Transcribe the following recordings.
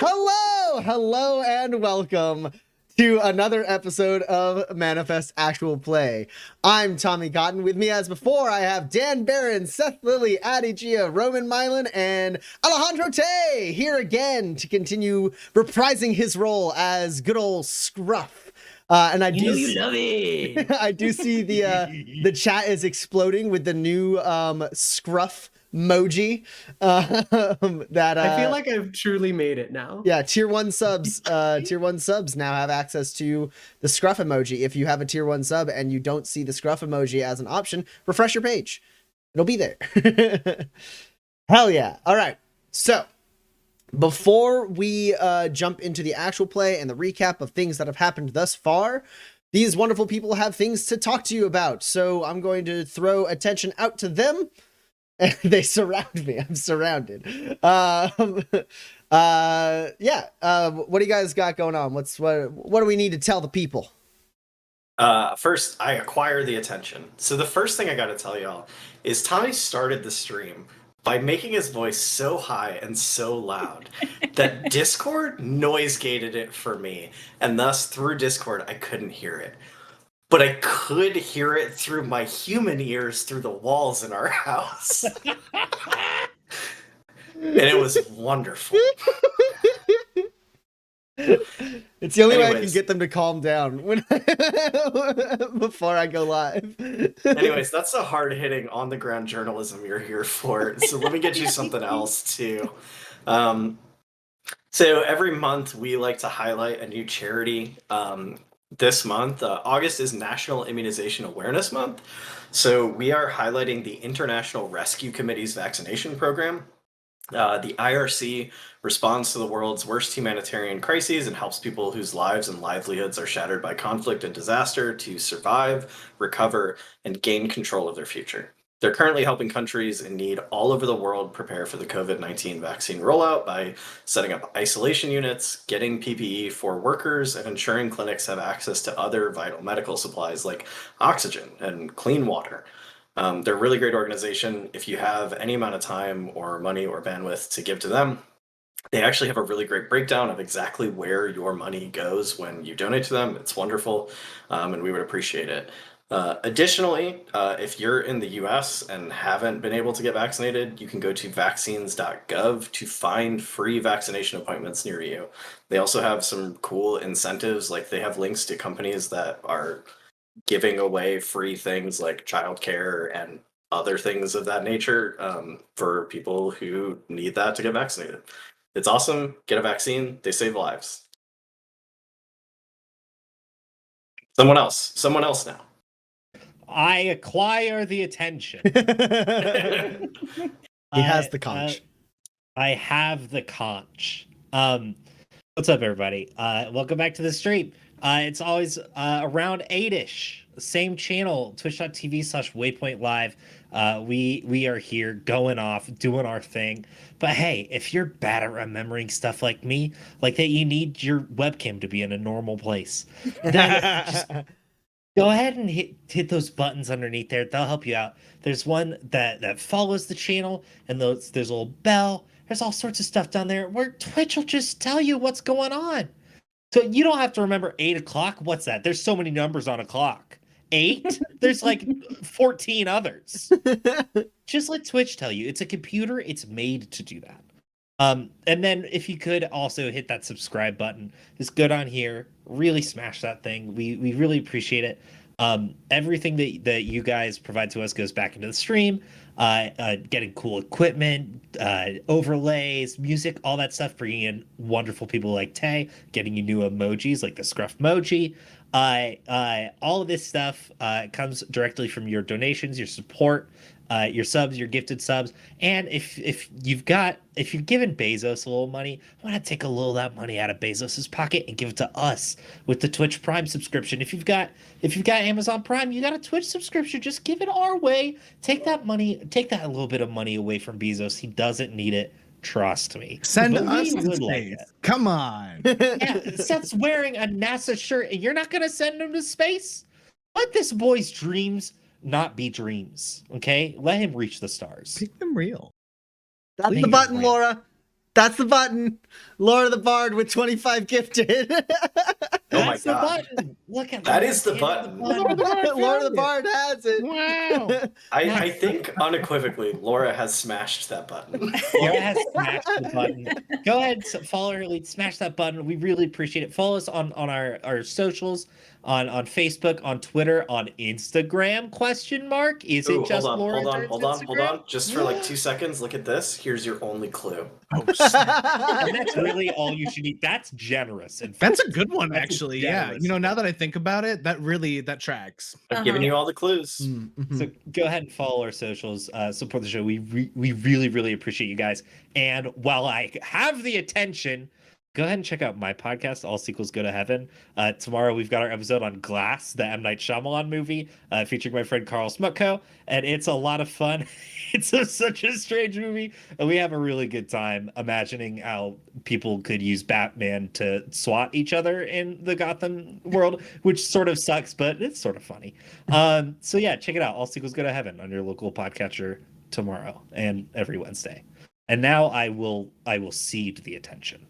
Hello, and welcome to another episode of Manifest Actual Play. I'm Tommy Cotton. With me as before, I have Dan Barron, Seth Lilly, Addy Gia, Roman Milan, and Alejandro Tay here again to continue reprising his role as good old Scruff. And I do you love it. I do see the chat is exploding with the new Scruff emoji that I feel like I've truly made it now. Yeah, tier 1 subs now have access to the Scruff emoji. If you have a tier 1 sub and you don't see the Scruff emoji as an option, refresh your page. It'll be there. Hell yeah. All right. So, before we jump into the actual play and the recap of things that have happened thus far, these wonderful people have things to talk to you about. So, I'm going to throw attention out to them. They surround me. I'm surrounded. Yeah. What do you guys got going on? What do we need to tell the people? First, I acquire the attention. So the first thing I got to tell y'all is Tommy started the stream by making his voice so high and so loud that Discord noise gated it for me, and thus through Discord I couldn't hear it. But I could hear it through my human ears through the walls in our house. And it was wonderful. It's the only way I can get them to calm down before I go live. Anyways, that's the hard-hitting, on-the-ground journalism you're here for. So let me get you something else, too. So every month, we like to highlight a new charity. This month, August is National Immunization Awareness Month. So we are highlighting the International Rescue Committee's vaccination program. The IRC responds to the world's worst humanitarian crises and helps people whose lives and livelihoods are shattered by conflict and disaster to survive, recover, and gain control of their future. They're currently helping countries in need all over the world prepare for the COVID-19 vaccine rollout by setting up isolation units, getting PPE for workers, and ensuring clinics have access to other vital medical supplies like oxygen and clean water. They're a really great organization. If you have any amount of time or money or bandwidth to give to them, they actually have a really great breakdown of exactly where your money goes when you donate to them. It's wonderful, and we would appreciate it. Additionally, if you're in the US and haven't been able to get vaccinated, you can go to vaccines.gov to find free vaccination appointments near you. They also have some cool incentives, like they have links to companies that are giving away free things like childcare and other things of that nature for people who need that to get vaccinated. It's awesome. Get a vaccine. They save lives. Someone else now. I acquire the attention. He has the conch. I have the conch. What's up, everybody? Welcome back to the stream. It's always around 8-ish. Same channel, twitch.tv/Waypoint Live. We are here going off, doing our thing. But hey, if you're bad at remembering stuff like me, like that you need your webcam to be in a normal place, then just go ahead and hit those buttons underneath there. They'll help you out. There's one that follows the channel, and there's a little bell. There's all sorts of stuff down there where Twitch will just tell you what's going on. So you don't have to remember 8 o'clock. What's that? There's so many numbers on a clock. 8? There's like 14 others. Just let Twitch tell you. It's a computer. It's made to do that. And then if you could also hit that subscribe button. It's good on here. Really smash that thing. We really appreciate it. Everything that you guys provide to us goes back into the stream. Getting cool equipment, overlays, music, all that stuff, bringing in wonderful people like Tay, getting you new emojis like the Scruff emoji. All of this stuff comes directly from your donations, your support, your subs, your gifted subs. And if you've given Bezos a little money, why not take a little of that money out of Bezos's pocket and give it to us with the Twitch Prime subscription? If you've got Amazon Prime, you got a Twitch subscription, just give it our way. Take that little bit of money away from Bezos. He doesn't need it. Trust me. Send us to space. Come on. Yeah, Seth's wearing a NASA shirt and you're not going to send him to space? Let this boy's dreams not be dreams, okay? Let him reach the stars. Make them real. That's the button, Laura. That's the button. Laura the Bard with 25 gifted. Oh my That's the God. button. Look at That Laura is the hitting button. Laura the Bard has it. Wow. I think unequivocally, Laura has smashed that button. Laura has smashed the button. Go ahead, follow her lead, smash that button. We really appreciate it. Follow us on our socials, on Facebook, on Twitter, on Instagram, question mark. Is Ooh, it just hold Laura? on. Turns Hold Instagram? on. Just for like 2 seconds, look at this. Here's your only clue. Oh, snap. And that's really all you should need. That's generous. In That's a fact. good one, That's actually. generous. Yeah. Now that I think about it, that tracks. I've given you all the clues. Mm-hmm. So go ahead and follow our socials, support the show. We really, really appreciate you guys. And while I have the attention, go ahead and check out my podcast, All Sequels Go to Heaven. Tomorrow we've got our episode on Glass, the M. Night Shyamalan movie, featuring my friend Carl Smutko, and it's a lot of fun. It's such a strange movie, and we have a really good time imagining how people could use Batman to swat each other in the Gotham world, which sort of sucks, but it's sort of funny. So yeah, check it out. All Sequels Go to Heaven on your local podcatcher tomorrow and every Wednesday. And now I will cede the attention.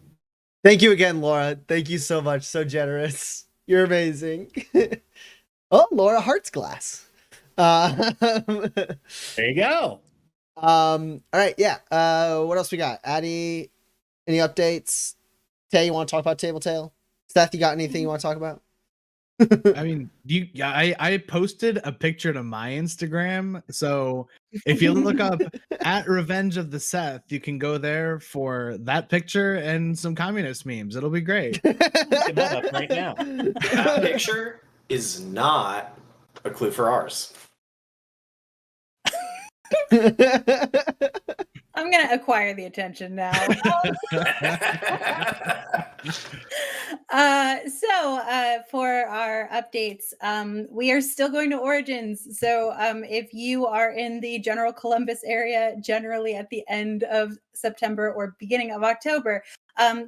Thank you again, Laura. Thank you so much. So generous. You're amazing. Oh, Laura Hearts Glass. There you go. All right, yeah. What else we got? Addie, any updates? Tay, you want to talk about Table Tale? Seth, you got anything you want to talk about? I mean, I posted a picture to my Instagram. So if you look up at Revenge of the Seth, you can go there for that picture and some communist memes. It'll be great. Looking that up right now. That picture is not a clue for ours. I'm gonna acquire the attention now. For our updates, we are still going to Origins. So if you are in the general Columbus area, generally at the end of September or beginning of October,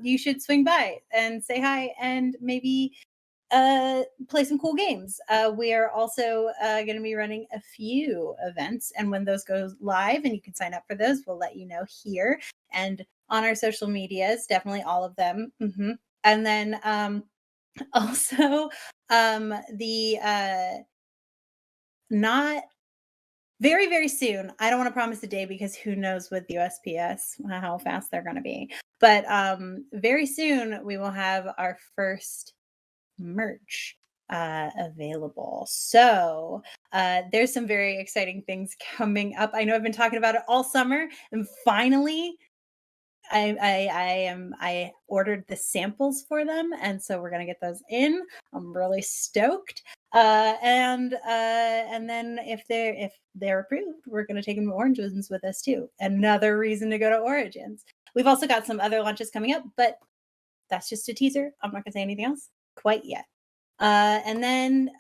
you should swing by and say hi and maybe play some cool games. We are also going to be running a few events, and when those go live and you can sign up for those, we'll let you know here and on our social medias, definitely all of them. And then also the not very, very soon. I don't want to promise a day because who knows with USPS how fast they're going to be. But very soon we will have our first merch available. So there's some very exciting things coming up. I know I've been talking about it all summer, and finally I ordered the samples for them, and so we're gonna get those in. I'm really stoked. And then if they're approved, we're gonna take them to Origins with us too. Another reason to go to Origins. We've also got some other launches coming up, but that's just a teaser. I'm not gonna say anything else quite yet. And then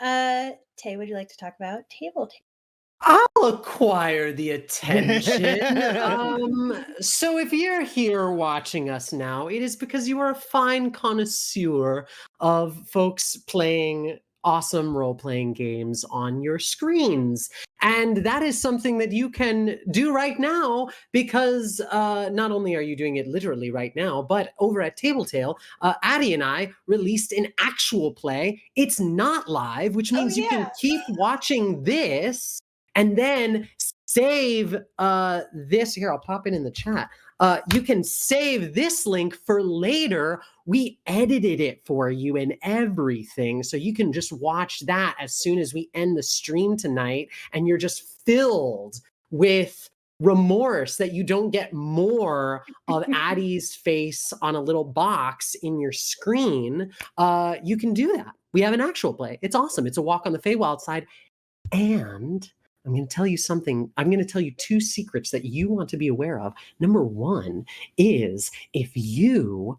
Tay, would you like to talk about Table Tale? I'll acquire the attention. So if you're here watching us now, it is because you are a fine connoisseur of folks playing awesome role-playing games on your screens. And that is something that you can do right now because not only are you doing it literally right now, but over at Table Tale, Addie and I released an actual play. It's not live, which means you can keep watching this and then save this. Here, I'll pop it in the chat. You can save this link for later. We edited it for you and everything. So you can just watch that as soon as we end the stream tonight. And you're just filled with remorse that you don't get more of Addie's face on a little box in your screen. You can do that. We have an actual play. It's awesome. It's a walk on the Feywild side. And I'm going to tell you something. I'm going to tell you two secrets that you want to be aware of. Number one is if you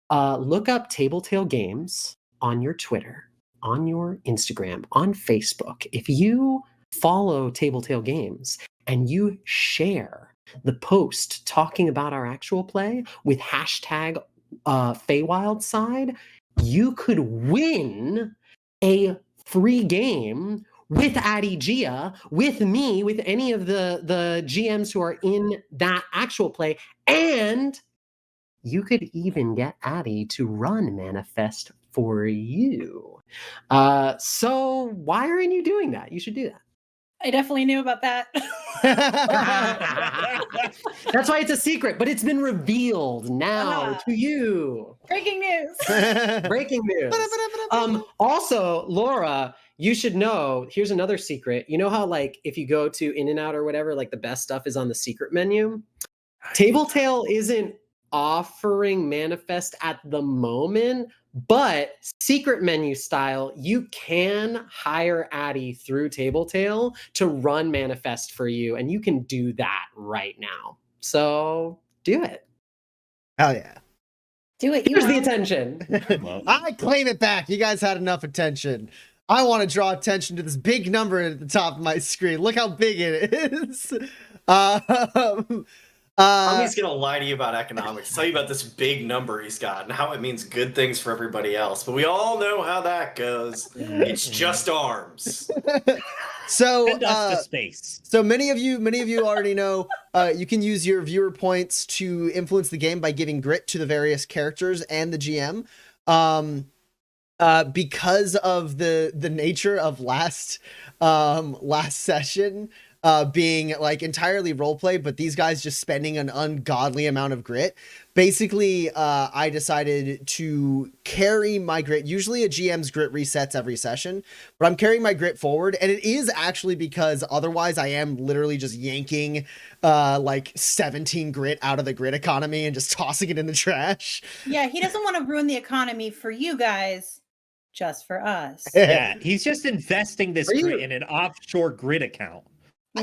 look up Table Tale Games on your Twitter, on your Instagram, on Facebook, if you follow Table Tale Games and you share the post talking about our actual play with hashtag Feywild side, you could win a free game with Addie Gia, with me, with any of the GMs who are in that actual play, and you could even get Addie to run Manifest for you. So why aren't you doing that? You should do that. I definitely knew about that. That's why it's a secret, but it's been revealed now Ah. to you. Breaking news. Breaking news. Also, Laura, you should know, here's another secret. You know how like if you go to In-N-Out or whatever, like the best stuff is on the secret menu? Tabletail isn't offering Manifest at the moment, but secret menu style, you can hire Addie through Tabletail to run Manifest for you, and you can do that right now. So do it. Hell yeah. Do it. You Here's the know. attention. Well, I claim it back. You guys had enough attention. I want to draw attention to this big number at the top of my screen. Look how big it is. Tommy's gonna lie to you about economics, tell you about this big number he's got and how it means good things for everybody else. But we all know how that goes. It's just arms. So send us to space. So many of you already know you can use your viewer points to influence the game by giving grit to the various characters and the GM. Because of the nature of last session being like entirely roleplay, but these guys just spending an ungodly amount of grit. Basically, I decided to carry my grit. Usually a GM's grit resets every session, but I'm carrying my grit forward. And it is actually because otherwise I am literally just yanking like 17 grit out of the grit economy and just tossing it in the trash. Yeah, he doesn't want to ruin the economy for you guys, just for us. Yeah, he's just investing this Are you- grit in an offshore grid account.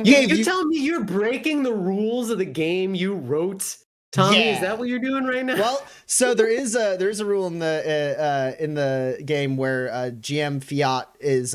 You tell me you're breaking the rules of the game you wrote, Tommy? Yeah. Is that what you're doing right now? Well, so there is a rule in the game where GM fiat is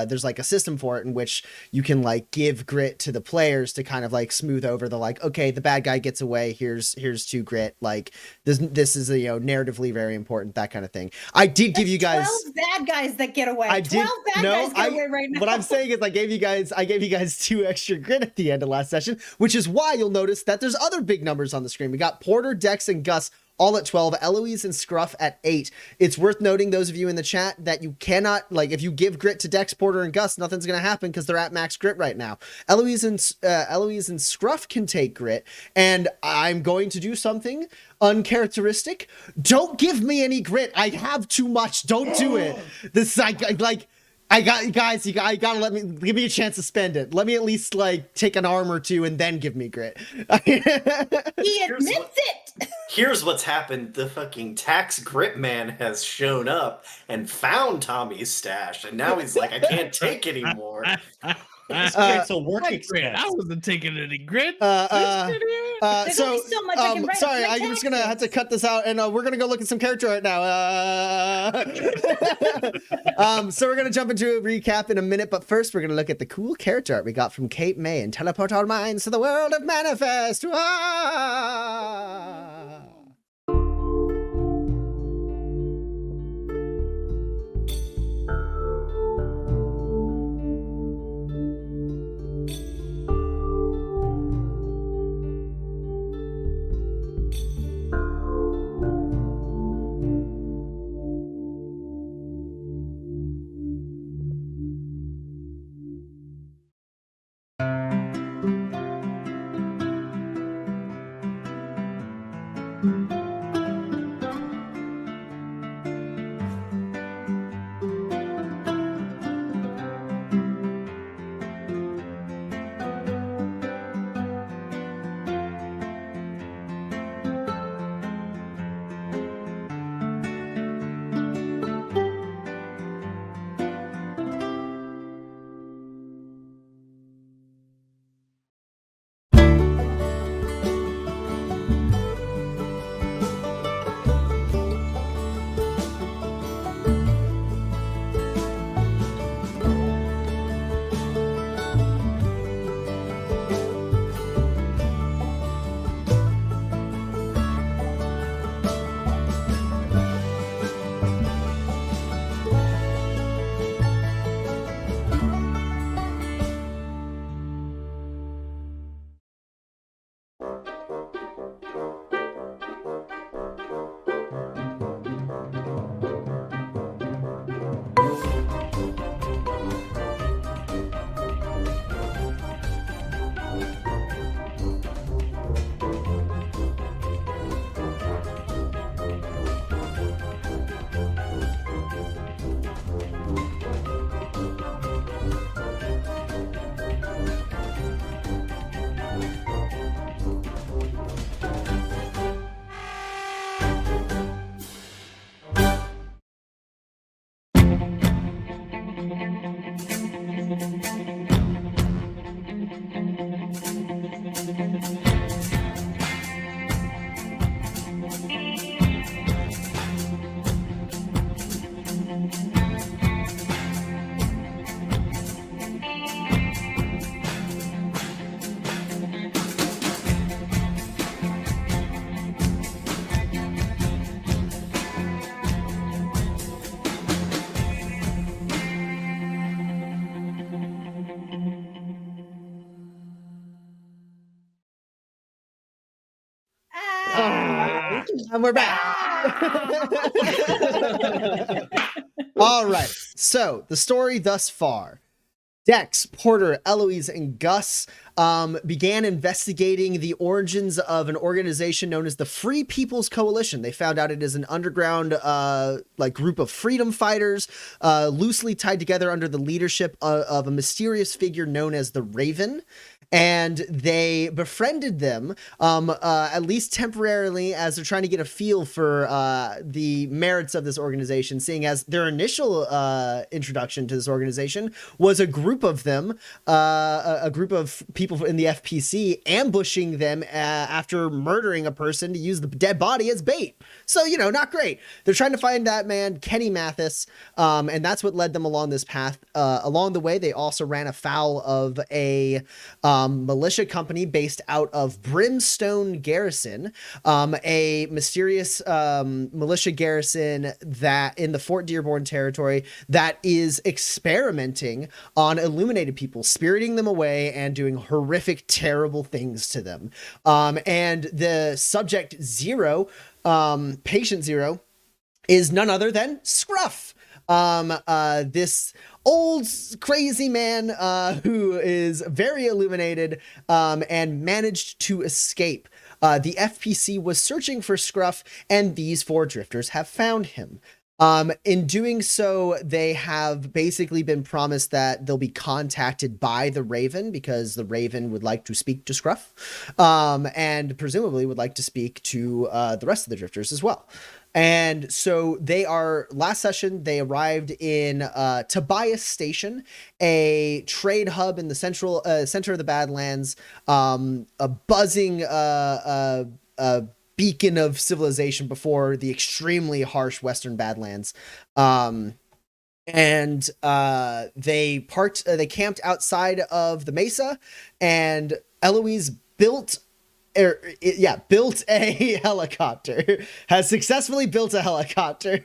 there's like a system for it in which you can like give grit to the players to kind of like smooth over the like, okay, the bad guy gets away, here's 2 grit, like this is narratively very important, that kind of thing. I did give you guys 12 bad guys that get away. I 12 did- bad no, guys get I- away right now. What I'm saying is I gave you guys 2 extra grit at the end of last session, which is why you'll notice that there's other big numbers on the screen. We got Porter, Dex, and Gus all at 12, Eloise and Scruff at 8. It's worth noting, those of you in the chat, that you cannot, like, if you give grit to Dex, Porter, and Gus, nothing's going to happen because they're at max grit right now. Eloise and Scruff can take grit, and I'm going to do something uncharacteristic. Don't give me any grit. I have too much. Don't do it. This is I gotta give me a chance to spend it. Let me at least like take an arm or 2 and then give me grit. He admits it. Here's what's happened. The fucking tax grit man has shown up and found Tommy's stash, and now he's like, I can't take anymore. This grit's a work Grit. expense. I wasn't taking any grit. There's So only so much I can write sorry, with my I'm just gonna have to taxes. cut this out, and we're gonna go look at some character right now. So we're gonna jump into a recap in a minute, but first we're gonna look at the cool character art we got from Kate May and teleport our minds to the world of Manifest. Ah! And we're back. All right. So the story thus far. Dex, Porter, Eloise, and Gus began investigating the origins of an organization known as the Free People's Coalition. They found out it is an underground group of freedom fighters loosely tied together under the leadership of a mysterious figure known as the Raven. And they befriended them, at least temporarily, as they're trying to get a feel for the merits of this organization, seeing as their initial introduction to this organization was a group of them, a group of people in the FPC ambushing them after murdering a person to use the dead body as bait. So, not great. They're trying to find that man, Kenny Mathis, and that's what led them along this path. Along the way, they also ran afoul of a militia company based out of Brimstone Garrison, a mysterious militia garrison that in the Fort Dearborn territory that is experimenting on illuminated people, spiriting them away and doing horrific, terrible things to them. And the subject zero, patient zero, is none other than Scruff. This old crazy man who is very illuminated and managed to escape. The FPC was searching for Scruff, and these 4 drifters have found him. In doing so, they have basically been promised that they'll be contacted by the Raven, because the Raven would like to speak to Scruff, and presumably would like to speak to the rest of the drifters as well. And so last session, they arrived in Tobias Station, a trade hub in the center of the Badlands, a buzzing beacon of civilization before the extremely harsh Western Badlands. They camped outside of the mesa, and Eloise built a helicopter, has successfully built a helicopter.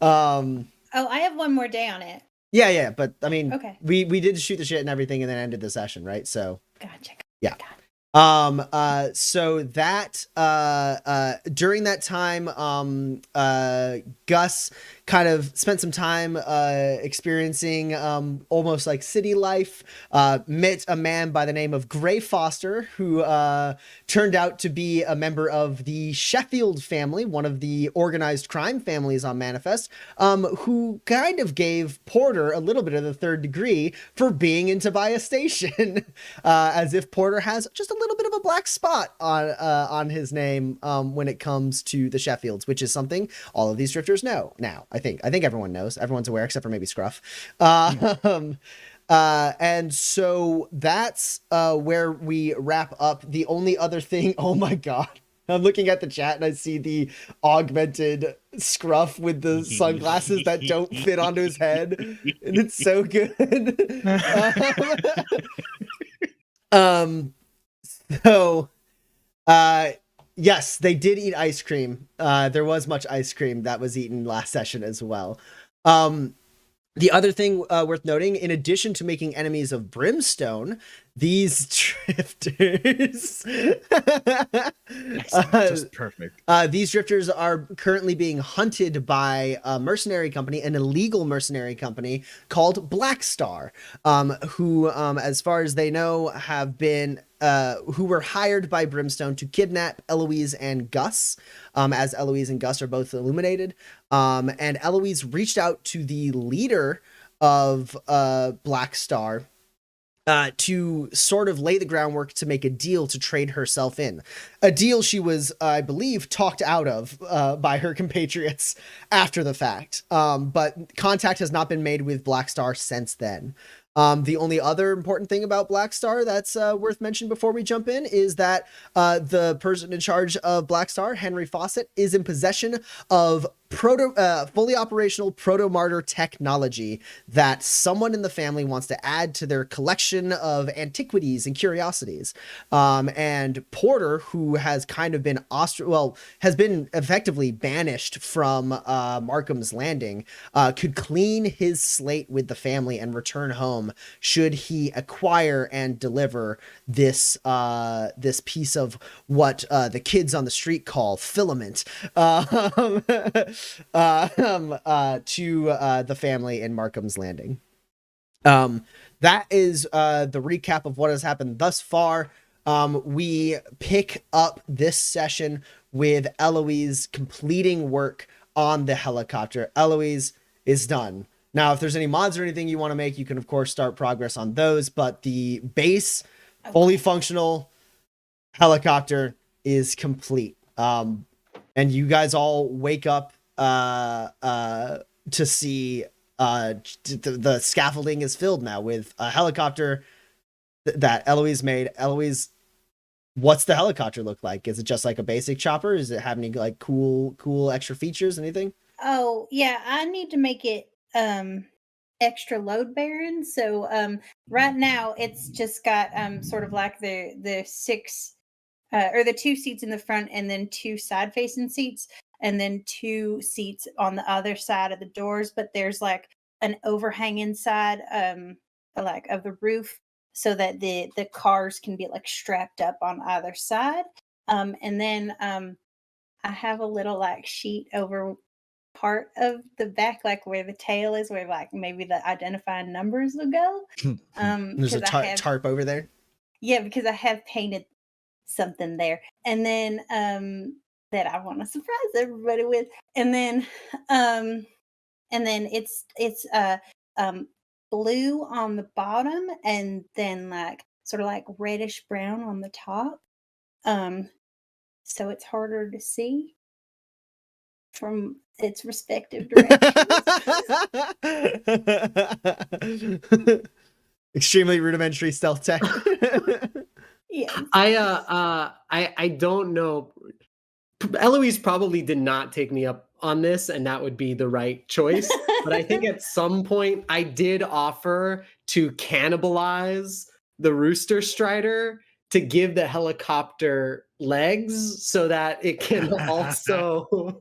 Oh, I have one more day on it. Yeah, but I mean, okay. We did shoot the shit and everything and then ended the session, right? So Gotcha. Yeah. So that during that time, Gus kind of spent some time experiencing almost like city life, met a man by the name of Gray Foster, who turned out to be a member of the Sheffield family, one of the organized crime families on Manifest, who kind of gave Porter a little bit of the 3rd degree for being in Tobias Station, as if Porter has just a little bit of a black spot on his name when it comes to the Sheffields, which is something all of these drifters know now. I think everyone knows. Everyone's aware except for maybe Scruff. And so that's where we wrap up. The only other thing, oh my god, I'm looking at the chat and I see the augmented Scruff with the sunglasses that don't fit onto his head, and it's so good. Yes, they did eat ice cream. There was much ice cream that was eaten last session as well. The other thing worth noting, in addition to making enemies of Brimstone, these drifters, just perfect. These drifters are currently being hunted by a mercenary company, an illegal mercenary company called Black Star, who, as far as they know, have been who were hired by Brimstone to kidnap Eloise and Gus, as Eloise and Gus are both illuminated. And Eloise reached out to the leader of Black Star to sort of lay the groundwork to make a deal to trade herself in. A deal she was, I believe, talked out of by her compatriots after the fact. But contact has not been made with Black Star since then. The only other important thing about Black Star that's worth mentioning before we jump in is that the person in charge of Black Star, Henry Fawcett, is in possession of fully operational proto-martyr technology that someone in the family wants to add to their collection of antiquities and curiosities. And Porter, who has kind of been has been effectively banished from Markham's Landing, could clean his slate with the family and return home should he acquire and deliver this this piece of what the kids on the street call filament to the family in Markham's Landing. That is the recap of what has happened thus far. We pick up this session with Eloise completing work on the helicopter. Eloise is done. Now, if there's any mods or anything you want to make, you can, of course, start progress on those. But the base, fully functional helicopter is complete. And you guys all wake up to see the scaffolding is filled now with a helicopter that Eloise made. Eloise, what's the helicopter look like? Is it just like a basic chopper? Does it have any like cool extra features? Anything? Oh yeah, I need to make it extra load bearing. So right now it's just got sort of like the six or the 2 seats in the front and then 2 side facing seats and then 2 seats on the other side of the doors, but there's like an overhang inside like of the roof so that the cars can be like strapped up on either side. And then I have a little like sheet over part of the back, like where the tail is, where like maybe the identifying numbers will go. There's a tarp over there. Yeah, because I have painted something there, and then that I want to surprise everybody with, and then it's blue on the bottom, and then like sort of like reddish brown on the top. So it's harder to see from its respective directions. Extremely rudimentary stealth tech. Yeah. I don't know. Eloise probably did not take me up on this, and that would be the right choice. But I think at some point I did offer to cannibalize the Rooster Strider to give the helicopter legs so that it can also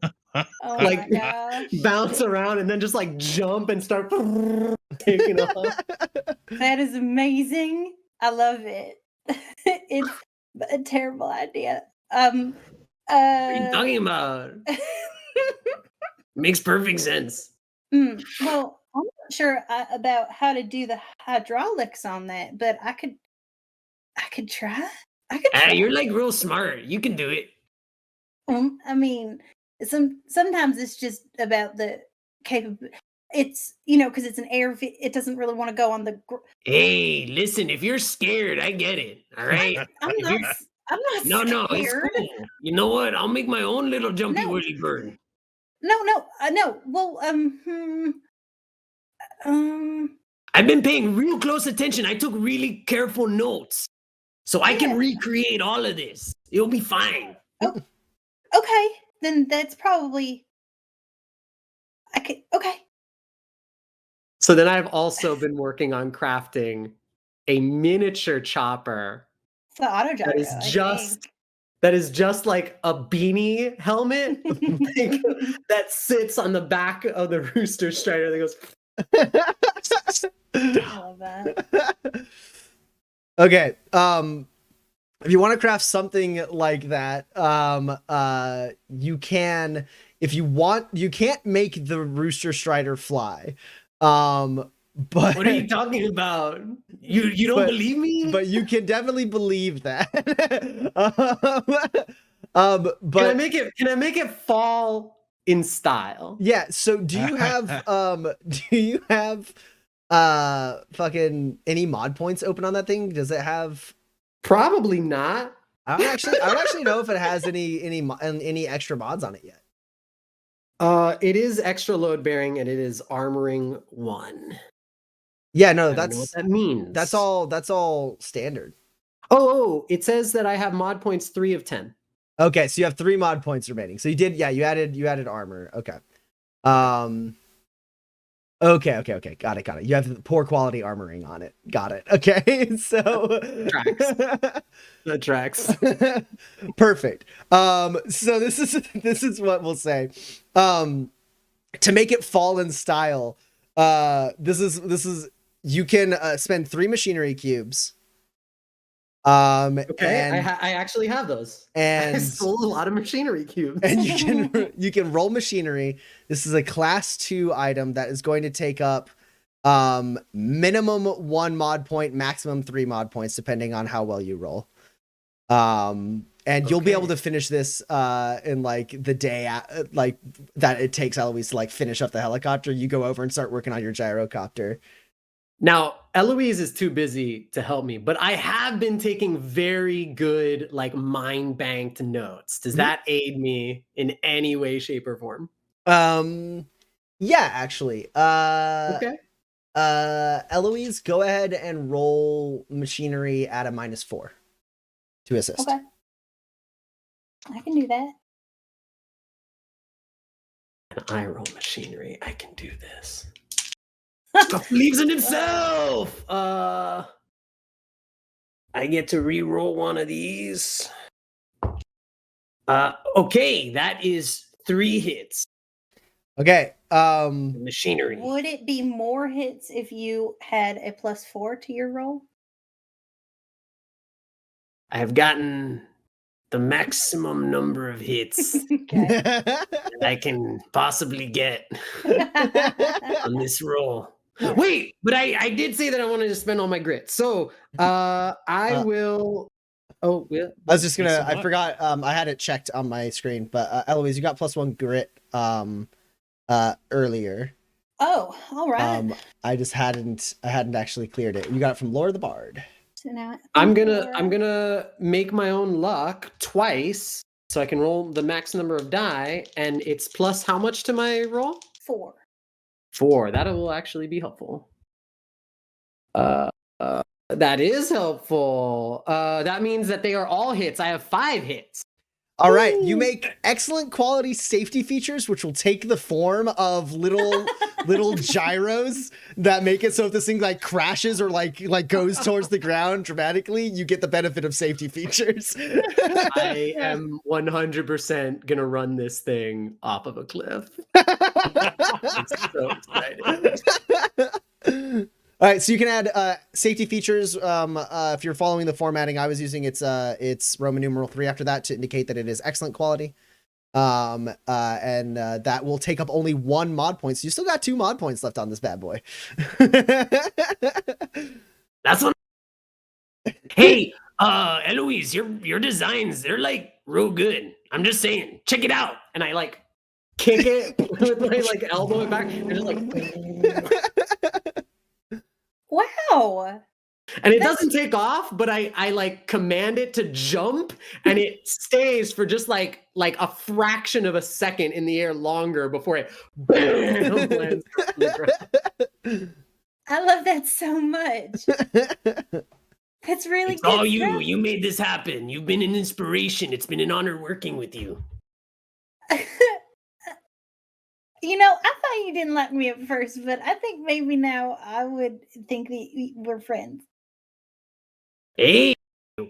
Oh like my gosh. bounce around and then just like jump and start taking off. That is amazing. I love it. It's a terrible idea. What are you talking about? Makes perfect sense. Well, I'm not sure about how to do the hydraulics on that, but I could try. You're like real smart. You can do it. I mean, sometimes it's just about the capability. It's because it's an air. It doesn't really want to go on the. Hey, listen. If you're scared, I get it. All right. I'm not. No, it's scared. cool. You know what? I'll make my own little jumpy No. whirly bird. No. Well, I've been paying real close attention. I took really careful notes, so I can recreate all of this. It'll be fine. Okay, then that's probably. Okay. So then I've also been working on crafting a miniature chopper The auto gyro. that is just like a beanie helmet that sits on the back of the Rooster Strider that goes. I love that. Okay. If you want to craft something like that, you can. If you want, you can't make the Rooster Strider fly. But What are you talking about? You don't believe me? But you can definitely believe that. But Can I make it fall in style? Yeah. So do you have fucking any mod points open on that thing? Does it have? Probably not. I don't actually know if it has any extra mods on it yet. It is extra load bearing and it is armoring 1. Yeah, no, I don't know what that means. That's all standard. Oh, it says that I have mod points 3 of 10. Okay, so you have 3 mod points remaining. So you added armor. Okay. Okay. Got it. You have poor quality armoring on it. Got it. Okay. So That tracks. perfect. So this is what we'll say. To make it fall in style, this is you can spend 3 machinery cubes. Okay, and, I actually have those. I and sold a lot of machinery cubes. and you can roll machinery. This is a class 2 item that is going to take up minimum 1 mod point, maximum 3 mod points, depending on how well you roll. And you'll be able to finish this in like the day like that it takes Eloise to like finish up the helicopter. You go over and start working on your gyrocopter. Now, Eloise is too busy to help me, but I have been taking very good, like, mind banked notes. Does that aid me in any way, shape, or form? Yeah, actually. Okay. Eloise, go ahead and roll machinery at a -4 to assist. Okay. I can do that. And I roll machinery. I can do this. Scruff believes in himself. I get to re-roll one of these. Okay, that is 3 hits. Okay. Machinery. Would it be more hits if you had a +4 to your roll? I have gotten the maximum number of hits Okay. that I can possibly get on this roll. Wait, but I did say that I wanted to spend all my grit. So I will. Oh, yeah. I was just gonna. Thanks a I lot. forgot. I had it checked on my screen, but Eloise, you got +1 grit. Earlier. Oh, all right. I just hadn't. I hadn't actually cleared it. You got it from Lore of the Bard. So now I'm gonna make my own luck twice, so I can roll the max number of die, and it's plus how much to my roll? 4. 4. That will actually be helpful. That is helpful. That means that they are all hits. I have 5 hits. All right, you make excellent quality safety features, which will take the form of little gyros that make it so if this thing like crashes or like goes towards the ground dramatically, you get the benefit of safety features. I am 100% gonna run this thing off of a cliff. I'm so excited. All right, so you can add safety features. If you're following the formatting I was using, it's Roman numeral 3 after that to indicate that it is excellent quality. And that will take up only 1 mod point. So you still got 2 mod points left on this bad boy. That's what. Hey, Eloise, your designs, they're like real good. I'm just saying, check it out. And I like kick it with my like elbow it back. And just like. Wow. And it doesn't take off, but I like command it to jump, and it stays for just like a fraction of a second in the air longer before it bam, lands on the ground. I love that so much. That's really It's good. all you. stuff. You made this happen. You've been an inspiration. It's been an honor working with you. You know, I thought you didn't like me at first, but I think maybe now I would think that we're friends. Hey,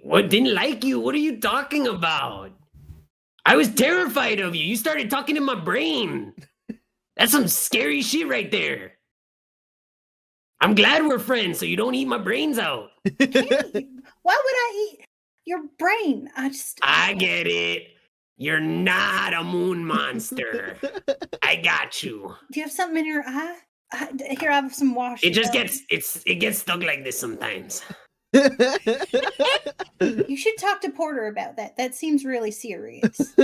what didn't like you? What are you talking about? I was terrified of you. You started talking in my brain. That's some scary shit right there. I'm glad we're friends, so you don't eat my brains out. Hey, why would I eat your brain? I get it. You're not a moon monster. I got you. Do you have something in your eye? Here, I have some wash. It just gets stuck like this sometimes. You should talk to Porter about that. That seems really serious.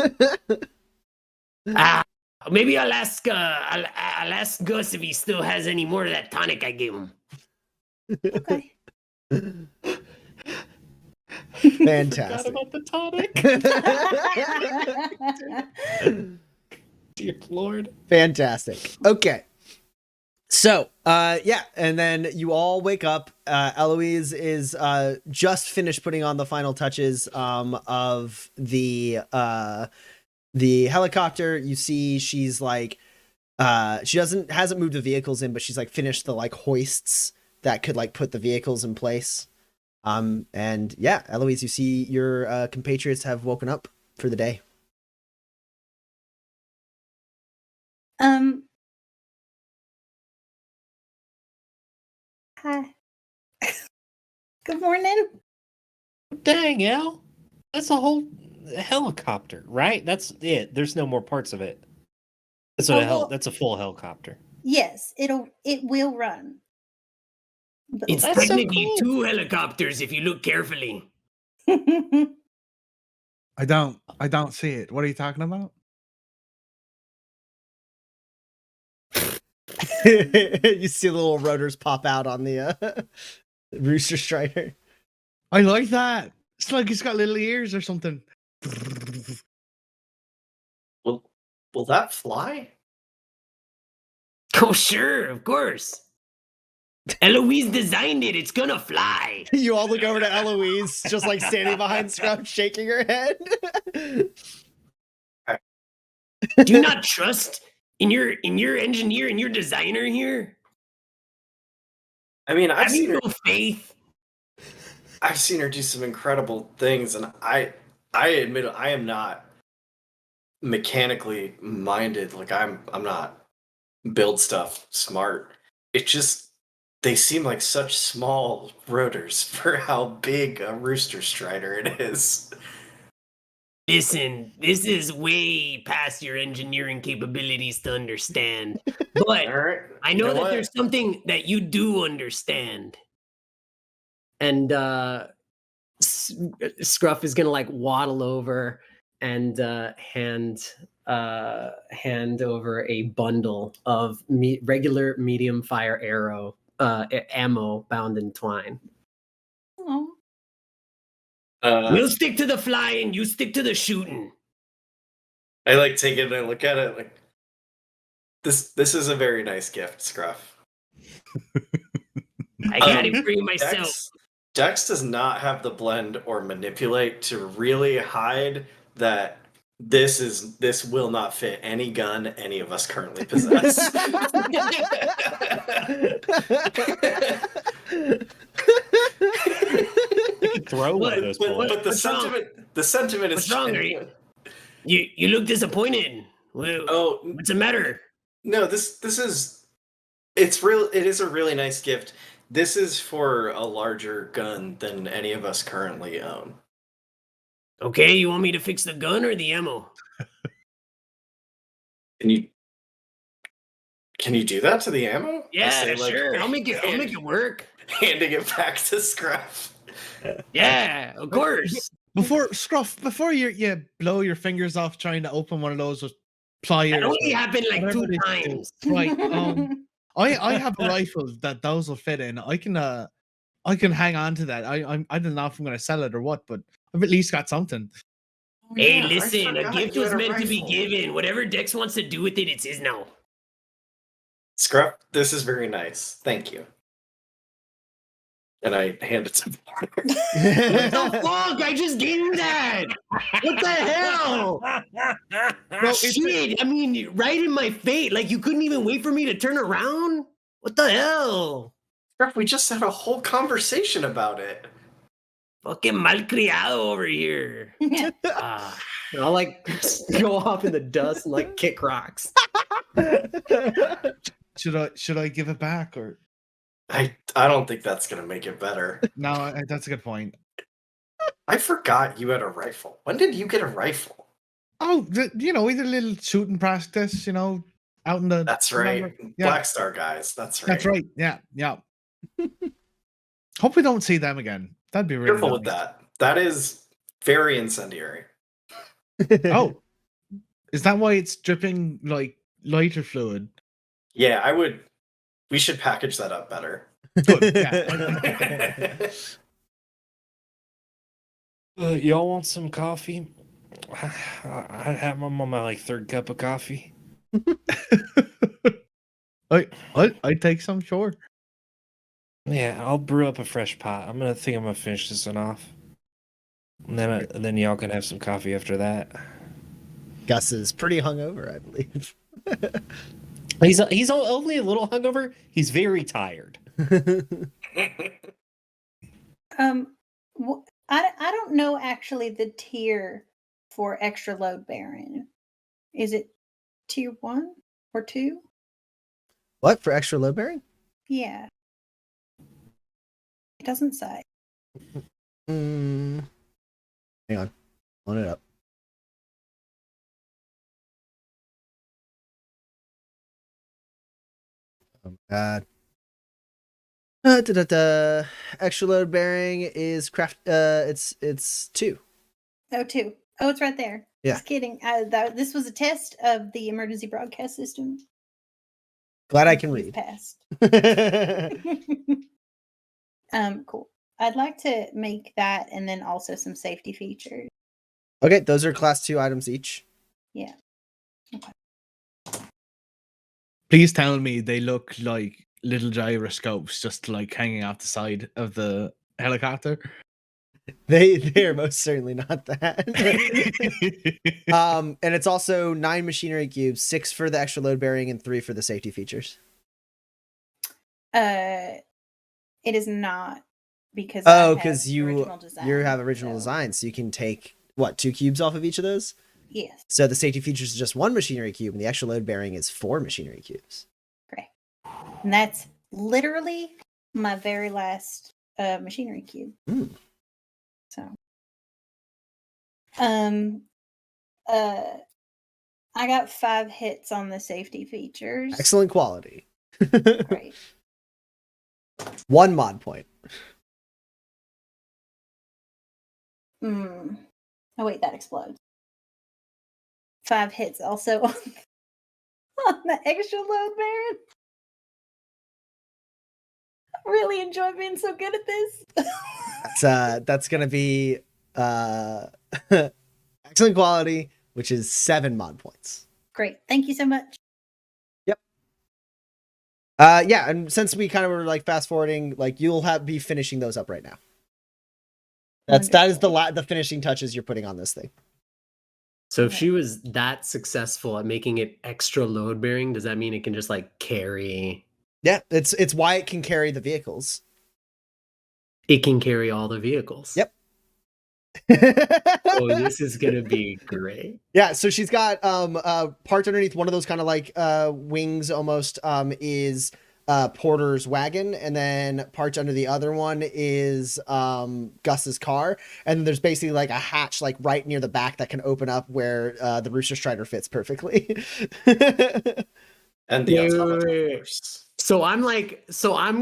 Maybe I'll ask Gus if he still has any more of that tonic I gave him. Okay. Fantastic. Forgot about the tonic. Dear Lord. Fantastic. Okay. So, yeah, and then you all wake up. Eloise is just finished putting on the final touches of the helicopter. You see, she's like, she hasn't moved the vehicles in, but she's like finished the like hoists that could like put the vehicles in place. And yeah, Eloise, you see your compatriots have woken up for the day. Hi. Good morning. Dang, El. That's a whole helicopter, right? That's it. There's no more parts of it. That's what that's a full helicopter. Yes, it will run. But It's That's so technically cool. 2 helicopters if you look carefully. I don't see it. What are you talking about? You see the little rotors pop out on the Rooster Strider. I like that. It's like he's got little ears or something. Will that fly? Oh, sure, of course. Eloise designed it. It's gonna fly. You all look over to Eloise, just like standing behind Scruff, shaking her head. Do you not trust in your engineer and your designer here? I mean, Have you no faith? I've seen her do some incredible things, and I admit I am not mechanically minded. Like I'm not build stuff smart. It just they seem like such small rotors for how big a Rooster Strider it is. Listen, this is way past your engineering capabilities to understand. But All right, I know you that what? there's something that you do understand. And Scruff is gonna like waddle over and hand over a bundle of regular medium fire arrow ammo bound in twine. Oh. We'll stick to the flying, you stick to the shooting. I like take it and I look at it like this is a very nice gift, Scruff. I got it for you myself. Dex does not have the blend or manipulate to really hide that this will not fit any gun any of us currently possess. Throw one of those bullets. But the sentiment is What's wrong? You look disappointed. Oh, What's the matter? no, this is it is a really nice gift. This is for a larger gun than any of us currently own. Okay, you want me to fix the gun or the ammo? Can you do that to the ammo? I Yeah, say, like, sure. I'll make it work. handing it back to Scruff. Yeah, of course. Before you blow your fingers off trying to open one of those with pliers. That only or happened like whatever 2 it is. times. Right. I have a rifle that those will fit in. I can hang on to that. I don't know if I'm gonna sell it or what, but I've at least got something. Hey, Yeah, I listen, a forgot gift you was had a meant to be rifle. given. Whatever Dex wants to do with it, it's his now. Scruff, this is very nice. Thank you. And I hand it to him. What the fuck? I just gave you that. What the hell? Shit, I mean, right in my face. Like, you couldn't even wait for me to turn around? What the hell? Scruff, we just had a whole conversation about it. Fucking malcriado over here. Ah. And I'll like go off in the dust and like kick rocks. Should I give it back or I don't think that's gonna make it better. no? That's a good point. I forgot you had a rifle. When did you get a rifle? Oh, we did a little shooting practice. Out in the. That's right. Yeah. Black Star guys. That's right. That's right. Yeah. Hope we don't see them again. That'd be really Careful with nice. that. That is very incendiary. Oh, is that why it's dripping like lighter fluid? Yeah, we should package that up better. Good. Yeah. Y'all want some coffee? I'm on my like 3rd cup of coffee. I take some, sure. Yeah, I'll brew up a fresh pot. I'm gonna finish this one off, and then y'all can have some coffee after that. Gus is pretty hungover, I believe. He's only a little hungover. He's very tired. I don't know actually the tier for extra load bearing. Is it tier 1 or 2? What, for extra load bearing? Yeah. It doesn't say. Hang on. Load it up. Oh my god. Extra load bearing is craft. It's 2. Oh, 2. Oh, it's right there. Yeah. Just kidding. This was a test of the emergency broadcast system. Glad I can You've read. passed. Cool. I'd like to make that and then also some safety features. Okay, those are class 2 items each. Yeah. Please tell me they look like little gyroscopes just like hanging off the side of the helicopter. They're most certainly not that. And it's also 9 machinery cubes, 6 for the extra load bearing and 3 for the safety features. It is not because because you have original so- design, so you can take what, 2 cubes off of each of those. Yes. So the safety features is just 1 machinery cube, and the extra load bearing is 4 machinery cubes. Great. And that's literally my very last machinery cube. Mm. So, I got 5 hits on the safety features. Excellent quality. Great. 1 mod point. Oh wait, that explodes. 5 hits also on the extra load bearing. I really enjoy being so good at this. That's gonna be excellent quality, which is 7 mod points. Great. Thank you so much. Yep. Yeah, and since we kind of were like fast forwarding, like you'll be finishing those up right now. That is the finishing touches you're putting on this thing. So if she was that successful at making it extra load bearing, does that mean it can just like carry? Yeah, it's why it can carry the vehicles. It can carry all the vehicles. Yep. Oh, this is gonna be great. Yeah, so she's got parts underneath one of those kind of like wings almost is Porter's wagon, and then parts under the other one is Gus's car, and then there's basically like a hatch like right near the back that can open up where the Rooster Strider fits perfectly. And the Wait, automaton wait, wait. horse. So I'm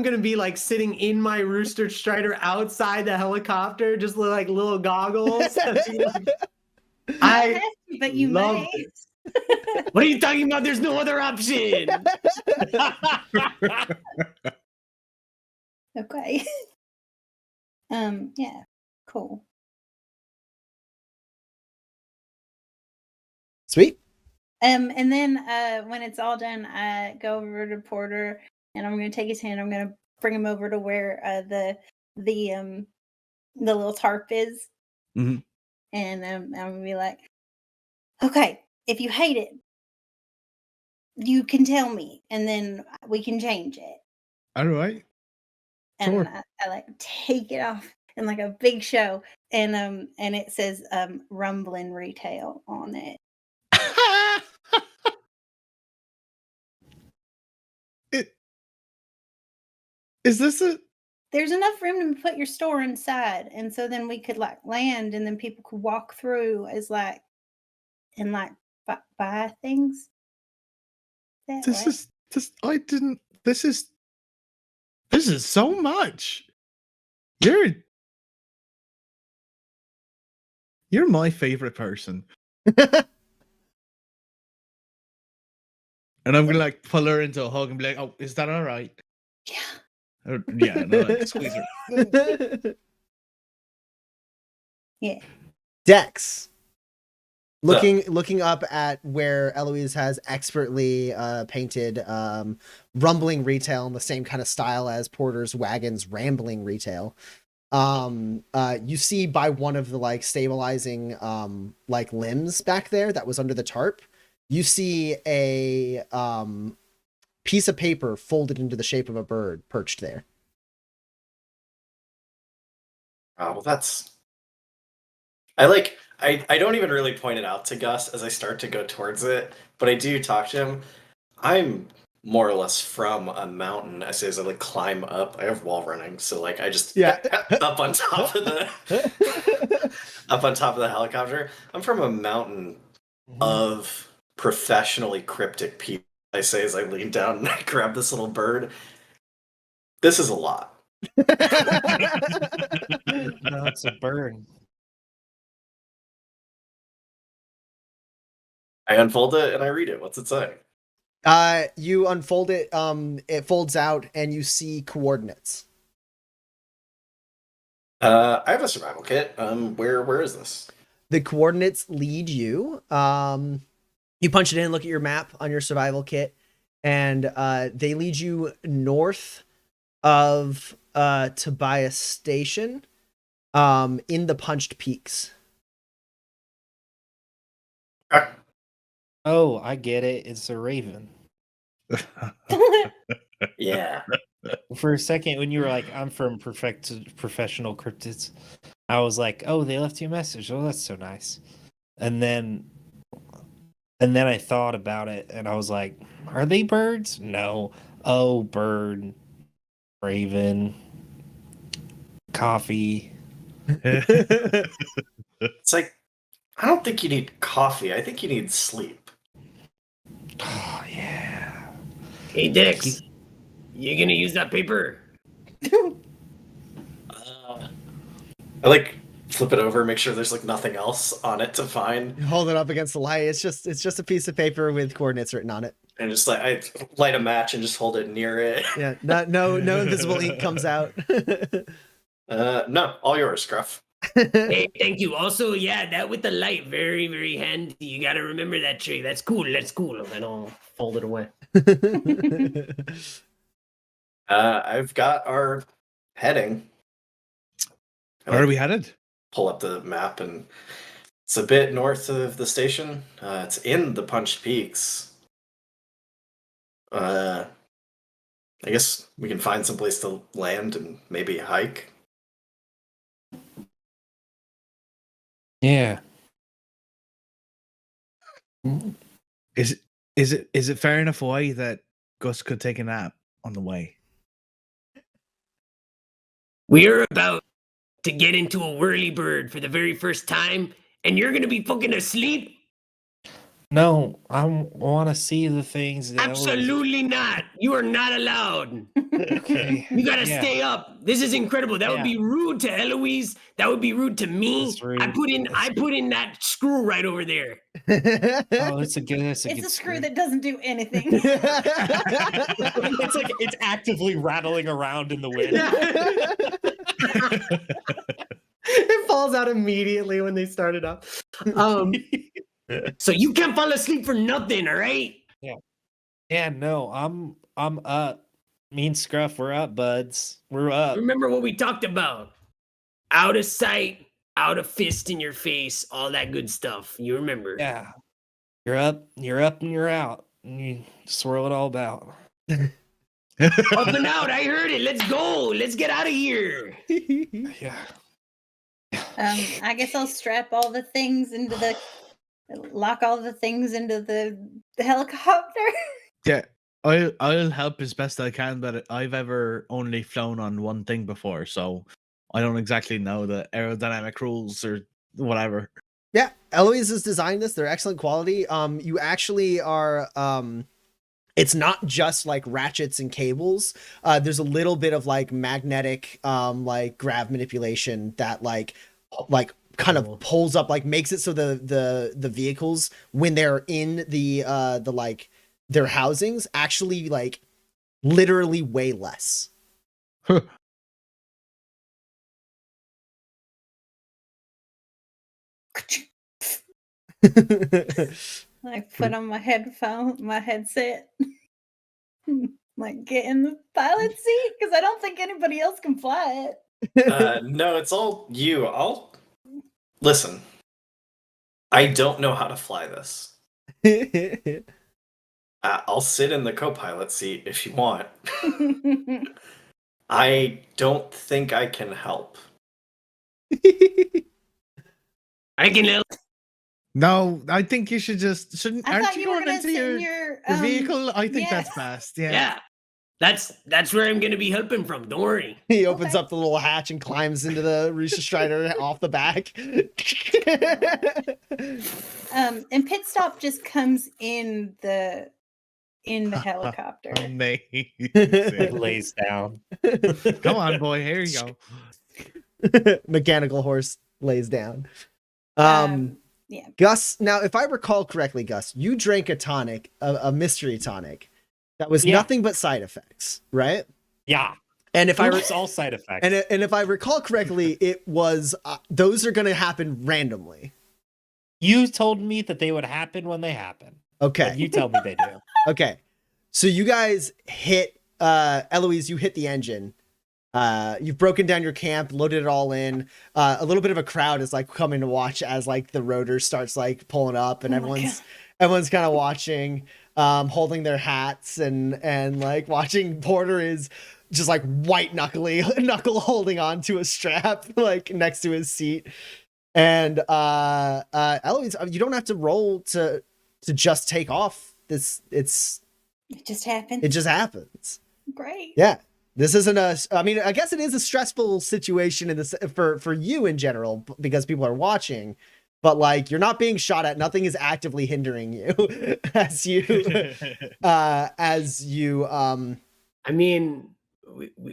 gonna be like sitting in my Rooster Strider outside the helicopter, just with like little goggles. I but you love may. this. What are you talking about? There's no other option. Okay. Yeah. Cool. Sweet. And then when it's all done, I go over to Porter and I'm gonna take his hand. I'm gonna bring him over to where the little tarp is. Mhm. And I'm gonna be like, okay, if you hate it, you can tell me, and then we can change it. All right. And Sure. I like take it off in like a big show, and it says Rumbling Retail on it. Is this a? There's enough room to put your store inside, and so then we could like land, and then people could walk through as like and like buy things. That This way. is this. I didn't. This is so much. You're my favorite person, and I'm gonna like pull her into a hug and be like, "Oh, is that all right?" Yeah. Or, yeah, no, like, squeeze her. Yeah. Dex. Looking up at where Eloise has expertly painted rumbling retail in the same kind of style as Porter's Wagon's rambling retail. You see by one of the like stabilizing like limbs back there that was under the tarp, you see a piece of paper folded into the shape of a bird perched there. Oh, well, that's. I don't even really point it out to Gus as I start to go towards it, but I do talk to him. I'm more or less from a mountain. I say as I like climb up. I have wall running, so like I just up on top of the up on top of the helicopter. I'm from a mountain of professionally cryptic people. I say as I lean down and I grab this little bird. This is a lot. No, it's a bird. I unfold it and I read it. What's it say? You unfold it, it folds out and you see coordinates. I have a survival kit. Where is this? The coordinates lead you. You punch it in, look at your map on your survival kit, and they lead you north of Tobias Station, in the Punched Peaks. Oh, I get it. It's a raven. Yeah. For a second, when you were like, "I'm from professional cryptids," I was like, "Oh, they left you a message. Oh, that's so nice." And then I thought about it, and I was like, "Are they birds? No. Oh, bird, raven, coffee." It's like, I don't think you need coffee. I think you need sleep. Oh yeah. Hey, Dex, you gonna use that paper? I like flip it over, make sure there's like nothing else on it to find, You hold it up against the light. It's just a piece of paper with coordinates written on it. and just like I light a match and just hold it near it. Yeah, no invisible ink comes out. No, all yours, Scruff. Hey, thank you. Also, yeah, that with the light, very, very handy. You gotta remember that trick. That's cool. That's cool. And I'll fold it away. I've got our heading. Where are we headed? Pull up the map, and it's a bit north of the station. It's in the Punched Peaks. I guess we can find some place to land and maybe hike. Yeah. Is it fair enough away that Gus could take a nap on the way? We're about to get into a whirlybird for the very first time, and you're gonna be fucking asleep? No, I want to see the things. That Absolutely not. You are not allowed. Okay. You gotta Yeah. stay up. This is incredible. That would be rude to Eloise. That would be rude to me. That's rude. I put in that screw right over there. Oh, it's a good. It's a screw that doesn't do anything. It's like it's actively rattling around in the wind. It falls out immediately when they start it up. So you can't fall asleep for nothing, all right? Yeah, no, I'm up. Me and Scruff, we're up, buds. We're up. Remember what we talked about. Out of sight, out of fist in your face, all that good stuff. You remember. Yeah. You're up, and you're out. And you swirl it all about. Up and out, I heard it. Let's go. Let's get out of here. Yeah. I guess I'll strap all the things into lock all the things into the helicopter. Yeah, I'll help as best I can, but I've ever only flown on one thing before, so I don't exactly know the aerodynamic rules or whatever. Yeah, Eloise has designed this. They're excellent quality. You actually are it's not just like ratchets and cables. There's a little bit of like magnetic like grav manipulation that like kind of pulls up, like makes it so the vehicles when they're in the like their housings actually like literally weigh less. I put on my headset. Like get in the pilot seat because I don't think anybody else can fly it. No, it's all you. Listen. I don't know how to fly this. I'll sit in the co-pilot seat if you want. I don't think I can help. I can help. No, I think you should just shouldn't. I Aren't thought you you were going gonna into sit your, in your vehicle? I think yeah. that's best. Yeah. Yeah. That's where I'm gonna be helping from. Don't worry. He opens Okay. up the little hatch and climbs into the Risha Strider off the back. And pit stop just comes in the helicopter. Amazing. It lays down. Come on, boy. Here you go. Mechanical horse lays down. Yeah. Gus, now if I recall correctly, Gus, you drank a tonic, a mystery tonic that was Yeah. nothing but side effects, right? Yeah. And if It's all side effects. and if I recall correctly, it was those are going to happen randomly. You told me that they would happen when they happen. Okay. And you tell me they do. Okay. So you guys hit Eloise, you hit the engine. You've broken down your camp, loaded it all in. A little bit of a crowd is like coming to watch as like the rotor starts like pulling up and Oh my everyone's kind of watching, holding their hats and like watching. Porter is just like white knuckle holding on to a strap like next to his seat. And Eloise, you don't have to roll to just take off. It just happened. It just happens. Great. Yeah. This isn't I mean, I guess it is a stressful situation in this for you in general because people are watching, but like you're not being shot at. Nothing is actively hindering you as you I mean,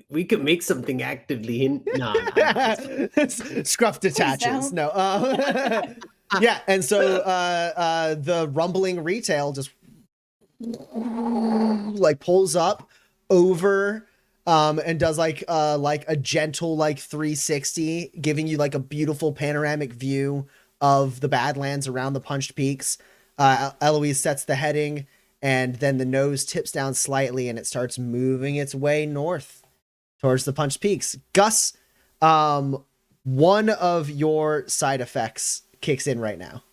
we could make something actively no. Scruff detaches. Please No. Yeah. And so the rumbling retail just like pulls up over and does like a gentle like 360, giving you like a beautiful panoramic view of the Badlands around the Punched Peaks. Eloise sets the heading, and then the nose tips down slightly, and it starts moving its way north towards the Punched Peaks. Gus, one of your side effects kicks in right now.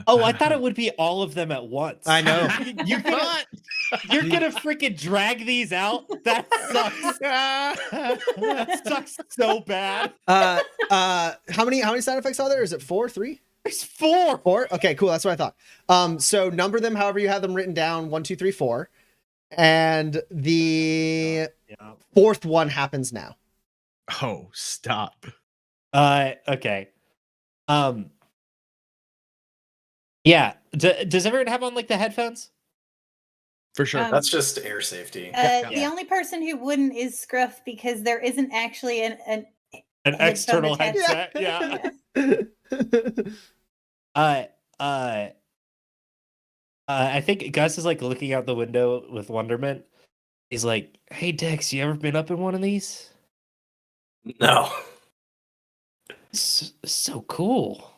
Oh, I thought it would be all of them at once. I know. You're gonna freaking drag these out? That sucks. That sucks so bad. How many side effects are there? Is it 4, 3? There's 4. 4? Okay, cool. That's what I thought. So number them however you have them written down. 1, 2, 3, 4. And the fourth one happens now. Oh, stop. Okay. Yeah. Does everyone have on like the headphones? For sure. That's just air safety. The only person who wouldn't is Scruff because there isn't actually an External attached. headset. Yeah. I think Gus is like looking out the window with wonderment. He's like, "Hey Dex, you ever been up in one of these? No. So cool.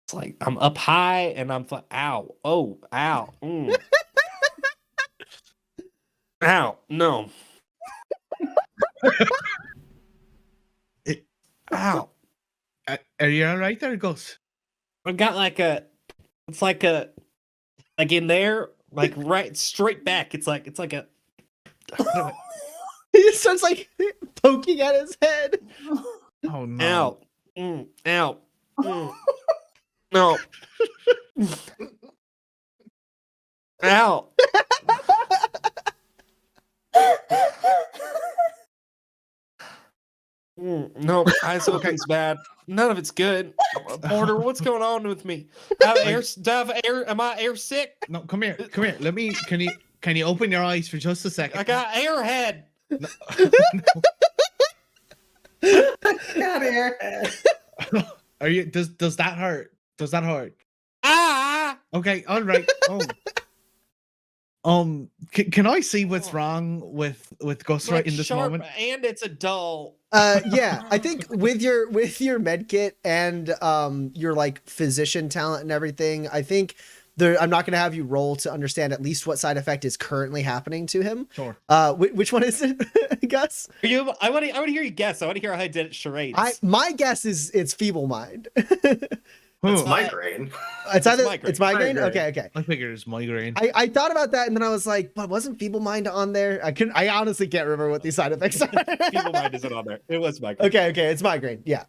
It's like I'm up high and I'm like, ow, oh, ow, ow, no, ow." Are you all right there, Gus? I got like in there, like right straight back. It's like a. He starts like poking at his head. Oh no. Ow. Ow. No. Ow. No, eye soaking's bad. None of it's good. Porter, what's going on with me? Do I have air? Am I air sick? No, come here. Let me. Can you open your eyes for just a second? I got airhead. No. Got airhead. Are you? Does that hurt? Does that hurt? Ah. Okay. All right. Oh. Can I see what's wrong with Gus right in this sharp moment? and it's a dull. Yeah, I think with your med kit and your like physician talent and everything, I think I'm not going to have you roll to understand at least what side effect is currently happening to him. Sure. Which one is it, Gus? I want to hear you guess. I want to hear how I did at charades. My guess is it's feeble mind. It's migraine. It's either migraine. it's migraine. Migraine. Okay. I figured it's migraine. I thought about that and then I was like, but wasn't feeble mind on there? I honestly can't remember what these side effects are. Feeble mind isn't on there. It was migraine. Okay, it's migraine. Yeah.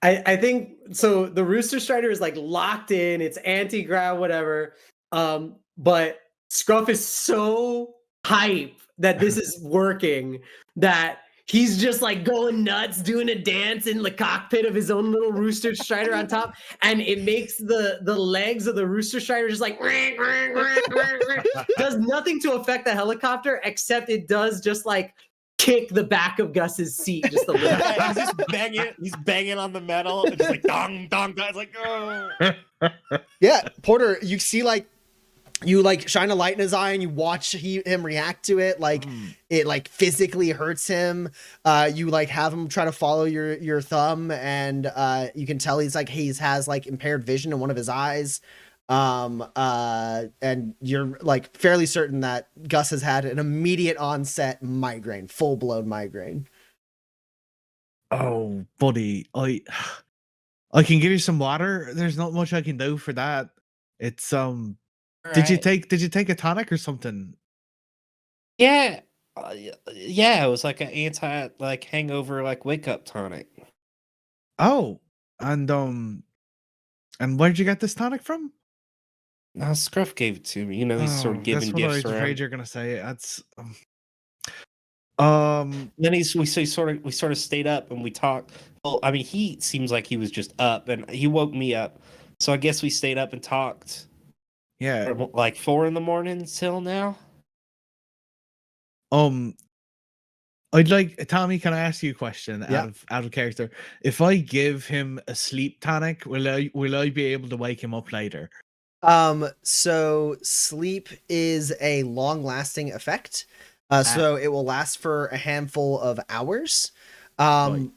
I think so. The Rooster Strider is like locked in. It's anti-grav, whatever. But Scruff is so hype that this is working that he's just like going nuts, doing a dance in the cockpit of his own little Rooster Strider on top, and it makes the legs of the Rooster Strider just like does nothing to affect the helicopter, except it does just like kick the back of Gus's seat just a little. Yeah, he's just banging. He's banging on the metal. It's just like dong dong dong. It's like oh. Yeah, Porter, you see like you like shine a light in his eye and you watch him react to it. Like it like physically hurts him. You like have him try to follow your thumb and you can tell he's like he has like impaired vision in one of his eyes. And you're like fairly certain that Gus has had an immediate onset migraine, full blown migraine. Oh, buddy, I can give you some water. There's not much I can do for that. It's Did you take a tonic or something? Yeah, yeah. It was like an anti like hangover like wake up tonic. Oh, and where'd you get this tonic from? No, Scruff gave it to me. You know, he's sort of giving That's what I gifts was around. afraid you're gonna say. That's Then we sort of stayed up and we talked. Well, I mean, he seems like he was just up and he woke me up. So I guess we stayed up and talked yeah. from like 4 a.m. till now. I'd like Tommy. Can I ask you a question Yeah. out of character? If I give him a sleep tonic, will I be able to wake him up later? So sleep is a long lasting effect. So it will last for a handful of hours.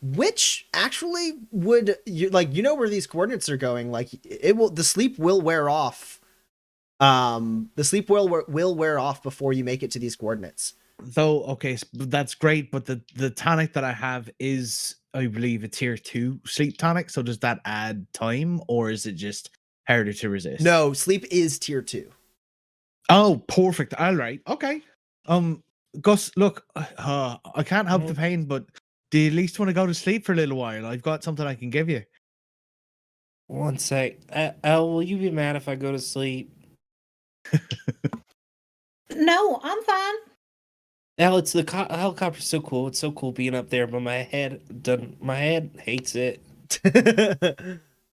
Which actually would you know where these coordinates are going? Like the sleep will wear off. The sleep will wear off before you make it to these coordinates. Though, okay, that's great, but the tonic that I have is, I believe, a tier 2 sleep tonic. So does that add time, or is it just harder to resist? No, sleep is tier 2. Oh, perfect. All right. Okay. Gus, look, I can't help the pain, but do you at least want to go to sleep for a little while? I've got something I can give you. One sec. Elle, will you be mad if I go to sleep? No, I'm fine. Elle, it's the helicopter's so cool. It's so cool being up there, but my head hates it.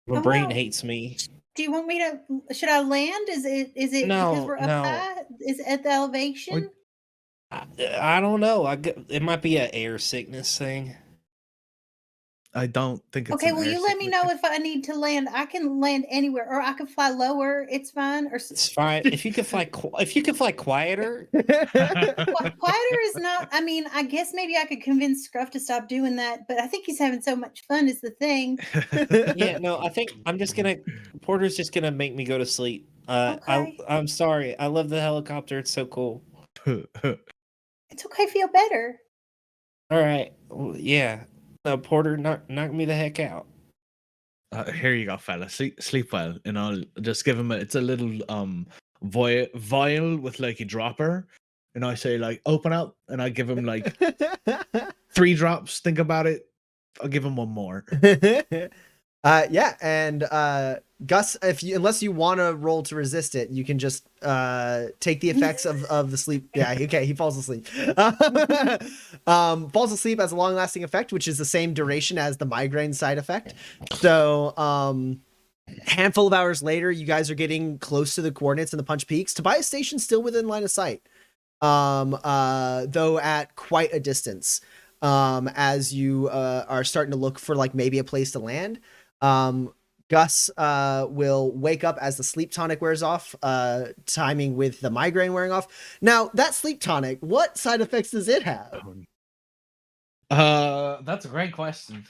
My brain hates me. Do you want me to? Should I land? Is it No, because we're up no. high? Is it at the elevation? I don't know. It might be an air sickness thing. I don't think it's Okay, an will air you let me sickness know thing. if I need to land? I can land anywhere, or I can fly lower. It's fine. Or It's fine if you could fly. If you could fly quieter. quieter is not. I mean, I guess maybe I could convince Scruff to stop doing that, but I think he's having so much fun. Is the thing. Yeah, no, I think Porter's just gonna make me go to sleep. Okay. I'm sorry. I love the helicopter. It's so cool. It's okay. Feel better. All right. Well, yeah. No, Porter, knock me the heck out. Here you go, fella. Sleep well, and I'll just give him it's a little vial with like a dropper, and I say like open up, and I give him like 3 drops. Think about it. I'll give him 1 more. Yeah, and Gus, unless you want to roll to resist it, you can just take the effects of the sleep. Yeah, okay, he falls asleep. Falls asleep has a long-lasting effect, which is the same duration as the migraine side effect. So, handful of hours later, you guys are getting close to the coordinates in the Punch Peaks. Tobias Station's still within line of sight, though at quite a distance. As you are starting to look for like maybe a place to land. Gus will wake up as the sleep tonic wears off, timing with the migraine wearing off. Now, that sleep tonic, what side effects does it have? That's a great question.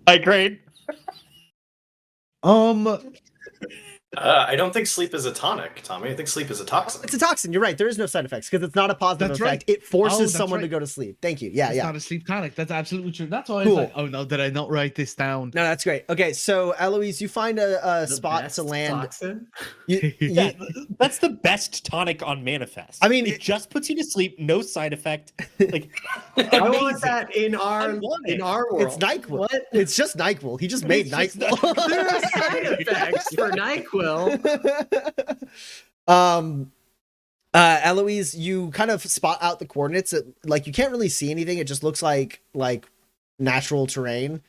Migraine. I don't think sleep is a tonic, Tommy. I think sleep is a toxin. It's a toxin. You're right. There is no side effects because it's not a positive That's effect. right. It forces that's someone to right. go to sleep. Thank you. Yeah, It's yeah. not a sleep tonic. That's absolutely true. That's why I Cool. was like, oh no, did I not write this down? No, that's great. Okay, so Eloise, you find a The spot best to land. toxin? Yeah, that's the best tonic on Manifest. I mean, it just puts you to sleep, no side effect. Like, I want amazing. that in our want it. world. It's NyQuil. What? It's just NyQuil. He just made It's just NyQuil. There are side effects for NyQuil. Eloise, you kind of spot out the coordinates. Like you can't really see anything. It just looks like natural terrain.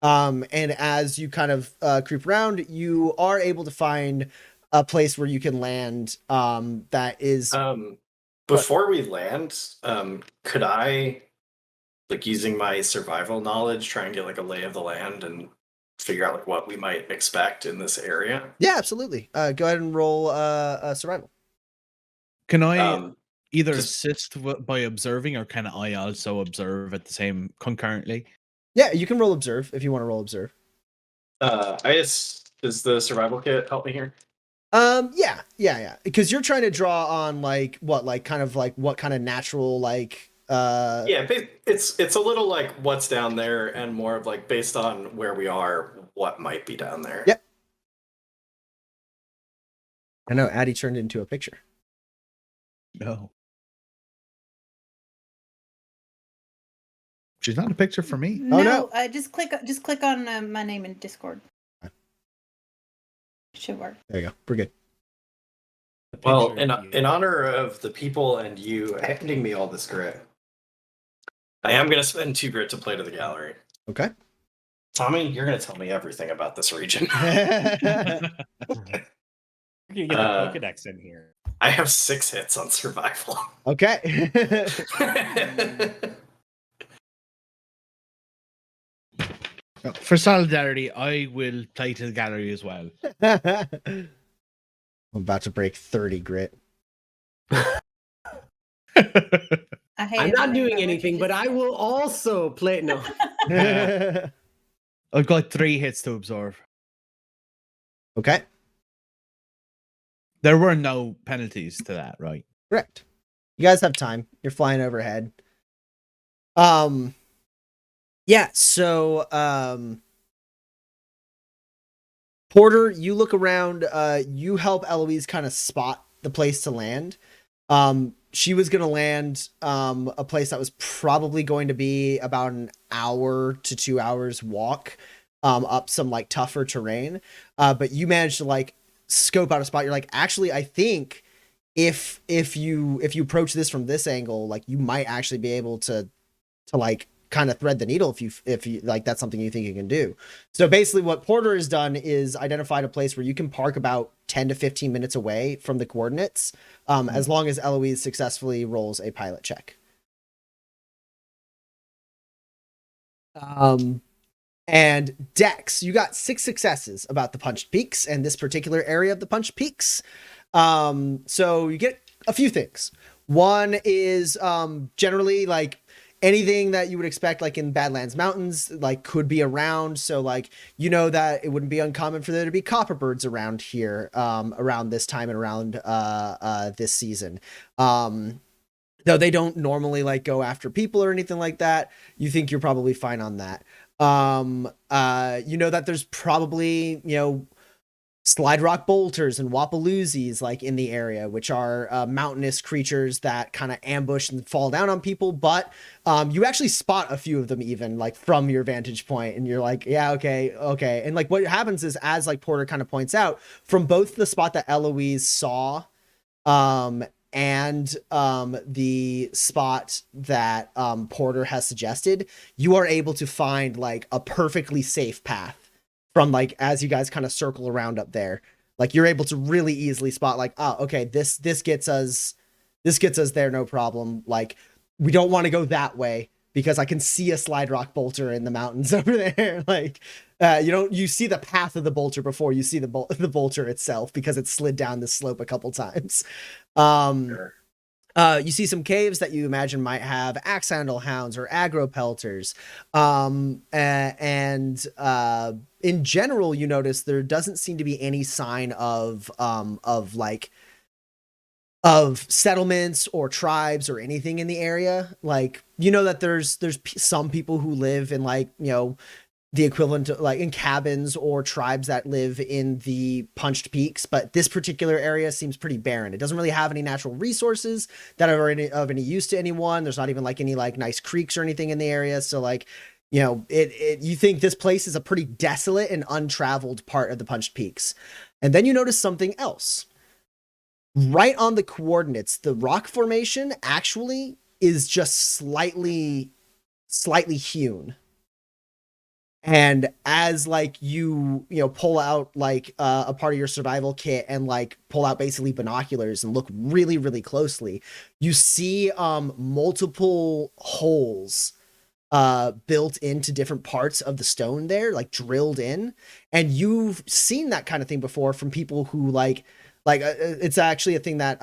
And as you kind of creep around, you are able to find a place where you can land. That is. Before we land, could I, like, using my survival knowledge, try and get like a lay of the land and figure out like what we might expect in this area? Yeah, absolutely. Go ahead and roll survival. Can I either just- assist by observing, or can I also observe at the same concurrently? Yeah, you can roll observe if you want to roll observe. Does the survival kit help me here? Yeah. Because you're trying to draw on what kind of natural Yeah, it's a little like what's down there, and more of like based on where we are, what might be down there. Yep. I know Addie turned into a picture. No. She's not a picture for me. Oh, no. Just click on my name in Discord. Should work. There you go. We're good. Well, Picture of you. in honor of the people and you handing me all this grit, I am going to spend 2 grit to play to the gallery. Okay. Tommy, you're going to tell me everything about this region. We're gonna get the Pokedex in here. I have 6 hits on survival. Okay. For solidarity, I will play to the gallery as well. I'm about to break 30 grit. I hate I'm it not when doing what anything, you but just I said. will also play. No, I've got 3 hits to absorb. Okay. There were no penalties to that, right? Correct. You guys have time. You're flying overhead. Yeah, so Porter, you look around, you help Eloise kind of spot the place to land. She was going to land a place that was probably going to be about an hour to 2 hours walk up some like tougher terrain. But you managed to like scope out a spot. You're like, actually, I think if you approach this from this angle, like you might actually be able to like kind of thread the needle if you like that's something you think you can do. So basically what Porter has done is identified a place where you can park about 10 to 15 minutes away from the coordinates, as long as Eloise successfully rolls a pilot check. And Dex, you got 6 successes about the Punched Peaks and this particular area of the Punched Peaks. So you get a few things. One is generally like anything that you would expect like in Badlands Mountains like could be around. So like you know that it wouldn't be uncommon for there to be copperbirds around here around this time and around this season. Though they don't normally like go after people or anything like that. You think you're probably fine on that. You know that there's probably, you know, slide rock bolters and wapaloozis like in the area, which are mountainous creatures that kind of ambush and fall down on people. But you actually spot a few of them even like from your vantage point, and you're like, yeah, okay. And like what happens is, as like Porter kind of points out, from both the spot that Eloise saw and the spot that Porter has suggested, you are able to find like a perfectly safe path from like as you guys kind of circle around up there. Like you're able to really easily spot like, oh, okay, this gets us there, no problem. Like we don't want to go that way because I can see a slide rock bolter in the mountains over there. Like You see the path of the bolter before you see the bolter itself, because it slid down the slope a couple times. Sure. You see some caves that you imagine might have axe handle hounds or aggro pelters. In general, you notice there doesn't seem to be any sign of settlements or tribes or anything in the area. Like, you know that there's some people who live in, like, you know, the equivalent of, like, in cabins, or tribes that live in the Punched Peaks, but this particular area seems pretty barren. It doesn't really have any natural resources that are of any use to anyone. There's not even like any like nice creeks or anything in the area. So, like, you know, you think this place is a pretty desolate and untraveled part of the Punched Peaks. And then you notice something else. Right on the coordinates, the rock formation actually is just slightly hewn. And as, like, you pull out like a part of your survival kit and like pull out basically binoculars and look really, really closely, you see multiple holes built into different parts of the stone there, like drilled in. And you've seen that kind of thing before from people who like it's actually a thing that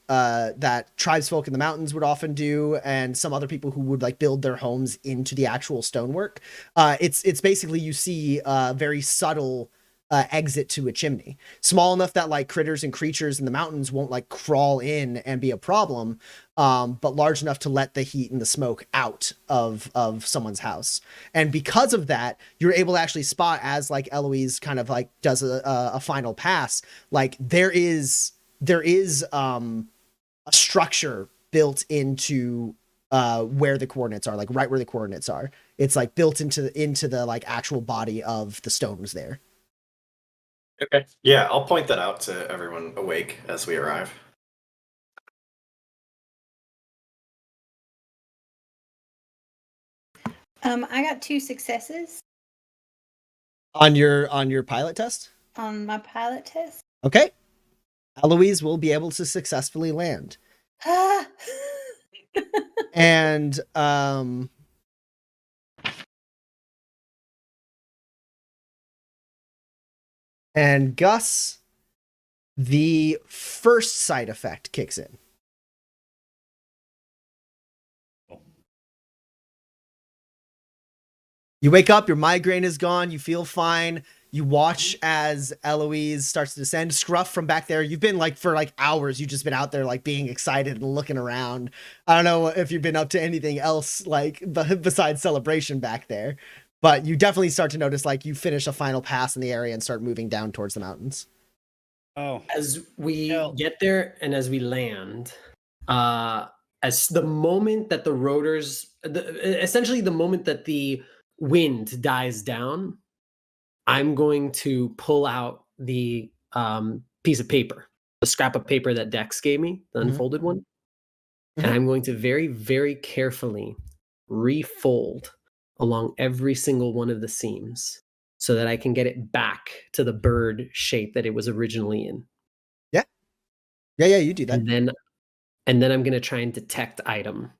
that tribesfolk in the mountains would often do, and some other people who would like build their homes into the actual stonework. It's basically, you see a very subtle exit to a chimney, small enough that like critters and creatures in the mountains won't like crawl in and be a problem, but large enough to let the heat and the smoke out of someone's house. And because of that, you're able to actually spot, as like Eloise kind of like does a final pass, like there is a structure built into where the coordinates are, like right where the coordinates are. It's like built into the like actual body of the stones there. Okay. Yeah, I'll point that out to everyone awake as we arrive. I got 2 successes On your pilot test? on my pilot test. Okay. Eloise will be able to successfully land. Ah! And Gus, the first side effect kicks in. You wake up, your migraine is gone, you feel fine. You watch as Eloise starts to descend. Scruff, from back there, you've been like for like hours, you've just been out there like being excited and looking around. I don't know if you've been up to anything else like besides celebration back there, but you definitely start to notice like you finish a final pass in the area and start moving down towards the mountains. Oh, As we No. get there and as we land, as the moment that the rotors, essentially the moment that the wind dies down, I'm going to pull out the piece of paper, the scrap of paper that Dex gave me, the Mhm. unfolded one, Mhm. and I'm going to very, very carefully refold along every single one of the seams so that I can get it back to the bird shape that it was originally in. Yeah, you do that. And then I'm going to try and detect item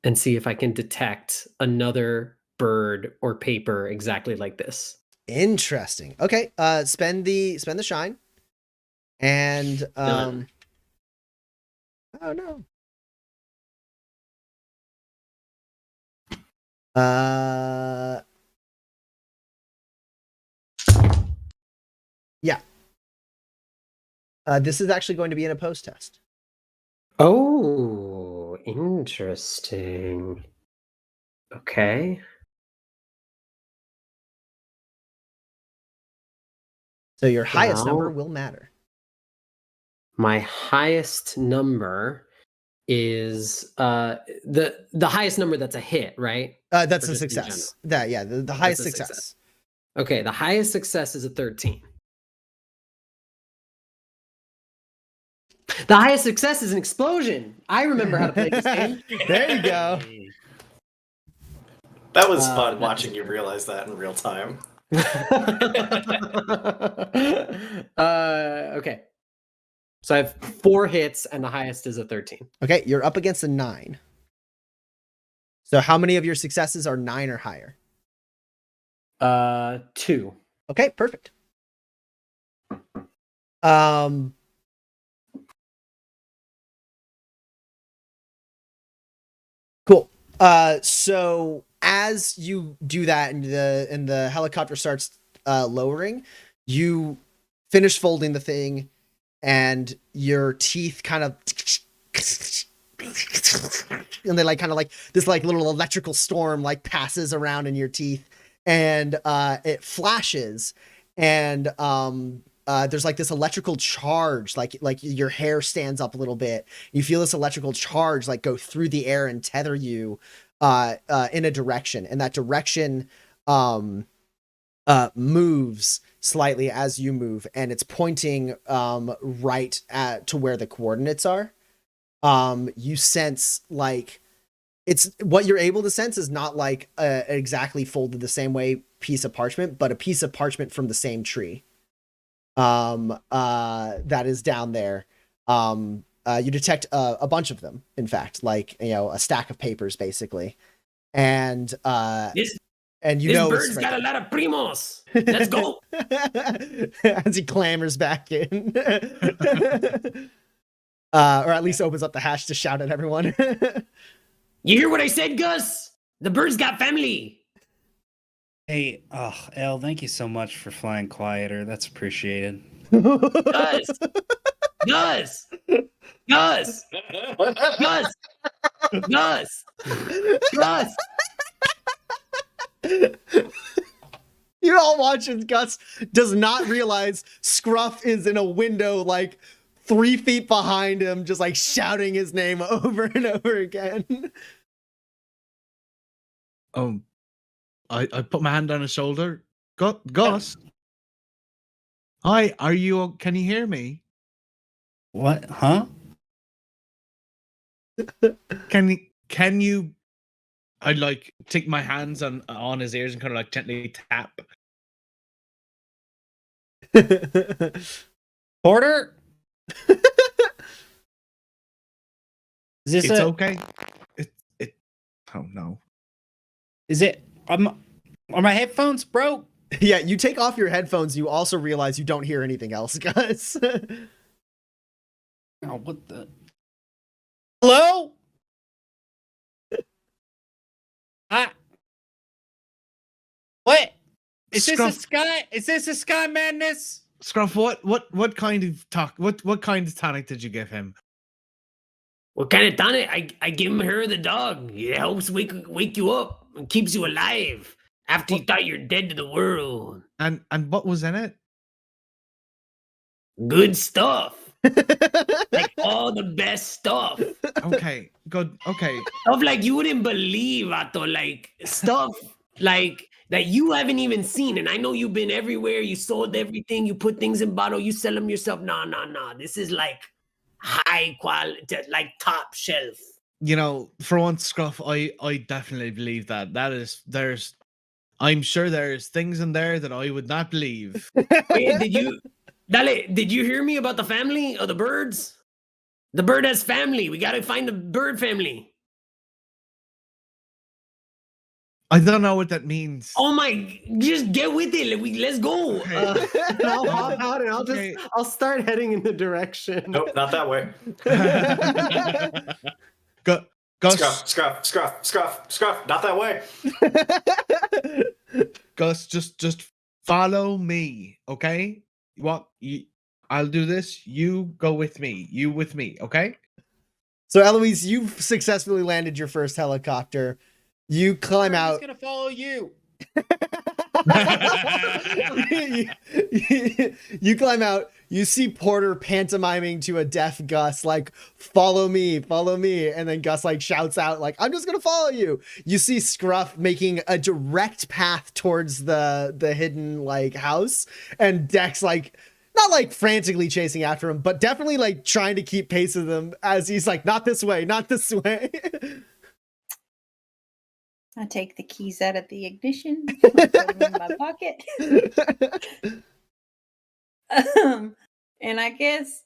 and see if I can detect another bird or paper exactly like this. Interesting. Okay, spend the shine. And Done. oh no. Yeah. This is actually going to be in a post test. Oh, interesting. Okay. So your highest number Well- will matter. My highest number is the highest number that's a hit, right? That's Or a just in success. That, yeah, the highest a success. success. Okay, the highest success is a 13. The highest success is an explosion. I remember how to play this game. There you go. That was fun that's watching you good. realize that in real time. Okay. So I have 4 hits and the highest is a 13. Okay, you're up against a 9. So how many of your successes are 9 or higher? 2. Okay, perfect. Cool. So as you do that and the helicopter starts lowering, you finish folding the thing and your teeth kind of and they like kind of like this like little electrical storm like passes around in your teeth and it flashes and there's like this electrical charge like your hair stands up a little bit. You feel this electrical charge like go through the air and tether you in a direction, and that direction moves slightly as you move, and it's pointing right to where the coordinates are. You sense like it's what you're able to sense is not like exactly folded the same way piece of parchment, but a piece of parchment from the same tree that is down there. You detect a bunch of them, in fact, like, you know, a stack of papers basically. And This bird's got a lot of primos. Let's go. as he clambers back in. Or at least opens up the hatch to shout at everyone. You hear what I said, Gus? The bird's got family. Hey, El, thank you so much for flying quieter. That's appreciated. Gus. Gus. Gus. Gus. Gus. Gus. You all watch as Gus does not realize Scruff is in a window like 3 feet behind him, just like shouting his name over and over again. I put my hand on his shoulder. Gus. Hi, can you hear me? What? Huh? Can you I'd like take my hands on his ears and kind of like gently tap. Porter? Is this It's okay. It oh no. Is it are my headphones broke? Yeah, you take off your headphones, you also realize you don't hear anything else, Gus. Oh, what the? Hello? What? Is this a Scruff. sky? Is this a sky madness? Scruff, what kind of what kind of tonic did you give him? What kind of tonic? I give her the dog. It helps wake you up and keeps you alive after you thought you're dead to the world. And what was in it? Good stuff. Like all the best stuff. Okay, good. Okay. Stuff like you wouldn't believe, Vato. Like stuff like that you haven't even seen. And I know you've been everywhere. You sold everything. You put things in bottle. You sell them yourself. Nah. This is like high quality, like top shelf. You know, for once, Scruff, I definitely believe that. I'm sure there's things in there that I would not believe. Wait, did you hear me about the family of the birds? The bird has family. We gotta find the bird family. I don't know what that means. Oh my! Just get with it. Let's go. And I'll hop out and Okay. I'll start heading in the direction. Nope, not that way. Gus, Scruff, not that way. Gus, just follow me, okay? I'll do this. You go with me. You with me, okay? So Eloise, you've successfully landed your first helicopter. You climb I'm out. just gonna follow you. You climb out. You see Porter pantomiming to a deaf Gus, like, follow me. And then Gus like shouts out, like, I'm just gonna follow you. You see Scruff making a direct path towards the hidden like house, and Dex like not like frantically chasing after him, but definitely like trying to keep pace with him as he's like, not this way. I take the keys out of the ignition, put them in my pocket. And I guess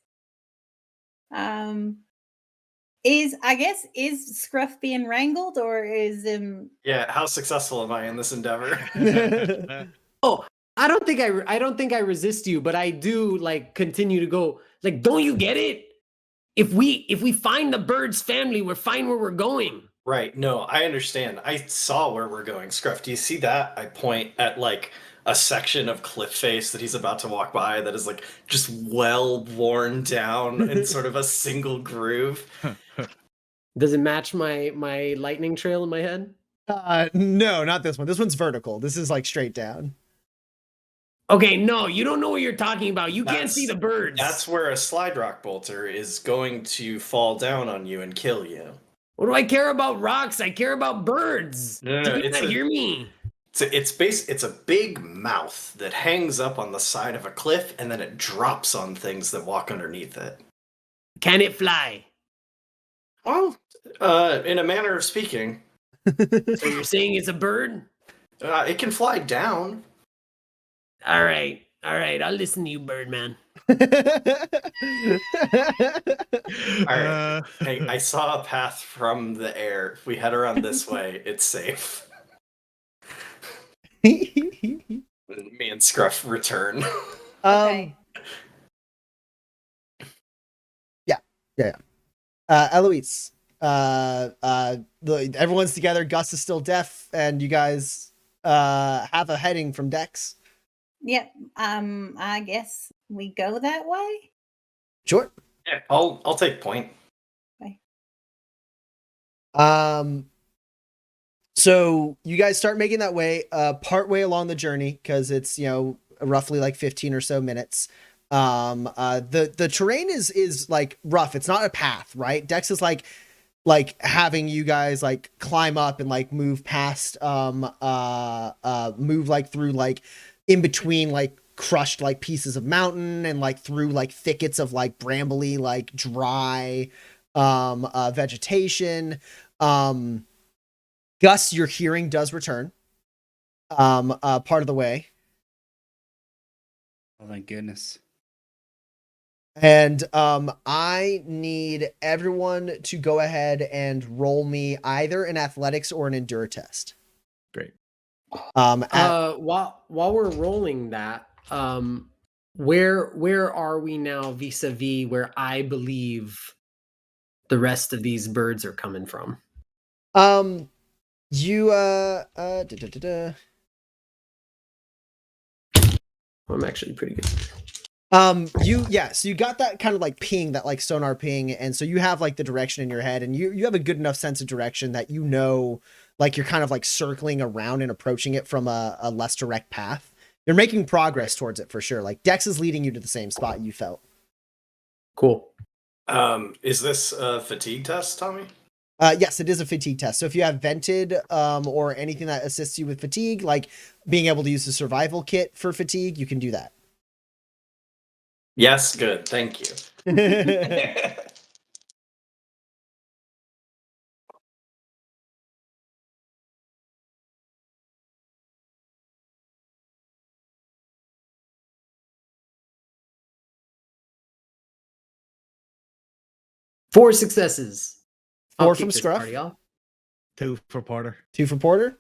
Is Scruff being wrangled, or is Yeah, how successful am I in this endeavor? Oh, I don't think I resist you, but I do like continue to go. Like, don't you get it? If we find the bird's family, we're fine where we're going. Right. No, I understand. I saw where we're going. Scruff, do you see that? I point at like a section of cliff face that he's about to walk by that is like just well worn down in sort of a single groove. Does it match my lightning trail in my head? No, not this one. This one's vertical. This is like straight down. Okay, no, you don't know what you're talking about. You can't see the birds. That's where a slide rock bolter is going to fall down on you and kill you. What do I care about rocks? I care about birds. No, Do you it's not hear me? It's a big mouth that hangs up on the side of a cliff and then it drops on things that walk underneath it. Can it fly? Well, in a manner of speaking, So you're saying it's a bird? it can fly down. All right, I'll listen to you, Birdman. All right. Hey, I saw a path from the air. If we head around this way, it's safe. Me and Scruff return. okay? Yeah. Eloise. Everyone's together. Gus is still deaf, and you guys have a heading from Dex. Yep. I guess we go that way. Sure. Yeah, I'll take point. So you guys start making that way, part way along the journey, because it's, roughly like 15 or so minutes. The terrain is like rough. It's not a path, right? Dex is like having you guys like climb up and like move past, move like through like in between like crushed like pieces of mountain and like through like thickets of like brambly, like dry, vegetation. Gus, your hearing does return, part of the way. Oh, thank goodness. And I need everyone to go ahead and roll me either an athletics or an endure test. Great. While we're rolling that, where are we now vis-a-vis where I believe the rest of these birds are coming from? You I'm actually pretty good. so you got that kind of like ping, that like sonar ping, and so you have like the direction in your head, and you have a good enough sense of direction that like you're kind of like circling around and approaching it from a less direct path. You're making progress towards it for sure. Like Dex is leading you to the same spot you felt. Cool. Is this a fatigue test, Tommy? Yes, it is a fatigue test. So if you have vented or anything that assists you with fatigue, like being able to use the survival kit for fatigue, you can do that. Yes, good. Thank you. 4 successes. 4 I'll from kick this Scruff, party off. 2 for Porter. 2 for Porter,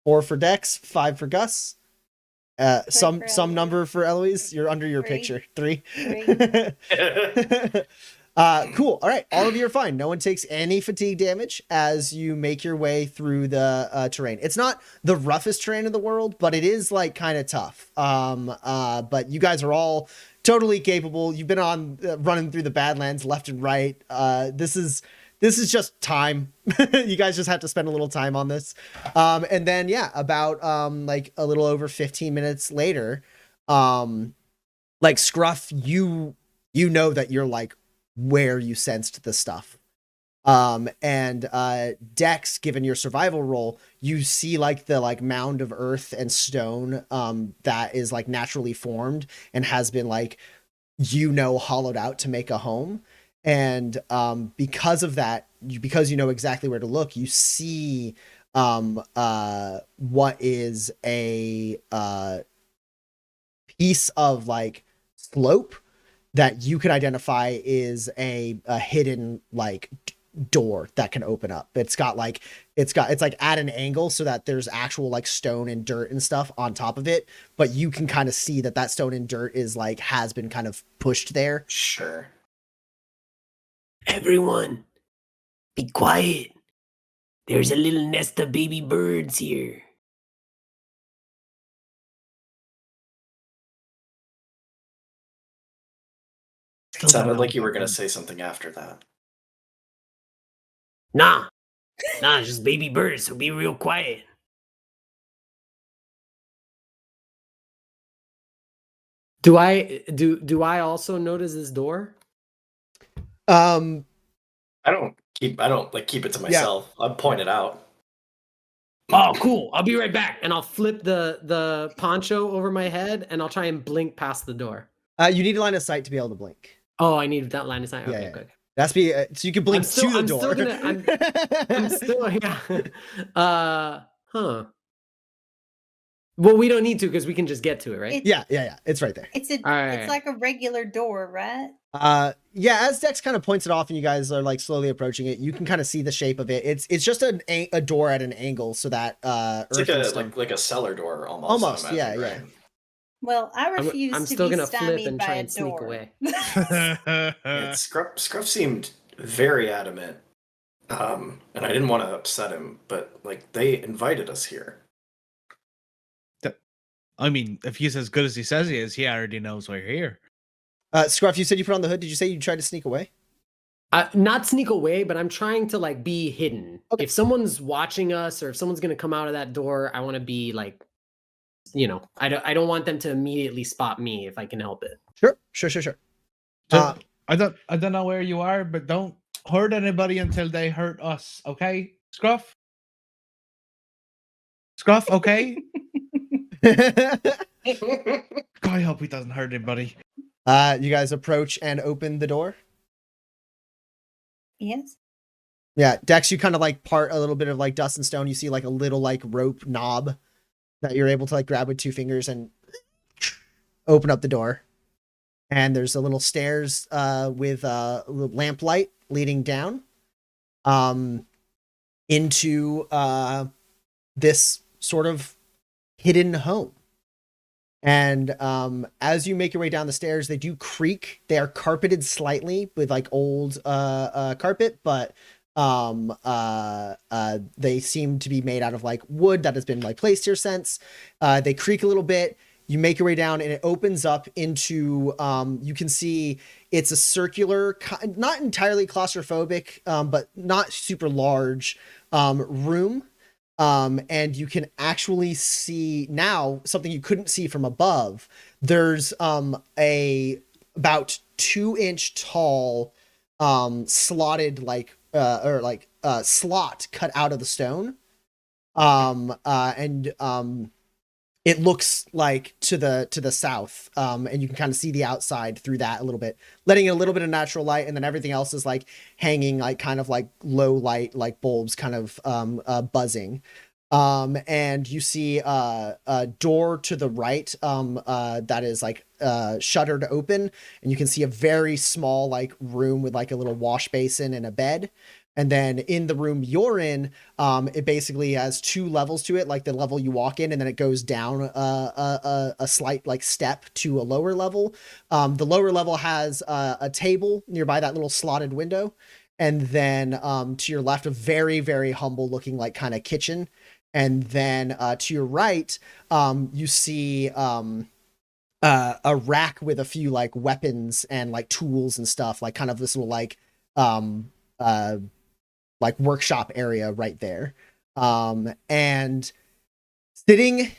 4 for Dex, 5 for Gus. Some for Eloise. number for Eloise. You're under your 3. picture. 3. 3. Cool. All right. All of you are fine. No one takes any fatigue damage as you make your way through the terrain. It's not the roughest terrain in the world, but it is like kind of tough. But you guys are all totally capable. You've been on running through the Badlands left and right. This is just time. You guys just have to spend a little time on this. And then, yeah, about like a little over 15 minutes later, like Scruff, you know that you're like where you sensed the stuff. And Dex, given your survival roll, you see like the like mound of earth and stone that is like naturally formed and has been like, hollowed out to make a home. And because of that, because you know exactly where to look, you see what is a piece of like slope that you could identify is a hidden like door that can open up. It's like at an angle so that there's actual like stone and dirt and stuff on top of it, but you can kind of see that stone and dirt is like has been kind of pushed there. Sure. Everyone, be quiet. There's a little nest of baby birds here. It sounded like you were going to say something after that. Nah, it's just baby birds, so be real quiet. Do I also notice this door? Um I don't keep it to myself. I'll point it out. Oh, cool. I'll be right back. And I'll flip the poncho over my head and I'll try and blink past the door. you need a line of sight to be able to blink. Oh, I need that line of sight. Yeah, Okay, yeah. good. That's so you can blink to the door. I'm still huh. Well, we don't need to because we can just get to it, right? Yeah. It's right there. It's Alright. like a regular door, right? Yeah, as Dex kind of points it off and you guys are like slowly approaching it, you can kind of see the shape of it. It's just a door at an angle so that It's like a cellar door almost. Almost, I imagine, yeah. right? Well, I refuse I'm to still be gonna flip stymied and by try a and sneak door. away. Yeah, Scruff seemed very adamant, and I didn't want to upset him, but like they invited us here. I mean, if he's as good as he says he is, he already knows we're here. Scruff, you said you put on the hood. Did you say you tried to sneak away? Not sneak away, but I'm trying to like be hidden. Okay. If someone's watching us or if someone's gonna come out of that door, I want to be like, I don't want them to immediately spot me if I can help it. Sure. I don't know where you are, but don't hurt anybody until they hurt us, okay? Scruff, okay? God, I hope he doesn't hurt anybody. You guys approach and open the door. Yes. Yeah, Dex, you kind of like part a little bit of like dust and stone. You see like a little like rope knob that you're able to like grab with 2 fingers and open up the door. And there's a little stairs with a little lamp light leading down into this sort of hidden home. And as you make your way down the stairs, they do creak. They are carpeted slightly with like old carpet, but they seem to be made out of like wood that has been like placed here since. They creak a little bit. You make your way down and it opens up into you can see it's a circular, not entirely claustrophobic, but not super large room. And you can actually see now something you couldn't see from above. There's a about 2-inch tall slotted slot cut out of the stone. It looks like to the south, and you can kind of see the outside through that a little bit, letting in a little bit of natural light, and then everything else is like hanging like kind of like low light, like bulbs kind of buzzing. And you see a door to the right that is like shuttered open, and you can see a very small like room with like a little wash basin and a bed. And then in the room you're in, it basically has 2 levels to it, like the level you walk in, and then it goes down a slight like step to a lower level. The lower level has a table nearby that little slotted window. And then to your left, a very, very humble looking like kind of kitchen. And then to your right, you see a rack with a few like weapons and like tools and stuff, like kind of this little like workshop area right there. And sitting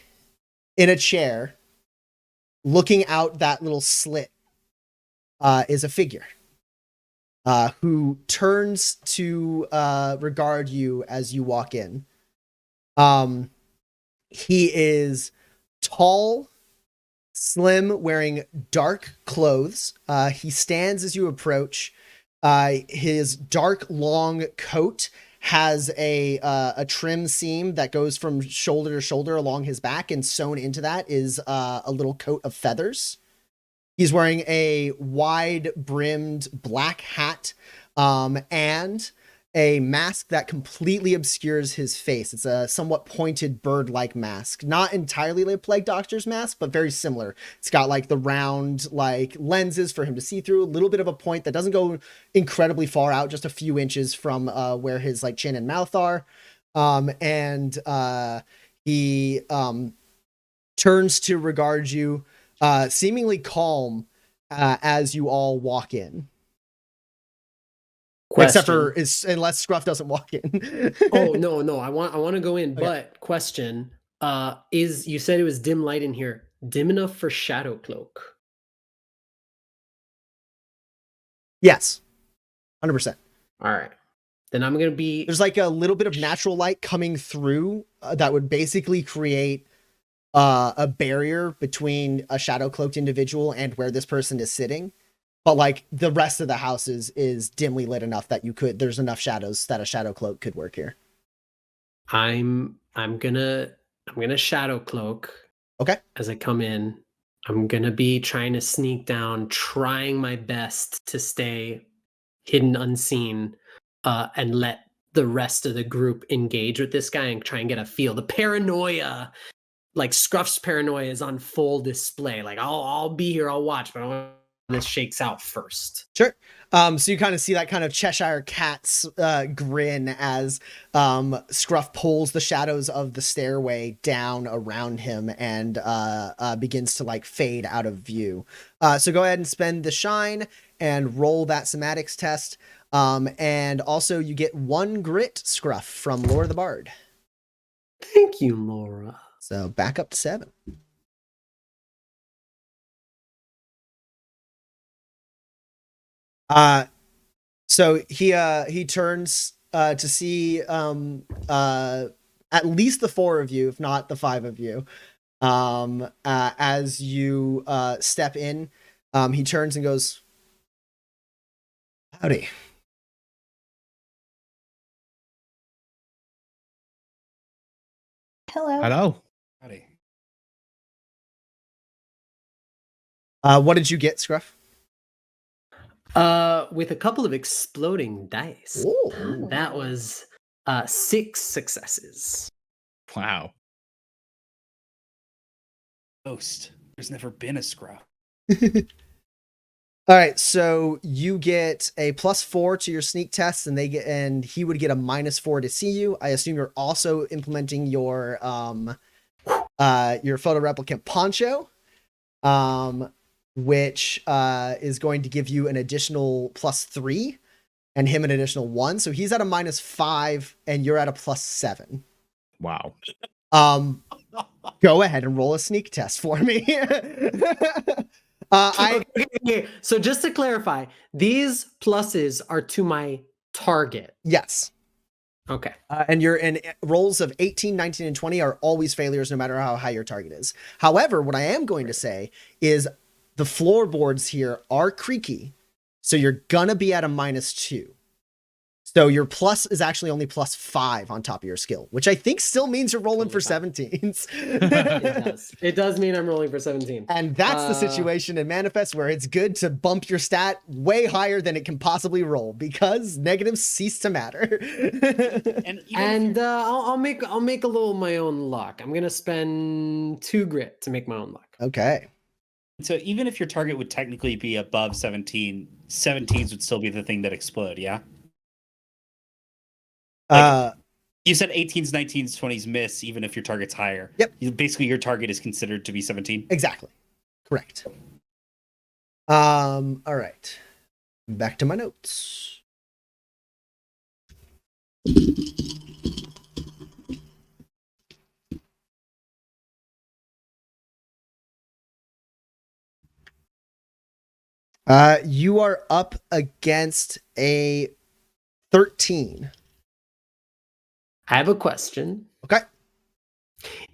in a chair, looking out that little slit, is a figure who turns to regard you as you walk in. He is tall, slim, wearing dark clothes. He stands as you approach. His dark long coat has a trim seam that goes from shoulder to shoulder along his back, and sewn into that is a little coat of feathers. He's wearing a wide brimmed black hat and a mask that completely obscures his face. It's a somewhat pointed bird-like mask. Not entirely like Plague Doctor's mask, but very similar. It's got like the round like lenses for him to see through, a little bit of a point that doesn't go incredibly far out, just a few inches from where his like chin and mouth are. He turns to regard you, seemingly calm, as you all walk in. Question. Except for unless Scruff doesn't walk in. Oh no, I want to go in, Okay. but question. Is you said it was dim light in here. Dim enough for shadow cloak? Yes. 100%. All right. Then I'm gonna be There's like a little bit of natural light coming through that would basically create a barrier between a shadow cloaked individual and where this person is sitting. But like the rest of the house is dimly lit enough that there's enough shadows that a shadow cloak could work here. I'm gonna shadow cloak. Okay. As I come in, I'm gonna be trying to sneak down, trying my best to stay hidden, unseen, and let the rest of the group engage with this guy and try and get a feel. The paranoia, like Scruff's paranoia, is on full display. Like I'll be here, I'll watch, but I want this shakes out first. Sure. So you kind of see that kind of Cheshire Cat's grin as Scruff pulls the shadows of the stairway down around him and begins to like fade out of view. So go ahead and spend the shine and roll that somatics test. And also you get 1 grit, Scruff, from Laura the Bard. Thank you, Laura. So back up to 7. So he turns to see at least the 4 of you, if not the 5 of you. As you step in, he turns and goes, "Howdy." Hello. Hello. Howdy. What did you get, Scruff? With a couple of exploding dice. Ooh. That was 6 successes. Wow. Ghost. There's never been a Scruff. All right, so you get a +4 to your sneak test, and he would get a -4 to see you. I assume you're also implementing your photo replicant poncho, which is going to give you an additional +3, and him an additional 1. So he's at a -5, and you're at a +7. Wow. Go ahead and roll a sneak test for me. Okay, so just to clarify, these pluses are to my target. Yes. Okay. And rolls of 18, 19, and 20 are always failures no matter how high your target is. However, what I am going to say is the floorboards here are creaky, so you're gonna be at a -2. So your plus is actually only +5 on top of your skill, which I think still means you're rolling for 17s. It does. It does mean I'm rolling for 17. And that's the situation in Manifest where it's good to bump your stat way higher than it can possibly roll because negatives cease to matter. And I'll make a little of my own luck. I'm gonna spend 2 grit to make my own luck. Okay. so even if your target would technically be above 17, 17s would still be the thing that explode, yeah? You said 18s, 19s, 20s miss, even if your target's higher. Yep. Basically, your target is considered to be 17. Exactly. Correct. All right. Back to my notes. You are up against a 13. I have a question. Okay.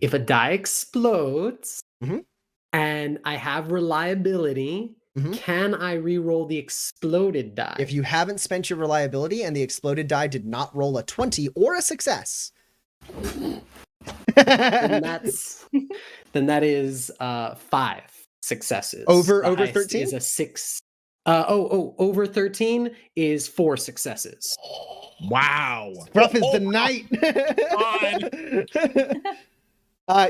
If a die explodes Mhm. and I have reliability, Mhm. can I re-roll the exploded die? If you haven't spent your reliability and the exploded die did not roll a 20 or a success. then that is 5 successes. Over The highest 13? is a 6. Over 13 is 4 successes. Wow. Scruff is the knight.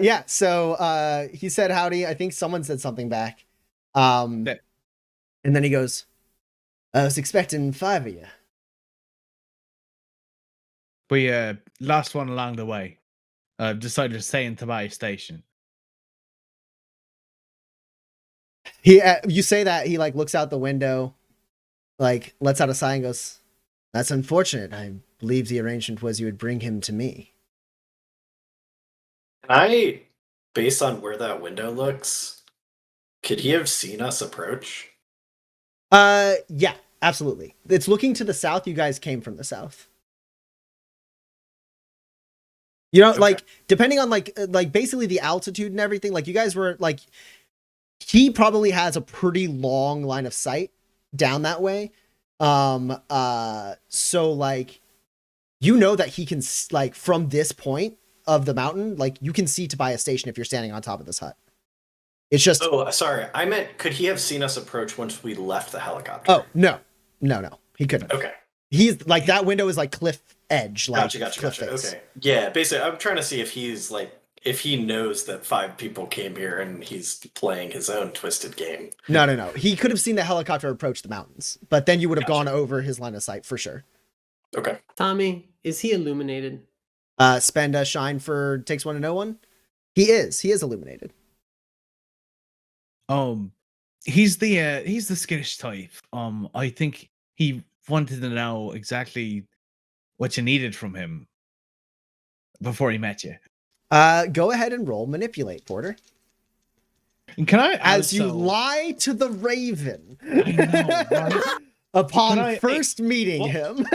Yeah, so he said howdy. I think someone said something back. Yeah. And then he goes, I was expecting 5 of you. We lost one along the way. Decided to stay in Tobias Station. You say that, he like looks out the window, like lets out a sigh and goes, that's unfortunate. I believe the arrangement was you would bring him to me. I, based on where that window looks, could he have seen us approach? Yeah, absolutely. It's looking to the south. You guys came from the south. You know, Okay. like depending on like basically the altitude and everything, like you guys were like, he probably has a pretty long line of sight down that way. So like, you know that he can like from this point of the mountain, like you can see Tobias Station if you're standing on top of this hut. It's just, Oh, sorry. I meant, could he have seen us approach once we left the helicopter? oh, no, he couldn't. Okay. He's like, that window is like cliff edge, like Gotcha. cliff face. Okay. Yeah, basically, I'm trying to see if he's like, if he knows that 5 people came here and he's playing his own twisted game. No. He could have seen the helicopter approach the mountains, but then you would have Gotcha. gone over his line of sight for sure. Okay. Tommy, is he illuminated? Spend a shine for takes one to know one. He is illuminated. He's the skittish type. I think he wanted to know exactly what you needed from him before he met you. Go ahead and roll manipulate, Porter. And can I As you also- lie to the Raven I know, right? upon Can I- first meeting what? him.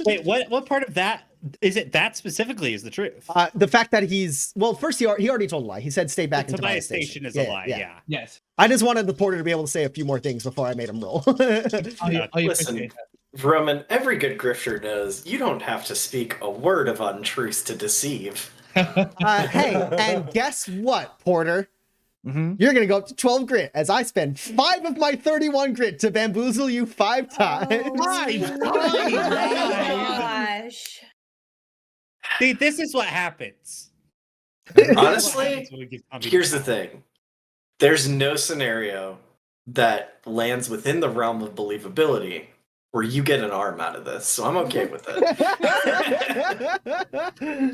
Wait, what part of that is it? That specifically is the truth. The fact that he's first he already told a lie. He said stay back in Tobias Tobias Station is Yeah, a lie. Yeah. Yes. I just wanted the Porter to be able to say a few more things before I made him roll. I Listen, appreciate Roman, every good grifter knows you don't have to speak a word of untruth to deceive. Hey, and guess what, Porter? Mm-hmm. You're gonna go up to 12 grit as I spend 5 of my 31 grit to bamboozle you 5 times. Oh my gosh. See, this is what happens. This is what Honestly, happens when we give Tommy Here's the power. thing. There's no scenario that lands within the realm of believability where you get an arm out of this, so I'm okay with it.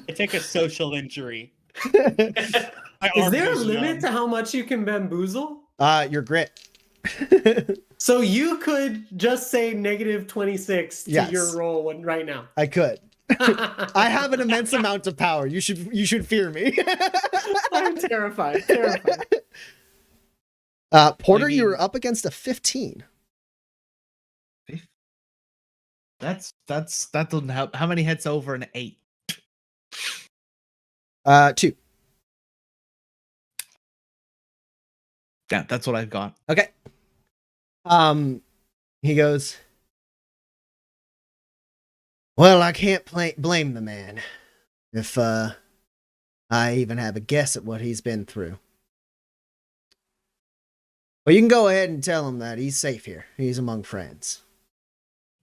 I take a social injury. My Is arm there a goes limit numb. to how much you can bamboozle? Your grit. So you could just say negative 26 to Yes. your roll right now. I could. I have an immense amount of power. You should fear me. I'm terrified. Porter, I mean- you're up against a 15. That doesn't help. How many hits over an 8? 2. Yeah, that's what I've got. Okay. He goes, well, I can't blame the man if I even have a guess at what he's been through. Well, you can go ahead and tell him that he's safe here. He's among friends.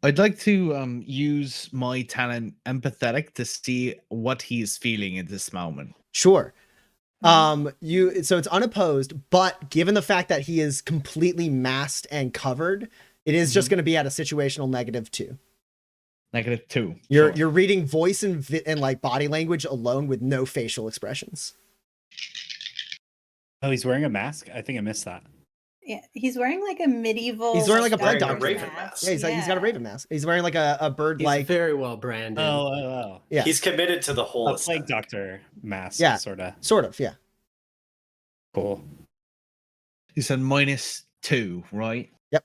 I'd like to use my talent empathetic to see what he's feeling at this moment. Sure. So it's unopposed, but given the fact that he is completely masked and covered, it is just going to be at a situational -2. -2. You're reading voice and like body language alone with no facial expressions. Oh, he's wearing a mask? I think I missed that. Yeah, he's wearing like a medieval. He's wearing like a blood doctor's doctor. Raven mask. Yeah, he's got a raven mask. He's wearing like a bird He's like very well branded. Oh. yeah, He's committed to the whole A plague aesthetic. doctor mask, Yeah. sort of. sort of, yeah. Cool. You said -2, right? Yep.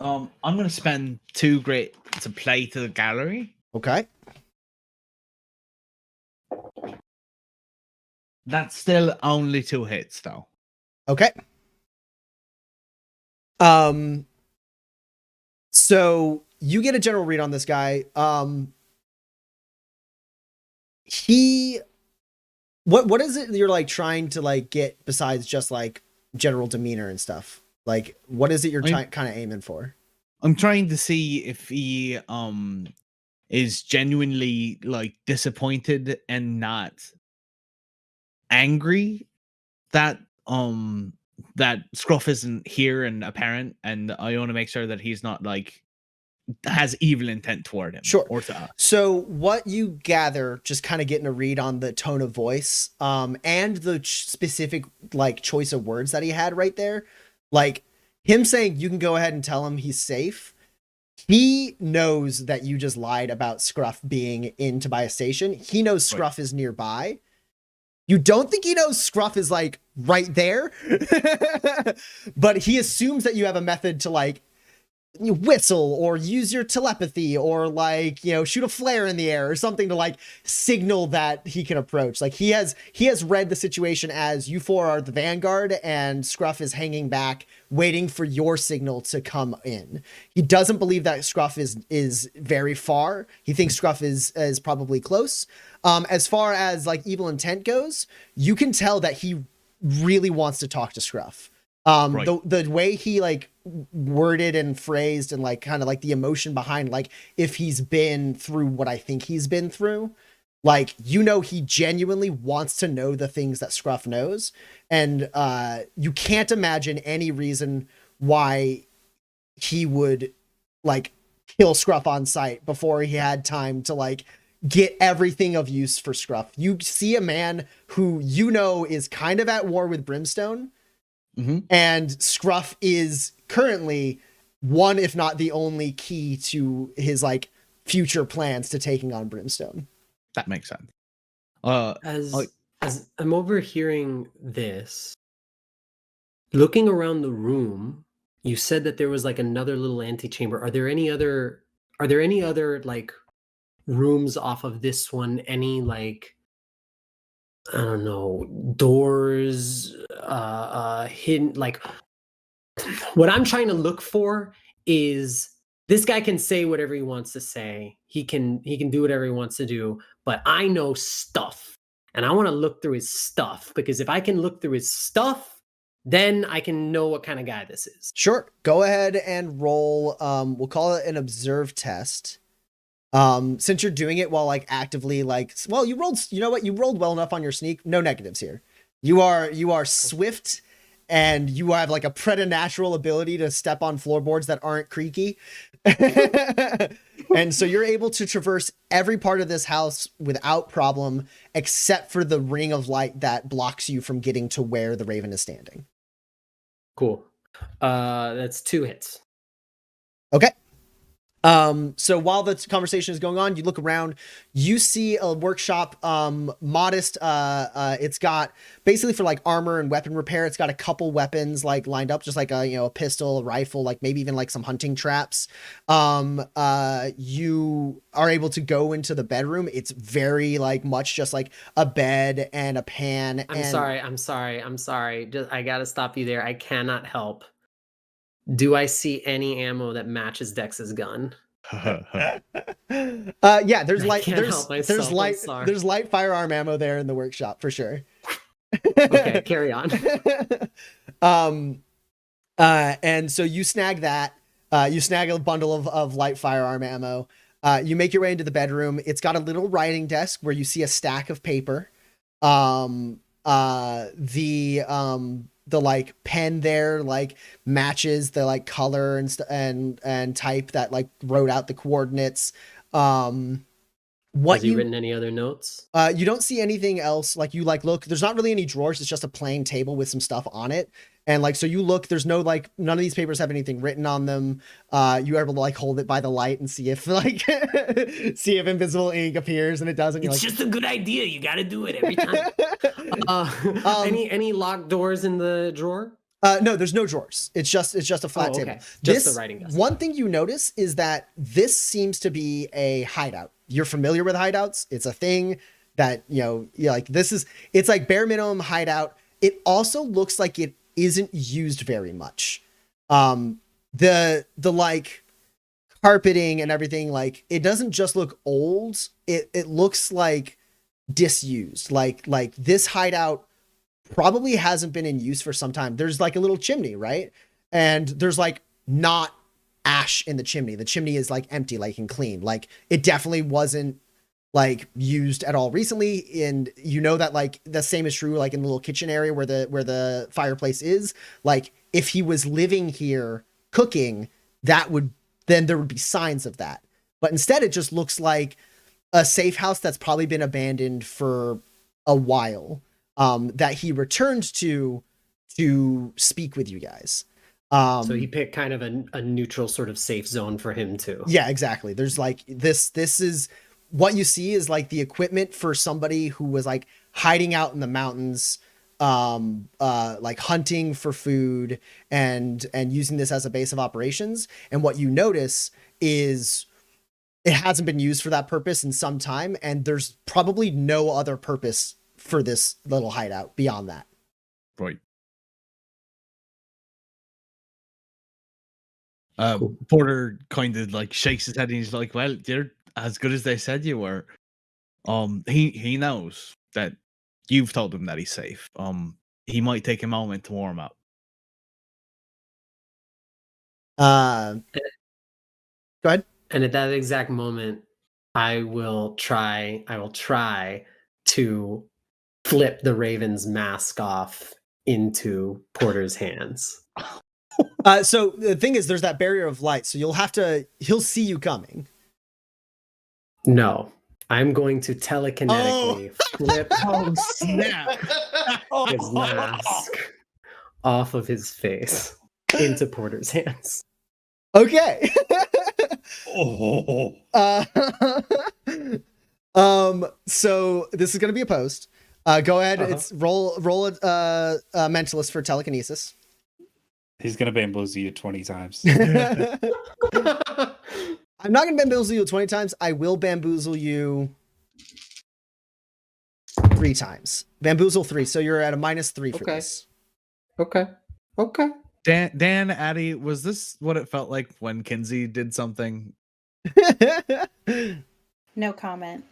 I'm gonna spend 2 grit to play to the gallery. Okay. That's still only 2 hits though. Okay. So you get a general read on this guy. What is it you're like trying to like get besides just like general demeanor and stuff? Like, what is it you're I- kind of aiming for? I'm trying to see if he is genuinely like disappointed and not angry that that Scruff isn't here and apparent, and I want to make sure that he's not like has evil intent toward him. Sure. Or to us. So what you gather, just kind of getting a read on the tone of voice, and the specific like choice of words that he had right there, like him saying you can go ahead and tell him he's safe. He knows that you just lied about Scruff being in Tobias Station. He knows Scruff is nearby. You don't think he knows Scruff is like right there, but he assumes that you have a method to like you whistle or use your telepathy or like, you know, shoot a flare in the air or something to like signal that he can approach. Like he has read the situation as you four are the vanguard and Scruff is hanging back waiting for your signal to come in. He doesn't believe that Scruff is very far. He thinks Scruff is probably close. As far as like evil intent goes, you can tell that he really wants to talk to Scruff. Right. The way he like worded and phrased and like kind of like the emotion behind like if he's been through what I think he's been through, like, you know, he genuinely wants to know the things that Scruff knows, and you can't imagine any reason why he would like kill Scruff on sight before he had time to like get everything of use for Scruff. You see a man who you know is kind of at war with Brimstone. Mm-hmm. And Scruff is currently one, if not the only key to his like future plans to taking on Brimstone. That makes sense. As I'm overhearing this, looking around the room, you said that there was like another little antechamber. Are there any other like rooms off of this one? Any like, I don't know, doors, hidden, like what I'm trying to look for is this guy can say whatever he wants to say. He can do whatever he wants to do, but I know stuff and I want to look through his stuff, because if I can look through his stuff, then I can know what kind of guy this is. Sure. Go ahead and roll. We'll call it an observe test. Since you're doing it while like actively like, well, you rolled well enough on your sneak. No negatives here. You are swift and you have like a preternatural ability to step on floorboards that aren't creaky. And so you're able to traverse every part of this house without problem, except for the ring of light that blocks you from getting to where the Raven is standing. Cool. That's 2 hits. Okay. So while the conversation is going on, you look around, you see a workshop, modest. It's got basically for like armor and weapon repair. It's got a couple weapons like lined up, just like a pistol, a rifle, like maybe even like some hunting traps. You are able to go into the bedroom. It's very like much just like a bed and a pan. I'm sorry. Just, I gotta stop you there. I cannot help. Do I see any ammo that matches Dex's gun? Yeah, there's light. There's light firearm ammo there in the workshop for sure. Okay, carry on. And so you snag that. You snag a bundle of light firearm ammo. You make your way into the bedroom. It's got a little writing desk where you see a stack of paper. The like pen there like matches the like color and type that like wrote out the coordinates. Has he written any other notes? You don't see anything else. Like you like look, there's not really any drawers. It's just a plain table with some stuff on it. And like, so you look, there's no like, none of these papers have anything written on them. You're able to like hold it by the light and see if like, see if invisible ink appears, and it doesn't. It's just a good idea. You got to do it every time. Any locked doors in the drawer? No, there's no drawers. It's just a flat table. Just the writing desk. One thing you notice is that this seems to be a hideout. You're familiar with hideouts. It's a thing that, like it's like bare minimum hideout. It also looks like it isn't used very much. The like carpeting and everything, like it doesn't just look old. It looks like disused. Like this hideout probably hasn't been in use for some time. There's like a little chimney, right? and there's like not ash in the chimney. The chimney is like empty, like and clean. Like it definitely wasn't like used at all recently. And you know that like the same is true like in the little kitchen area where the fireplace is. Like if he was living here cooking, then there would be signs of that. But instead it just looks like a safe house that's probably been abandoned for a while, that he returned to speak with you guys. So he picked kind of a neutral sort of safe zone for him too. Yeah, exactly. There's like this is what you see is like the equipment for somebody who was like hiding out in the mountains, like hunting for food and using this as a base of operations. And what you notice is it hasn't been used for that purpose in some time, and there's probably no other purpose for this little hideout beyond that. Right. Porter kind of like shakes his head and he's like, well, you're as good as they said you were. He knows that you've told him that he's safe. He might take a moment to warm up. Go ahead. And at that exact moment, I will try to flip the Raven's mask off into Porter's hands. So the thing is, there's that barrier of light, so he'll see you coming. No, I'm going to telekinetically flip his mask off of his face into Porter's hands. Okay. So this is going to be a post. Go ahead. It's roll a mentalist for telekinesis. He's gonna bamboozle you 20 times. I'm not going to bamboozle you 20 times. I will bamboozle you 3 times. Bamboozle 3. So you're at a -3 for this. Okay. Dan, Addie, was this what it felt like when Kinsey did something? No comment.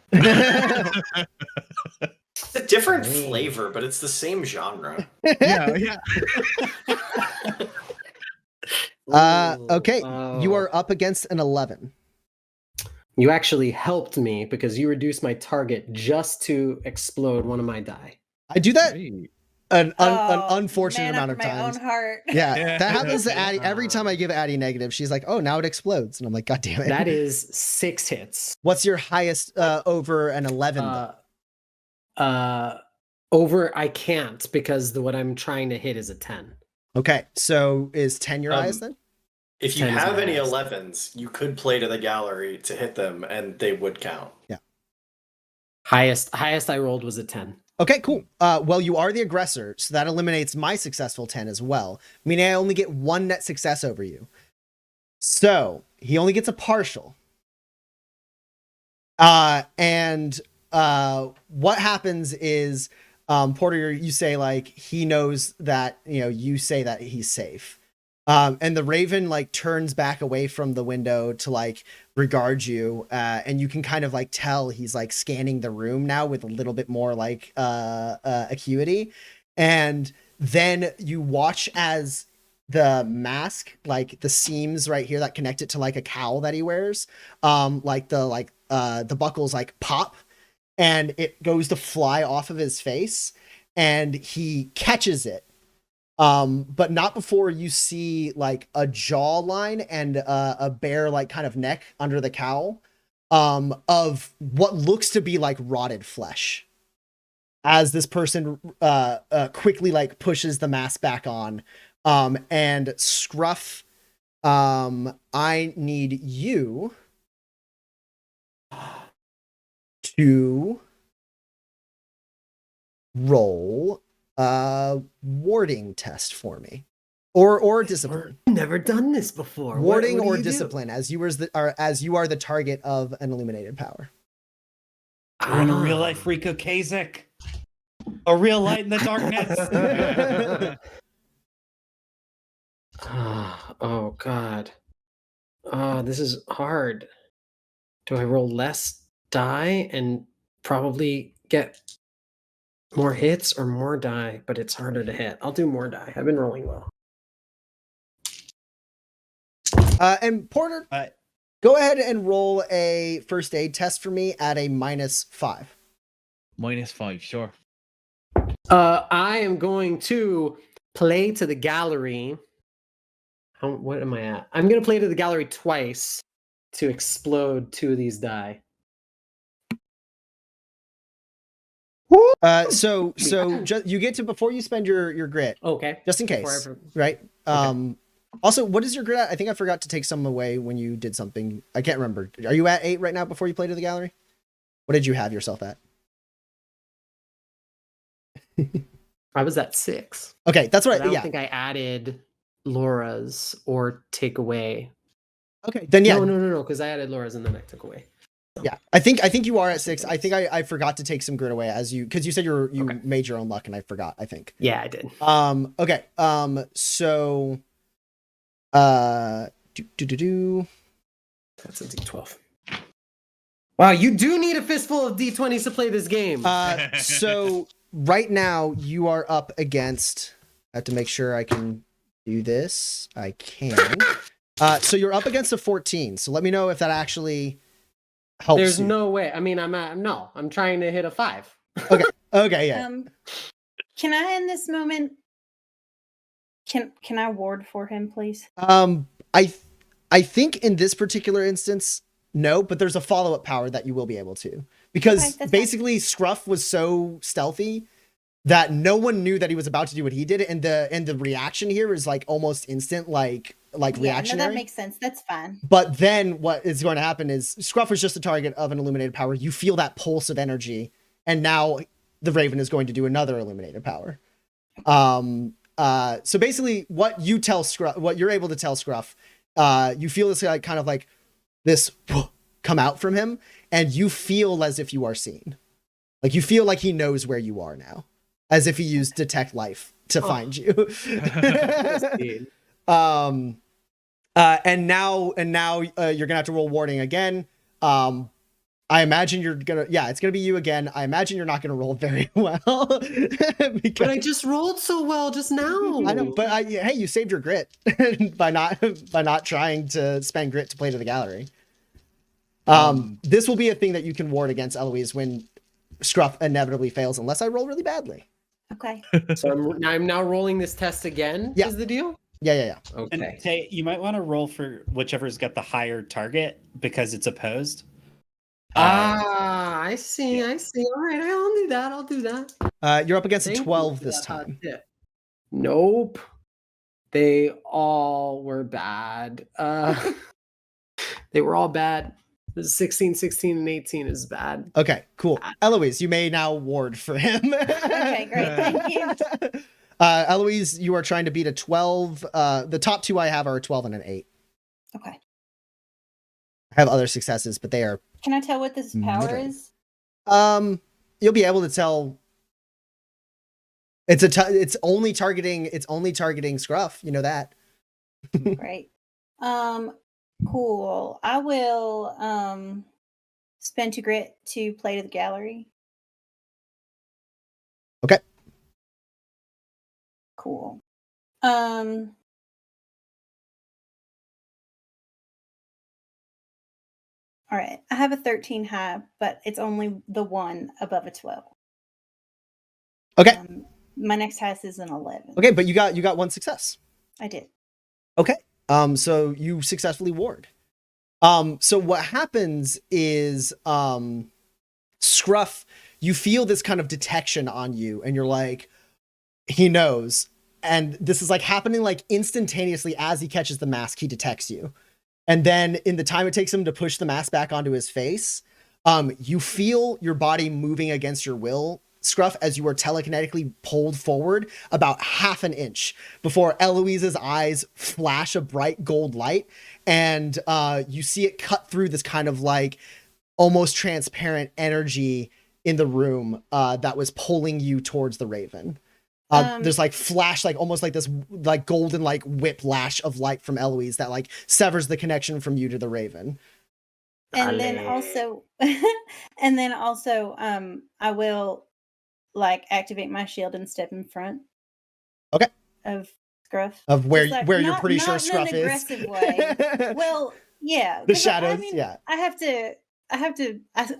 It's a different flavor, but it's the same genre. Yeah. Okay. You are up against an 11. You actually helped me because you reduced my target just to explode one of my die. I do that Great. an unfortunate man amount of after my times. own heart. Yeah, that happens to Addie. Every time I give Addie negative, she's like, oh, now it explodes. And I'm like, God damn it. That is 6 hits. What's your highest over an 11? Over, I can't because what I'm trying to hit is a 10. Okay, so is 10 your highest then? If you 10 is have my any highest. 11s, you could play to the gallery to hit them, and they would count. Highest I rolled was a 10. Okay, cool. Well, you are the aggressor, so that eliminates my successful 10 as well. Meaning I only get 1 net success over you. So he only gets a partial. And what happens is, Porter, you say like he knows that, you say that he's safe. And the Raven like turns back away from the window to like regard you, and you can kind of like tell he's like scanning the room now with a little bit more like acuity. And then you watch as the mask, like the seams right here that connect it to like a cowl that he wears, the buckles like pop, and it goes to fly off of his face, and he catches it. But not before you see like a jawline and a bare like kind of neck under the cowl, of what looks to be like rotted flesh. As this person quickly like pushes the mask back on, and Scruff, I need you to roll warding test for me, or discipline. Never done this before. Warding What do or you do? discipline, as you are the target of an illuminated power. We're in a real life Rico Kasich. A real light in the darkness. Oh God. This is hard. Do I roll less die and probably get more hits, or more die, but it's harder to hit? I'll do more die. I've been rolling well. And Porter, Uh, go ahead and roll a first aid test for me at a -5. -5, sure. I am going to play to the gallery. What am I at? I'm going to play to the gallery twice to explode 2 of these die. So you get to, before you spend your grit, Okay. just in Before I case, ever- right? Also, what is your grit at? I think I forgot to take some away when you did something. I can't remember. Are you at 8 right now before you play to the gallery? What did you have yourself at? I was at 6. Okay, that's But right. I don't Yeah. think I added Laura's or take away. Okay, then yeah. No, because I added Laura's and then I took away. Yeah, I think you are at 6. I think I forgot to take some grit away because you said you Okay. made your own luck and I forgot. I think. Yeah, I did. Okay. So. Do. That's a D12. Wow, you do need a fistful of D20s to play this game. So right now you are up against. I have to make sure I can do this. I can. So you're up against a 14. So let me know if that actually helps. There's you. no way. I mean, I'm trying to hit a 5. Okay. Yeah. Can I in this moment? Can I ward for him, please? I think in this particular instance, no, but there's a follow-up power that you will be able to. Because that's basically Scruff was so stealthy that no one knew that he was about to do what he did, and the reaction here is like almost instant, like Yeah, reactionary. no, that makes sense. That's fine. But then what is going to happen is Scruff was just a target of an illuminated power. You feel that pulse of energy, and now the Raven is going to do another illuminated power. So basically what you tell Scruff, what you're able to tell Scruff, you feel this like kind of like this come out from him, and you feel as if you are seen. Like you feel like he knows where you are now, as if he used detect life to find you. And now you're gonna have to roll warning again. I imagine you're gonna, it's gonna be you again. I imagine you're not gonna roll very well. But I just rolled so well just now. I know, but hey, you saved your grit by not trying to spend grit to play to the gallery. This will be a thing that you can ward against Eloise when Scruff inevitably fails, unless I roll really badly. Okay. So I'm now rolling this test again. Yeah. Is the deal? Yeah. Okay. And Tay, you might want to roll for whichever's got the higher target because it's opposed. I see. All right, I'll do that. You're up against a Thank you 12 for this that hot time. tip. Nope. They all were bad. They were all bad. The 16, 16, and 18 is bad. Okay, cool. Eloise, you may now ward for him. Okay, great. Thank you. Eloise, you are trying to beat a 12. The top 2 I have are a 12 and an 8. Okay. I have other successes, but they are. Can I tell what this power Middle. is? You'll be able to tell. It's only targeting Scruff. You know that. Great. Cool. I will spend 2 grit to play to the gallery. Okay. Cool. All right. I have a 13 high, but it's only the one above a 12. Okay. My next highest is an 11. Okay, but you got one success. I did. Okay. So you successfully ward. So what happens is, Scruff, you feel this kind of detection on you, and you're like, he knows. And this is like happening like instantaneously as he catches the mask, he detects you. And then in the time it takes him to push the mask back onto his face, you feel your body moving against your will, Scruff, as you are telekinetically pulled forward about half an inch before Eloise's eyes flash a bright gold light, and you see it cut through this kind of like almost transparent energy in the room that was pulling you towards the Raven. There's like flash, like almost like this like golden like whiplash of light from Eloise that like severs the connection from you to the Raven. And then also, I will like activate my shield and step in front. Okay. Of Scruff. of where Just like, where you're not- pretty sure not in Scruff an is. aggressive way. Well, yeah. The 'cause shadows, I mean, yeah. I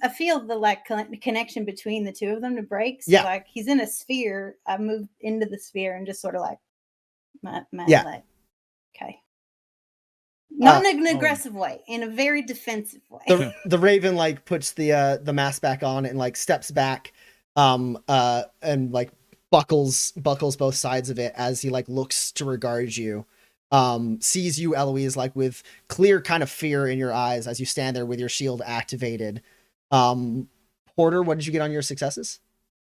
feel the like connection between the two of them to break. So Yeah. like he's in a sphere. I move into the sphere and just sort of like, Yeah. like, okay. Not in an oh. aggressive way, in a very defensive way. The Raven like puts the mask back on and like steps back, and like buckles both sides of it as he like looks to regard you. Sees you, Eloise, like with clear kind of fear in your eyes as you stand there with your shield activated. Porter, what did you get on your successes?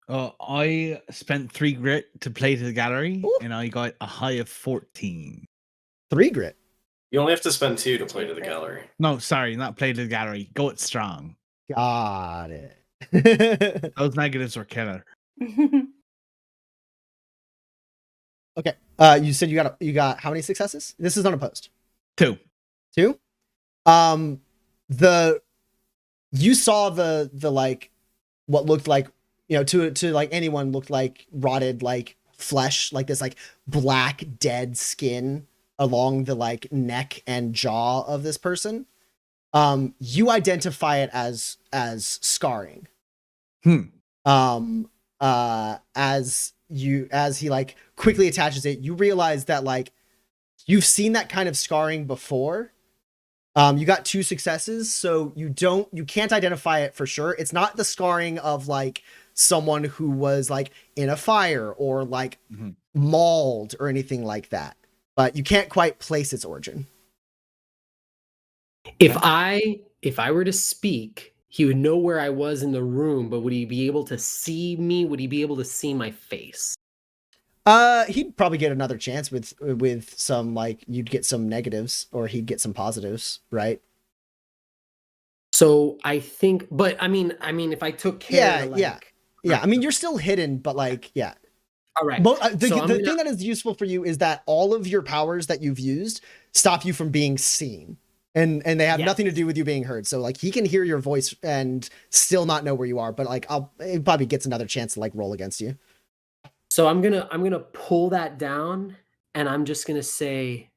I spent 3 grit to play to the gallery, Ooh. and I got a high of 14. 3 grit. You only have to spend 2 to play to the gallery. No, sorry, not play to the gallery. Go it strong. Got it. Those negatives were killer. Okay. You said you got how many successes? This is unopposed. 2. 2. You saw the like what looked like, you know, to like anyone looked like rotted like flesh, like this like black dead skin along the like neck and jaw of this person. You identify it as scarring. As he like quickly attaches it, you realize that like you've seen that kind of scarring before. You got 2 successes, so you can't identify it for sure. It's not the scarring of like someone who was like in a fire or like mauled or anything like that, but you can't quite place its origin. If I were to speak, he would know where I was in the room, but would he be able to see me? Would he be able to see my face? He'd probably get another chance with some like you'd get some negatives or he'd get some positives, right? So I think, but I mean, if I took care, Yeah. I mean, you're still hidden, but like, yeah. All right. The thing that is useful for you is that all of your powers that you've used stop you from being seen, and they have nothing to do with you being heard. So like, he can hear your voice and still not know where you are, but like, it probably gets another chance to like roll against you. So I'm gonna pull that down, and I'm just gonna say,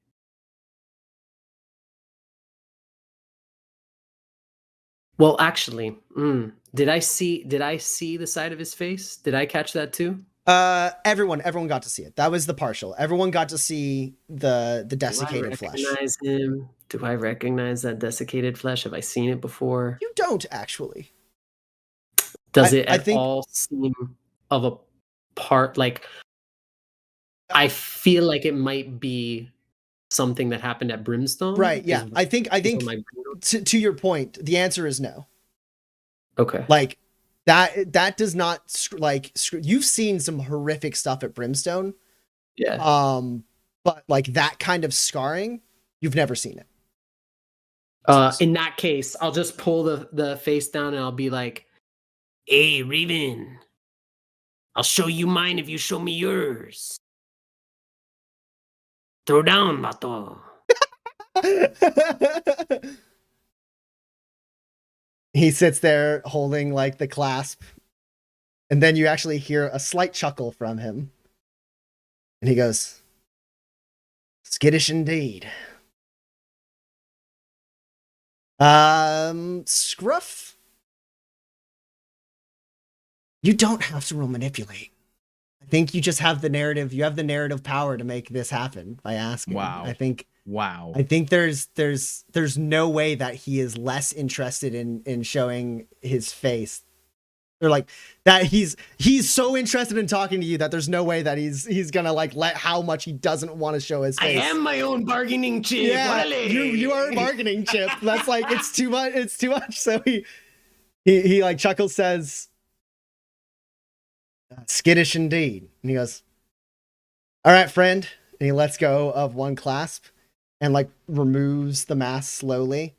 well, actually, did I see the side of his face? Did I catch that too? Everyone got to see it. That was the partial. Everyone got to see the desiccated flesh. Do I recognize him? Do I recognize that desiccated flesh? Have I seen it before? You don't actually. Does it at all seem of a part? Like, I feel like it might be something that happened at Brimstone. Right. Yeah. I think to your point, the answer is no. Okay. Like that does not you've seen some horrific stuff at Brimstone. Yeah. But like that kind of scarring, you've never seen it. In that case, I'll just pull the face down and I'll be like, Hey, Raven, I'll show you mine if you show me yours. Throw down, Bato. He sits there holding like the clasp, and then you actually hear a slight chuckle from him. And he goes, skittish indeed. Scruff, you don't have to roll manipulate. I think you just have the narrative. You have the narrative power to make this happen by asking. Wow. I think there's no way that he is less interested in showing his face. Or like that he's so interested in talking to you that there's no way that he's gonna like let how much he doesn't want to show his face. I am my own bargaining chip. Yeah, you are a bargaining chip. That's like it's too much. So he like chuckles, says, skittish indeed. And he goes, all right, friend. And he lets go of one clasp and like removes the mask slowly.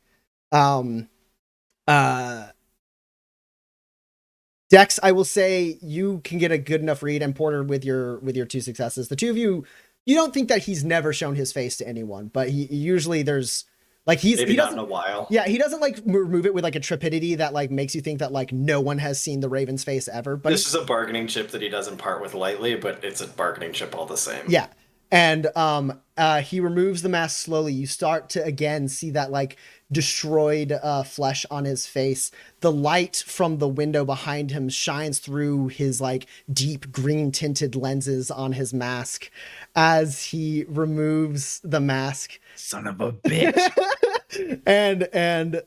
Dex, I will say you can get a good enough read, and Porter with your 2 successes. The two of you don't think that he's never shown his face to anyone, but he usually there's like he not in a while. Yeah, he doesn't like remove it with like a trepidity that like makes you think that like no one has seen the Raven's face ever. But this is a bargaining chip that he doesn't part with lightly, but it's a bargaining chip all the same. Yeah. And he removes the mask slowly. You start to again see that like destroyed flesh on his face. The light from the window behind him shines through his like deep green tinted lenses on his mask as he removes the mask. Son of a bitch. and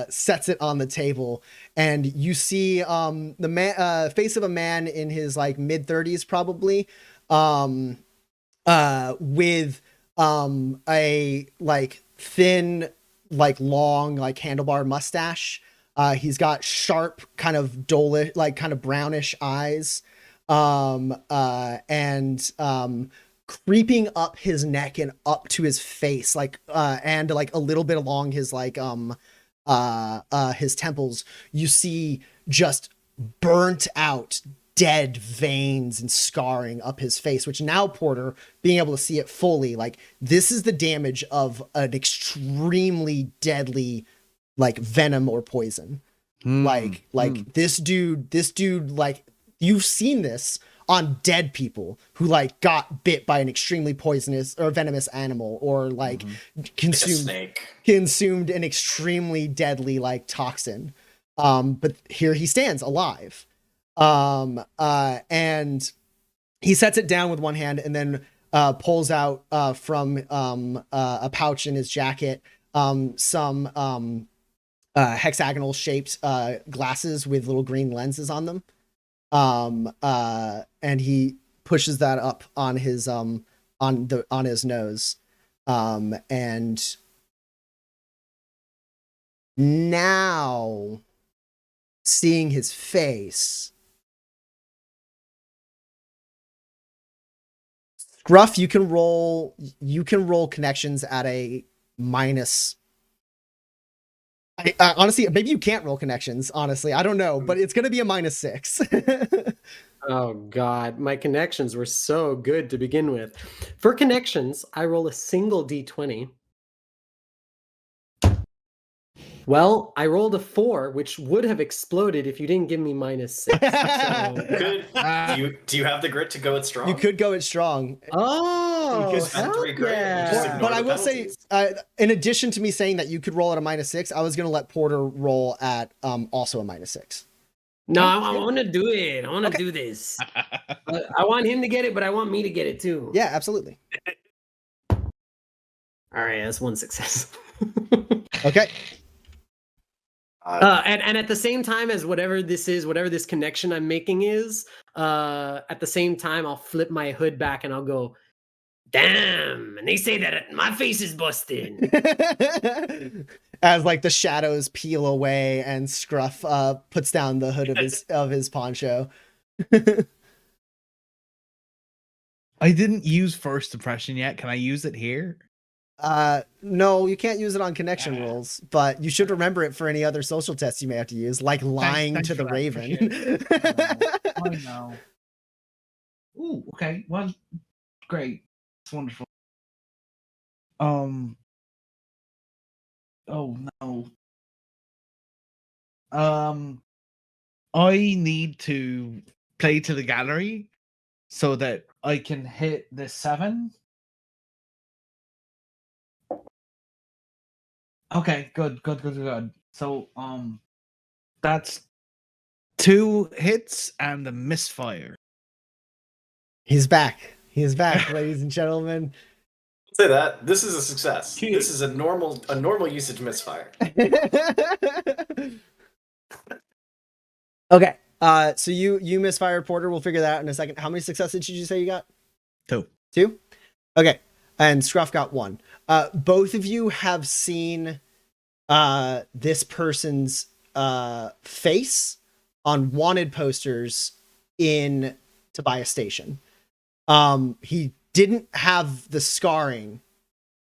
sets it on the table, and you see the face of a man in his like mid-30s probably, with a like thin, like long, like handlebar mustache. He's got sharp, kind of dull, like kind of brownish eyes, and creeping up his neck and up to his face, like and like a little bit along his like his temples, you see just burnt out dead veins and scarring up his face, which now, Porter, being able to see it fully, like this is the damage of an extremely deadly like venom or poison. Like this dude, like you've seen this on dead people who like got bit by an extremely poisonous or venomous animal, or like consumed an extremely deadly like toxin. But here he stands alive. And he sets it down with one hand and then pulls out from a pouch in his jacket some hexagonal shaped glasses with little green lenses on them. And he pushes that up on his on his nose. And now seeing his face, Scruff, you can roll connections at a minus. Honestly, maybe you can't roll connections. Honestly, I don't know, but it's going to be a -6. Oh God, my connections were so good to begin with. For connections, I roll a single d20. Well, I rolled a 4, which would have exploded if you didn't give me -6. So... Do you have the grit to go it strong? You could go it strong. Oh, you spend 3 grit. yeah. But I will say, in addition to me saying that you could roll at a -6, I was going to let Porter roll at also a -6. No, I want to do it. I want to do this. I want him to get it, but I want me to get it too. Yeah, absolutely. All right, that's one success. Okay. And at the same time as whatever this connection I'm making is, at the same time I'll flip my hood back and I'll go, damn. And they say that my face is busted. As like the shadows peel away and Scruff puts down the hood of his poncho. I didn't use first impression yet. Can I use it here? No, you can't use it on connection rolls, but you should remember it for any other social tests you may have to use, like lying Thanks to the for that. Raven. I know. Ooh, okay. Well, great. It's wonderful. Oh no. I need to play to the gallery so that I can hit the 7. Okay, good. So, that's 2 hits and a misfire. He's back, ladies and gentlemen. Say that this is a success. This is a normal usage misfire. Okay. So you misfired, Porter. We'll figure that out in a second. How many successes did you say you got? 2. 2? Okay. And Scruff got 1. Both of you have seen this person's face on wanted posters in Tobias Station. He didn't have the scarring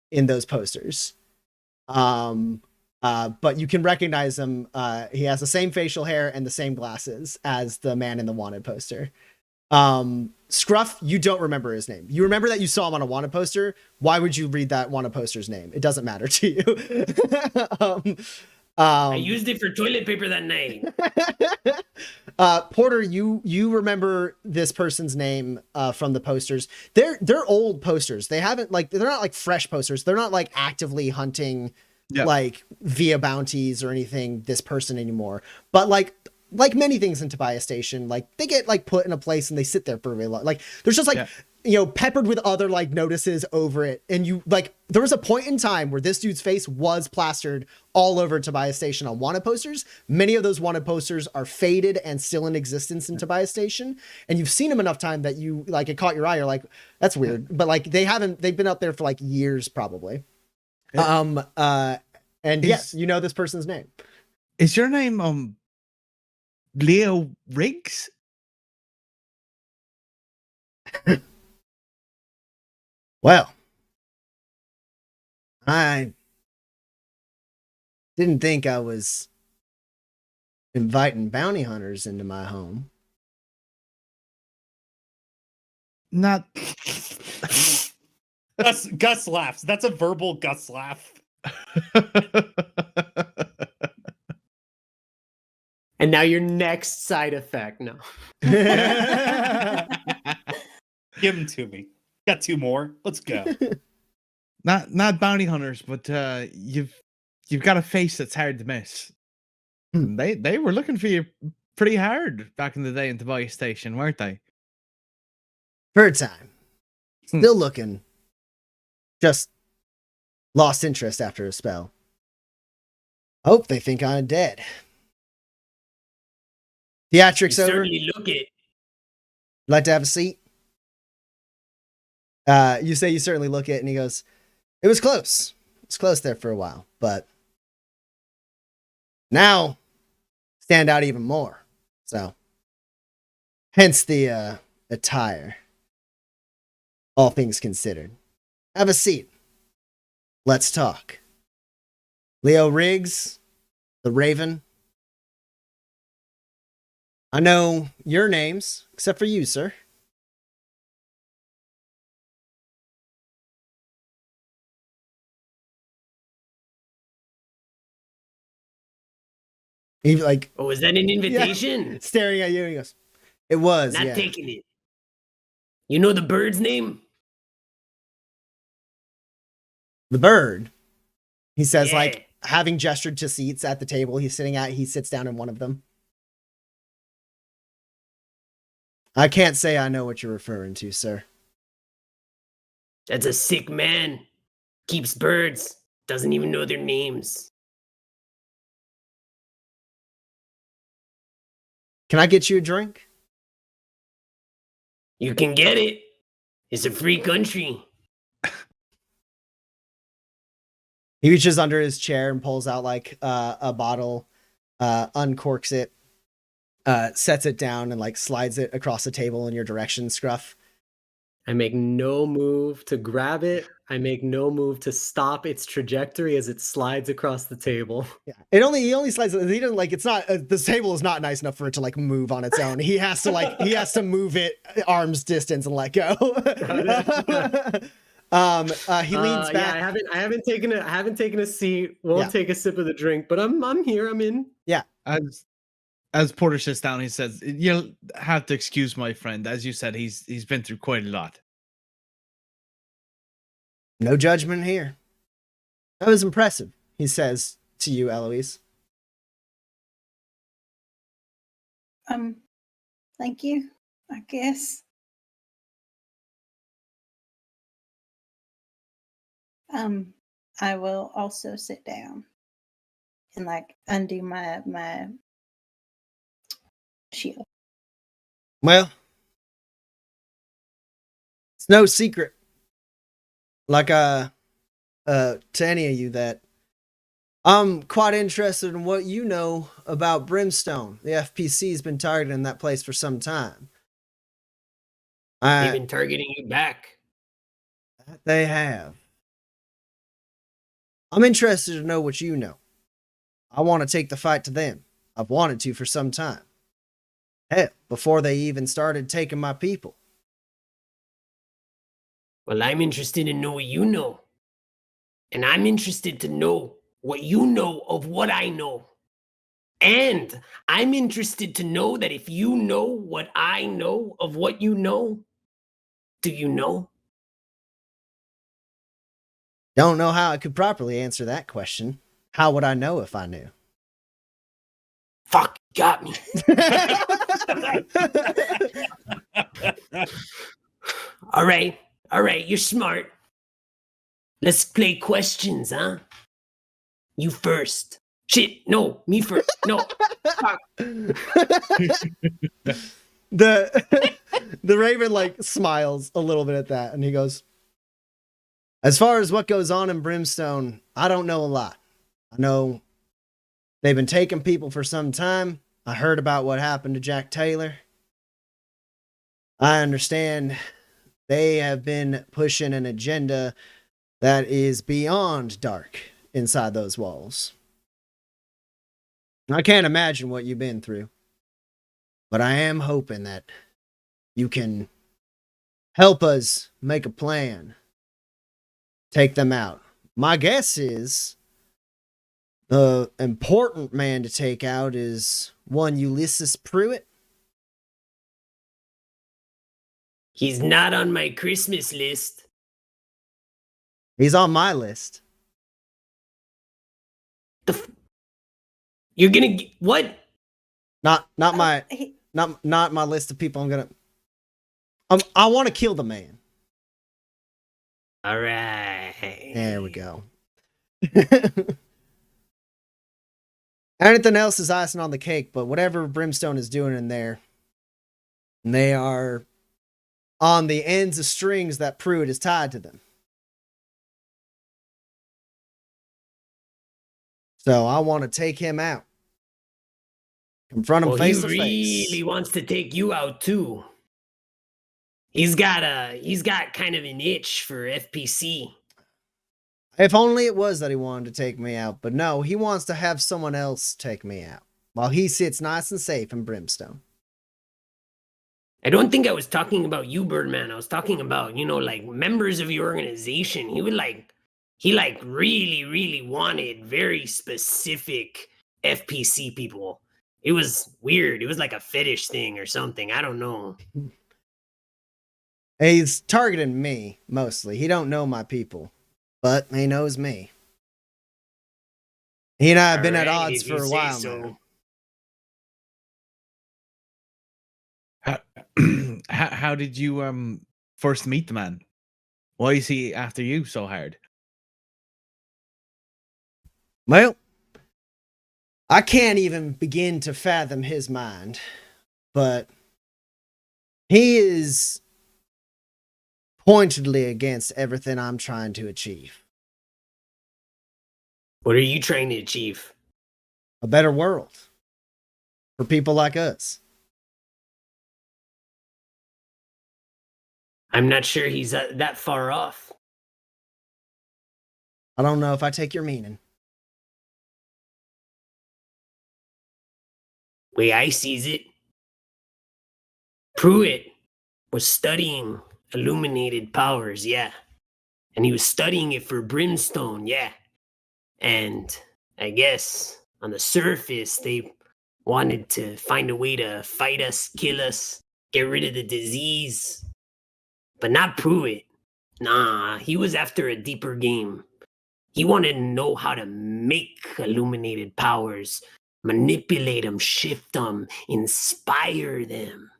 in those posters. But you can recognize him. He has the same facial hair and the same glasses as the man in the wanted poster. Scruff, you don't remember his name. You remember that you saw him on a wanted poster. Why would you read that wanted poster's name? It doesn't matter to you. I used it for toilet paper that night. Porter, you remember this person's name from the posters. They're old posters. They haven't they're not like fresh posters. They're not like actively hunting like via bounties or anything this person anymore. But like many things in Tobias Station, like they get like put in a place and they sit there for a really long. Like there's just like peppered with other like notices over it. And you like there was a point in time where this dude's face was plastered all over Tobias Station on wanted posters. Many of those wanted posters are faded and still in existence in Tobias Station. And you've seen them enough time that you like it caught your eye. You're like, that's weird. But like they've been up there for like years probably. And yes, you know this person's name. Is your name Leo Riggs? Well, I didn't think I was inviting bounty hunters into my home. Not. Gus laughs. That's a verbal Gus laugh. And now your next side effect. No. Give them to me. Got two more. Let's go. Not bounty hunters, but you've got a face that's hard to miss. They were looking for you pretty hard back in the day in Tobias Station, weren't they? For a time. Still looking. Just lost interest after a spell. Hope they think I'm dead. Theatrics over. Certainly look it. Like to have a seat? You say you certainly look it, and he goes, it was close. It's close there for a while, but now stand out even more. So, hence the attire. All things considered. Have a seat. Let's talk. Leo Riggs, the Raven. I know your names, except for you, sir. He like, Oh, is that an invitation? staring at you. He goes, it was. Not Yeah. taking it. You know the bird's name? The bird. He says, Yeah. like, having gestured to seats at the table he's sitting at, he sits down in one of them. I can't say I know what you're referring to, sir. That's a sick man. Keeps birds. Doesn't even know their names. Can I get you a drink? You can get it. It's a free country. He reaches under his chair and pulls out like a bottle, uncorks it, sets it down and like slides it across the table in your direction, Scruff. I make no move to grab it. I make no move to stop its trajectory as it slides across the table. Yeah, he only slides. He doesn't like. It's not. The table is not nice enough for it to like move on its own. He has to move it arm's distance and let go. He leans back. Yeah, I haven't taken a seat. Won't take a sip of the drink, but I'm here. I'm in. Yeah. As Porter sits down, he says, "You'll have to excuse my friend. As you said, he's been through quite a lot." No judgment here. That was impressive, he says to you, Eloise. Thank you, I guess. I will also sit down and like undo my shield. Well, it's no secret, like to any of you, that I'm quite interested in what you know about Brimstone. The FPC's been targeting that place for some time. They've been targeting you back. They have. I'm interested to know what you know. I want to take the fight to them. I've wanted to for some time. Hell, before they even started taking my people. Well, I'm interested to know what you know. And I'm interested to know what you know of what I know. And I'm interested to know that if you know what I know of what you know, do you know? Don't know how I could properly answer that question. How would I know if I knew? Fuck, got me. All right, you're smart. Let's play questions, huh? You first. Shit, no, me first. No. Fuck. The Raven like smiles a little bit at that, and he goes, as far as what goes on in Brimstone, I don't know a lot. I know they've been taking people for some time. I heard about what happened to Jack Taylor. I understand they have been pushing an agenda that is beyond dark inside those walls. I can't imagine what you've been through, but I am hoping that you can help us make a plan, take them out. My guess is the important man to take out is one Ulysses Pruitt. He's not on my Christmas list. He's on my list. You're gonna what? Not my list of people I'm gonna. I want to kill the man. All right. There we go. Anything else is icing on the cake, but whatever Brimstone is doing in there, they are on the ends of strings that Pruitt is tied to them. So I want to take him out. Confront him face to face. He really wants to take you out too. He's got kind of an itch for FPC. If only it was that he wanted to take me out, but no, he wants to have someone else take me out while he sits nice and safe in Brimstone. I don't think I was talking about you, Birdman. I was talking about, like members of your organization. He really wanted very specific FPC people. It was weird. It was like a fetish thing or something. I don't know. He's targeting me, mostly. He don't know my people, but he knows me. He and I have been at odds for a while now. How did you first meet the man? Why is he after you so hard? Well, I can't even begin to fathom his mind, but he is pointedly against everything I'm trying to achieve. What are you trying to achieve? A better world for people like us. I'm not sure he's that far off. I don't know if I take your meaning. Way I sees it, Pruitt was studying illuminated powers, yeah. And he was studying it for Brimstone, yeah. And I guess on the surface, they wanted to find a way to fight us, kill us, get rid of the disease. But not Pruitt. Nah, he was after a deeper game. He wanted to know how to make illuminated powers, manipulate them, shift them, inspire them.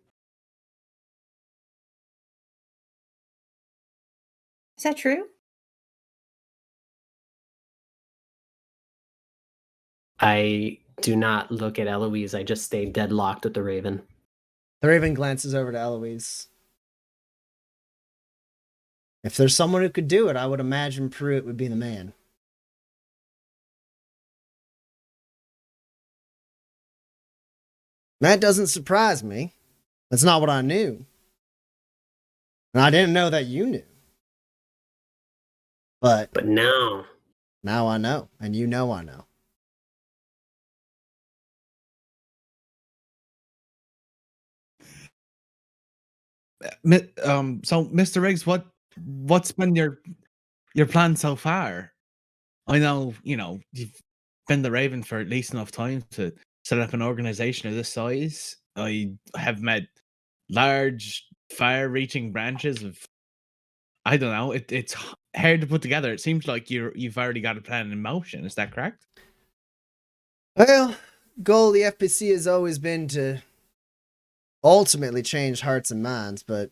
Is that true? I do not look at Eloise. I just stay deadlocked with the Raven. The Raven glances over to Eloise. If there's someone who could do it, I would imagine Pruitt would be the man. That doesn't surprise me. That's not what I knew. And I didn't know that you knew. But now I know, and you know I know. So Mr. Riggs, what's been your plan so far? I know, you've been the Raven for at least enough time to set up an organization of this size. I have met large, far-reaching branches of. I don't know. It's hard to put together. It seems like you've already got a plan in motion. Is that correct? Well, goal of the FPC has always been to ultimately change hearts and minds, but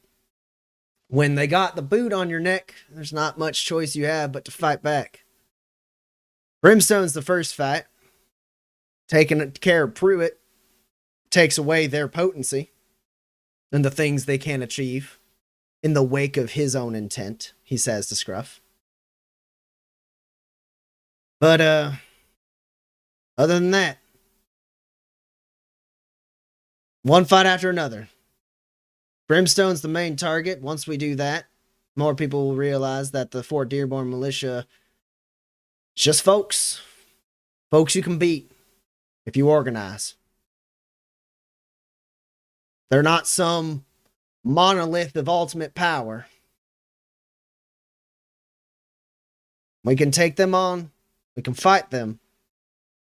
when they got the boot on your neck, there's not much choice you have but to fight back. Brimstone's the first fight. Taking care of Pruitt takes away their potency and the things they can achieve in the wake of his own intent, he says to Scruff. But, other than that, one fight after another. Brimstone's the main target. Once we do that, more people will realize that the Fort Dearborn militia is just folks. Folks you can beat if you organize. They're not some monolith of ultimate power. We can take them on, we can fight them,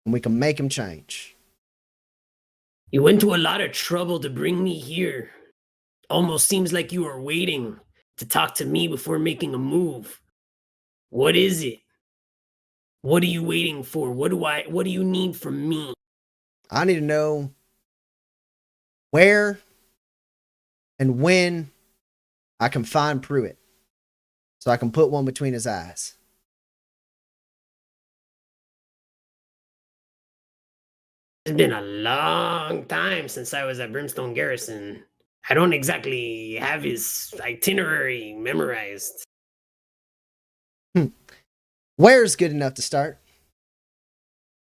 and we can make them change. You went to a lot of trouble to bring me here. Almost seems like you were waiting to talk to me before making a move. What is it? What are you waiting for? What do you need from me? I need to know where and when I can find Pruitt so I can put one between his eyes. It's been a long time since I was at Brimstone Garrison. I don't exactly have his itinerary memorized. Where's good enough to start?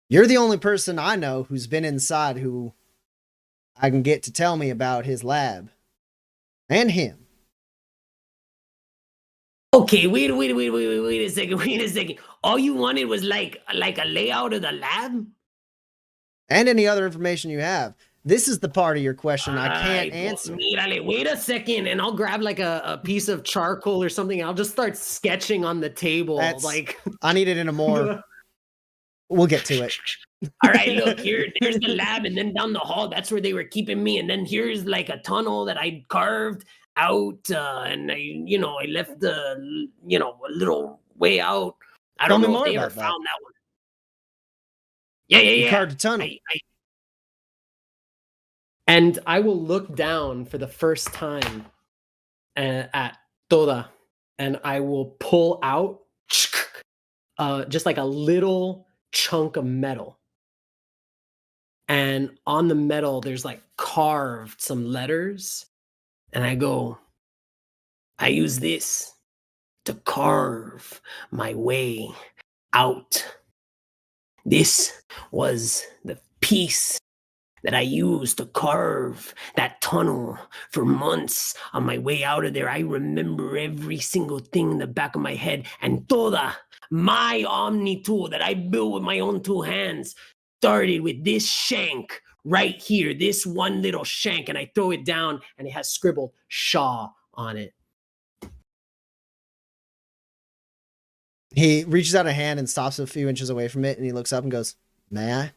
You're the only person I know who's been inside who I can get to tell me about his lab. And him. Okay, wait a second. All you wanted was like a layout of the lab? And any other information you have. This is the part of your question I can't answer. Mírale, wait a second, and I'll grab like a piece of charcoal or something. I'll just start sketching on the table. I need it in a more. We'll get to it. All right, look, there's the lab, and then down the hall, that's where they were keeping me. And then here's like a tunnel that I carved out, and I left a little way out. I don't know if they ever found that one. Yeah. You carved a tunnel. And I will look down for the first time at Toda, and I will pull out just like a little chunk of metal. And on the metal, there's like carved some letters. And I go, I use this to carve my way out. This was the piece that I used to carve that tunnel for months on my way out of there. I remember every single thing in the back of my head. And Toda, my Omni tool that I built with my own two hands, started with this shank right here, this one little shank, and I throw it down, and it has scribbled Shaw on it. He reaches out a hand and stops a few inches away from it, and he looks up and goes, "May I?"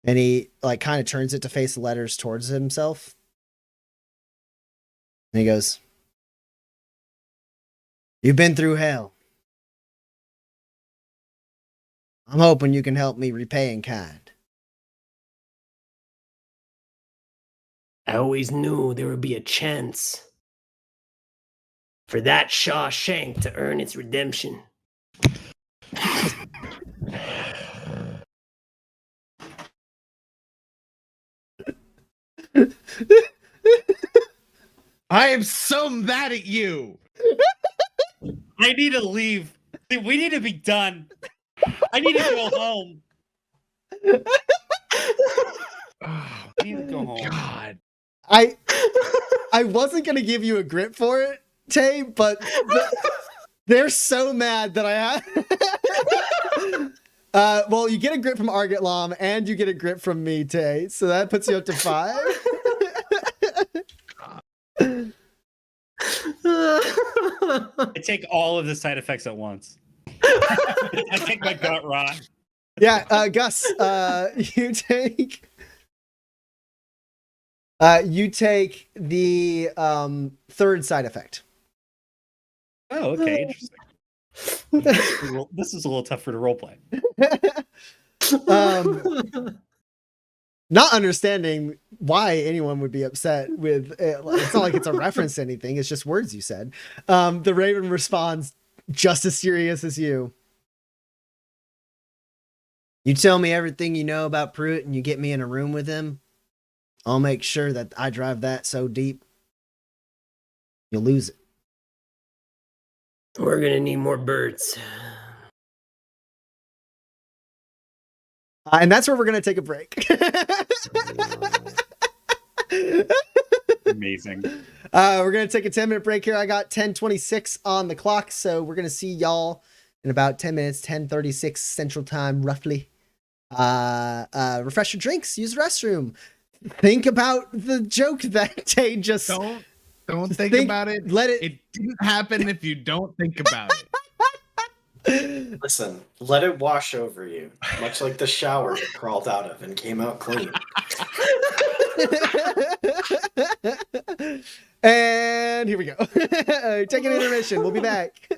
And he like kind of turns it to face the letters towards himself. And he goes, "You've been through hell. I'm hoping you can help me repay in kind." I always knew there would be a chance for that Shawshank to earn its redemption. I am so mad at you. I need to leave. We need to be done. I need to go home. Oh, I need to go home. God. I wasn't gonna give you a grip for it, Tay, but they're so mad that I have. Well, you get a grip from Argotlam, and you get a grip from me, Tay, so that puts you up to 5. I take all of the side effects at once. I take my gut wrong. Yeah, Gus, you take the third side effect. Oh, okay, interesting. This is a little tougher to roleplay. Not understanding why anyone would be upset with it. It's not like it's a reference to anything. It's just words you said. The Raven responds just as serious as you. You tell me everything you know about Pruitt and you get me in a room with him, I'll make sure that I drive that so deep, you'll lose it. We're gonna need more birds. And that's where we're going to take a break. Amazing. We're going to take a 10-minute break here. I got 10:26 on the clock, so we're going to see y'all in about 10 minutes, 10:36 Central Time, roughly. Refresh your drinks, use the restroom. Think about the joke that Tay just... Don't think about it. Let it... It didn't happen if you don't think about it. Listen, let it wash over you, much like the shower it crawled out of and came out clean. And here we go. Take an intermission. We'll be back.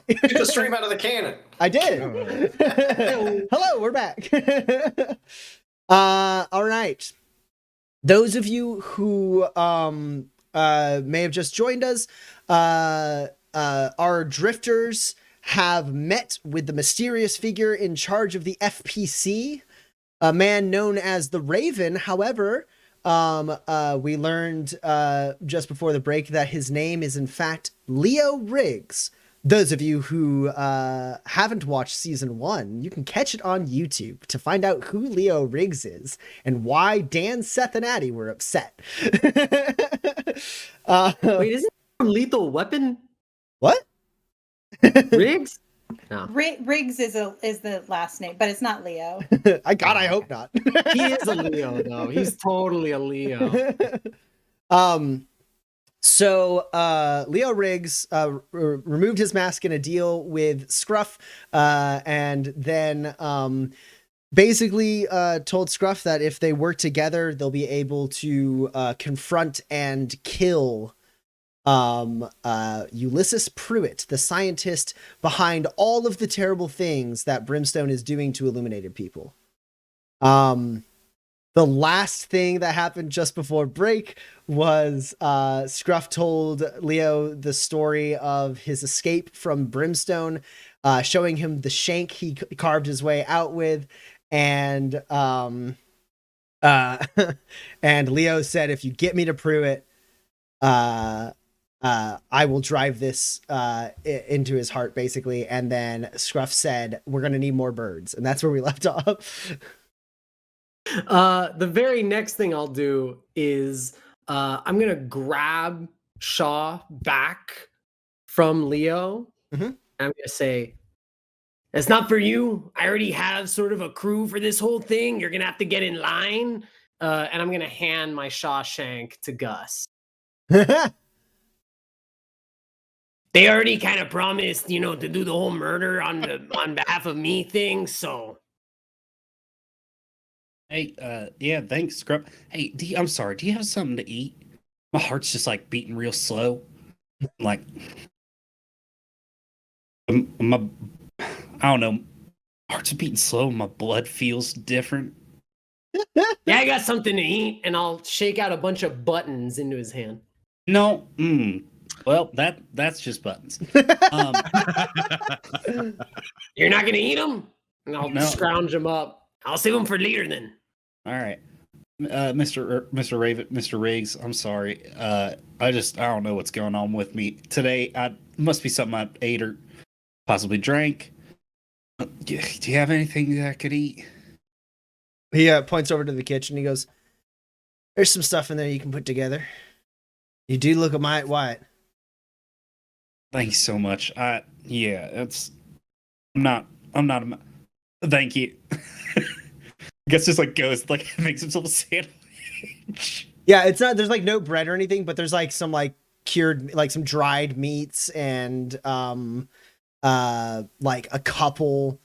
Shoot the stream out of the cannon. I did. Hello, we're back. All right. Those of you who may have just joined us, our drifters have met with the mysterious figure in charge of the FPC, a man known as the Raven. However, we learned just before the break that his name is in fact Leo Riggs. Those of you who haven't watched season 1, you can catch it on YouTube to find out who Leo Riggs is and why Dan, Seth, and Addie were upset. Wait, isn't it from Lethal Weapon? What? Riggs? No. Riggs is the last name, but it's not Leo. I hope not. He is a Leo, though. He's totally a Leo. So Leo Riggs removed his mask in a deal with Scruff, and then basically told Scruff that if they work together, they'll be able to confront and kill Ulysses Pruitt, the scientist behind all of the terrible things that Brimstone is doing to illuminated people. The last thing that happened just before break was Scruff told Leo the story of his escape from Brimstone, showing him the shank he carved his way out with, and and Leo said, "If you get me to Pruitt, I will drive this into his heart," basically. And then Scruff said, "We're gonna need more birds," and that's where we left off. The very next thing I'll do is I'm gonna grab Shaw back from Leo. Mhm. I'm gonna say, "It's not for you. I already have sort of a crew for this whole thing. You're gonna have to get in line." And I'm gonna hand my Shawshank to Gus. They already kind of promised, to do the whole murder on behalf of me thing. So. Hey, yeah, thanks, Scruff. Hey, I'm sorry. Do you have something to eat? My heart's just like beating real slow. Like, I don't know. My heart's beating slow. My blood feels different. Yeah, I got something to eat, and I'll shake out a bunch of buttons into his hand. No, well, that's just buttons. You're not gonna eat them, and I'll scrounge them up. I'll save them for later then. All right, Mr. Riggs. I'm sorry. I don't know what's going on with me today. Must be something I ate or possibly drank. Do you have anything that I could eat? He points over to the kitchen. He goes, "There's some stuff in there you can put together. You do look a mite white." Thanks so much. It's. I'm not. Thank you. I guess just like goes like makes himself a sandwich. Yeah, it's not. There's like no bread or anything, but there's like some like cured, like some dried meats and like a couple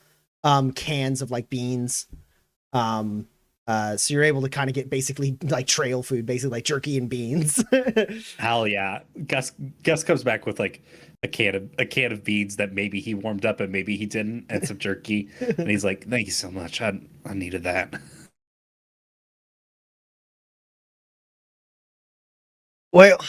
cans of like beans. So you're able to kind of get basically like trail food, basically like jerky and beans. Hell yeah. Gus comes back with like a can of beans that maybe he warmed up and maybe he didn't, and some jerky. And he's like, "Thank you so much. I needed that." Well,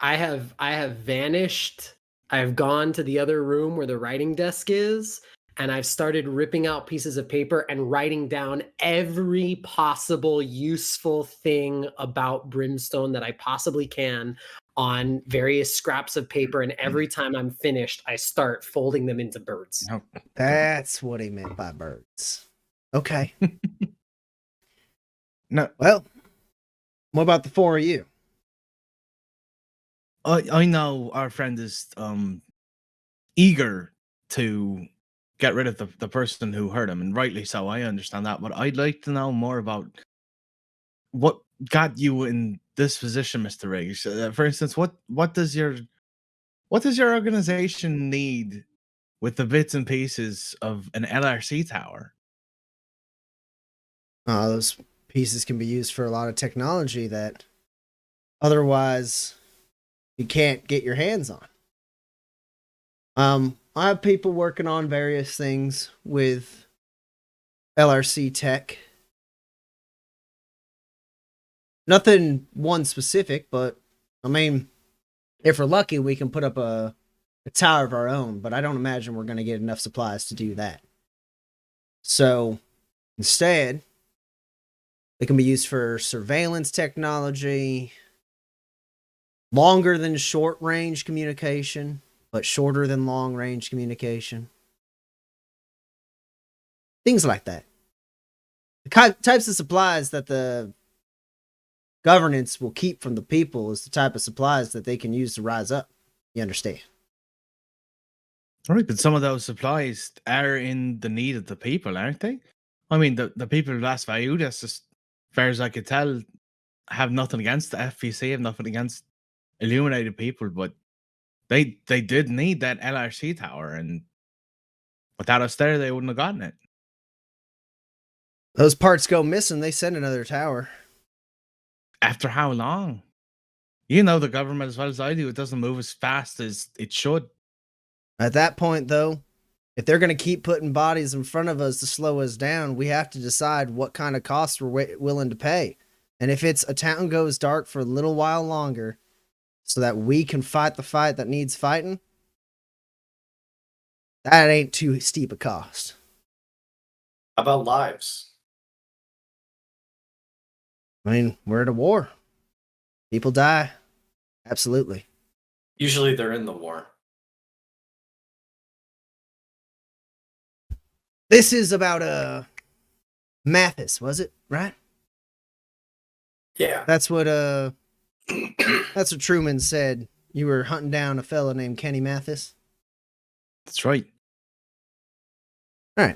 I have vanished. I've gone to the other room where the writing desk is, and I've started ripping out pieces of paper and writing down every possible useful thing about Brimstone that I possibly can on various scraps of paper. And every time I'm finished, I start folding them into birds. Oh, that's what he meant by birds. Okay. No, Well, what about the four of you? I know our friend is eager to get rid of the person who hurt him, and rightly so. I understand that, but I'd like to know more about what got you in this position, Mr. Riggs. For instance, what does your organization need with the bits and pieces of an LRC tower? Those pieces can be used for a lot of technology that otherwise you can't get your hands on. I have people working on various things with LRC tech. Nothing one specific, but I mean, if we're lucky, we can put up a tower of our own, but I don't imagine we're going to get enough supplies to do that. So instead, it can be used for surveillance technology, longer than short range communication, but shorter than long range communication. Things like that. The types of supplies that the governance will keep from the people is the type of supplies that they can use to rise up. You understand? Right, but some of those supplies are in the need of the people, aren't they? I mean, the people of Las Vayudas, as far as I could tell, have nothing against the FPC, have nothing against illuminated people, but they did need that LRC tower, and without us there, they wouldn't have gotten it. Those parts go missing, they send another tower. After how long? You know the government as well as I do. It doesn't move as fast as it should. At that point, though, if they're going to keep putting bodies in front of us to slow us down, we have to decide what kind of costs we're willing to pay. And if it's a town goes dark for a little while longer so that we can fight the fight that needs fighting, that ain't too steep a cost. How about lives? I mean, we're at a war. People die. Absolutely. Usually they're in the war. This is about Mathis, was it? Right? Yeah. That's what Truman said. You were hunting down a fella named Kenny Mathis. That's right. All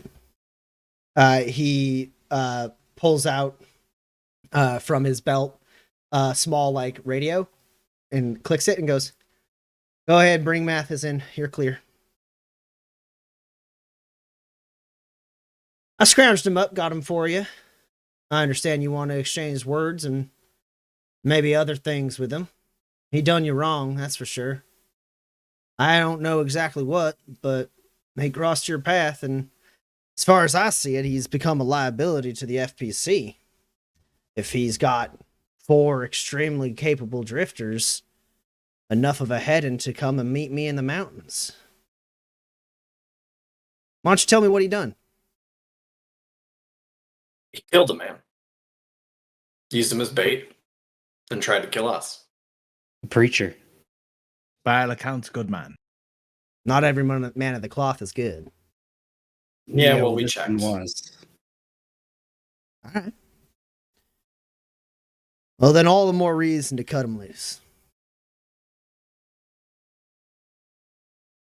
right. He pulls out from his belt a small like radio and clicks it and goes, "Go ahead, bring Mathis in. You're clear." I scrounged him up, got him for you. I understand you want to exchange words and maybe other things with him. He done you wrong, that's for sure. I don't know exactly what, but he crossed your path, and as far as I see it, he's become a liability to the FPC. If he's got 4 extremely capable drifters, enough of a heading to come and meet me in the mountains. Why don't you tell me what he done? He killed a man. Used him as bait. Then tried to kill us. Preacher. By all accounts, good man. Not every man of the cloth is good. Yeah, well, we this one checked. was. All right. Well, then all the more reason to cut him loose.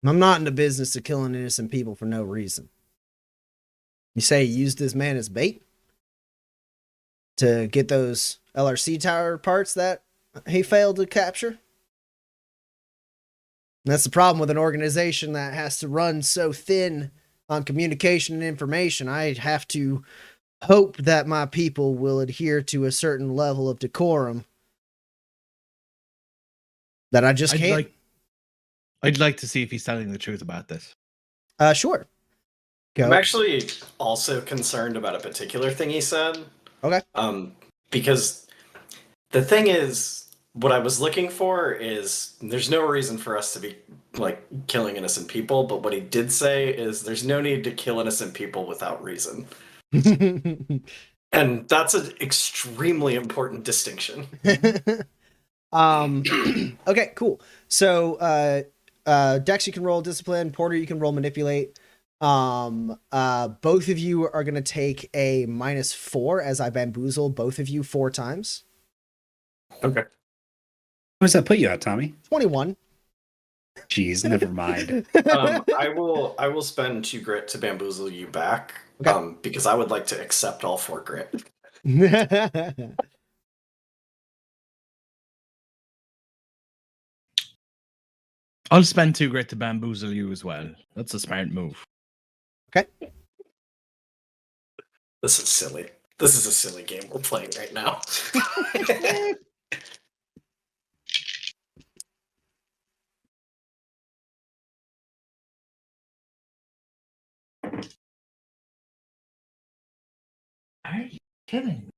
I'm not in the business of killing innocent people for no reason. You say he used this man as bait? To get those LRC tower parts that he failed to capture? And that's the problem with an organization that has to run so thin on communication and information. I have to hope that my people will adhere to a certain level of decorum that I just can't. I'd like to see if he's telling the truth about this. Sure. Go. I'm actually also concerned about a particular thing he said. Okay. Because the thing is, what I was looking for is there's no reason for us to be like killing innocent people, but what he did say is there's no need to kill innocent people without reason. And that's an extremely important distinction. Okay, cool. So Dex, you can roll discipline. Porter, you can roll manipulate. Both of you are gonna take a -4 as I bamboozle both of you 4 times. Okay. What does that put you at, Tommy? 21. Jeez, never mind. I will spend 2 grit to bamboozle you back. Okay. Because I would like to accept all 4 grit. I'll spend 2 grit to bamboozle you as well. That's a smart move. Okay. This is silly. This is a silly game we're playing right now. kidding.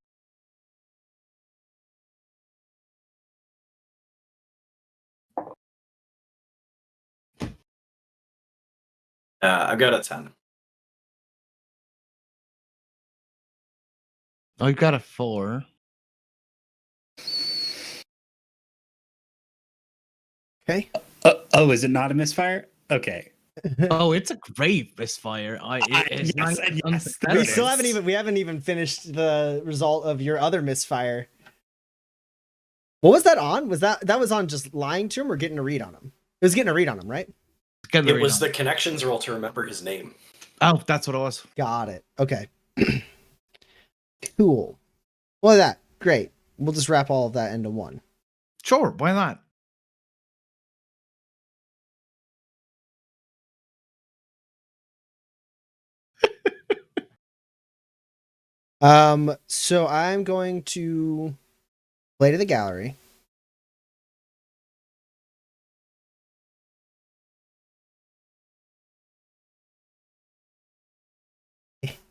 I've got a 10. I've got a 4. Okay. Oh, is it not a misfire? Okay. Oh, it's a great misfire. It's yes, not, yes, that we it still is. haven't even finished the result of your other misfire. What was that on? Was that was on just lying to him or getting a read on him? It was getting a read on him, right? It was the connections roll to remember his name. Oh, that's what it was. Got it. Okay. Cool. Well, that great. We'll just wrap all of that into one. Sure, why not? So I'm going to play to the gallery.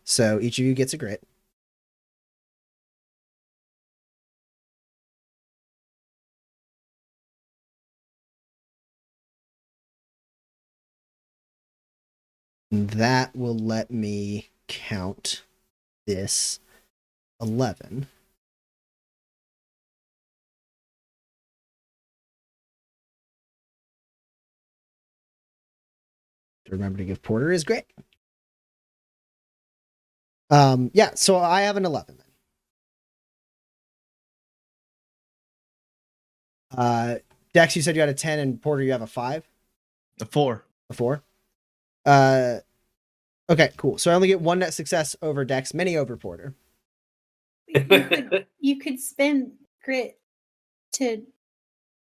So each of you gets a grit. And that will let me count this 11. Remember to give Porter his grit. Yeah, so I have an 11 then. Dex, you said you had a 10, and Porter, you have a 5? A 4. A 4? Okay, cool. So I only get one net success over Dex, many over Porter. You could spend grit to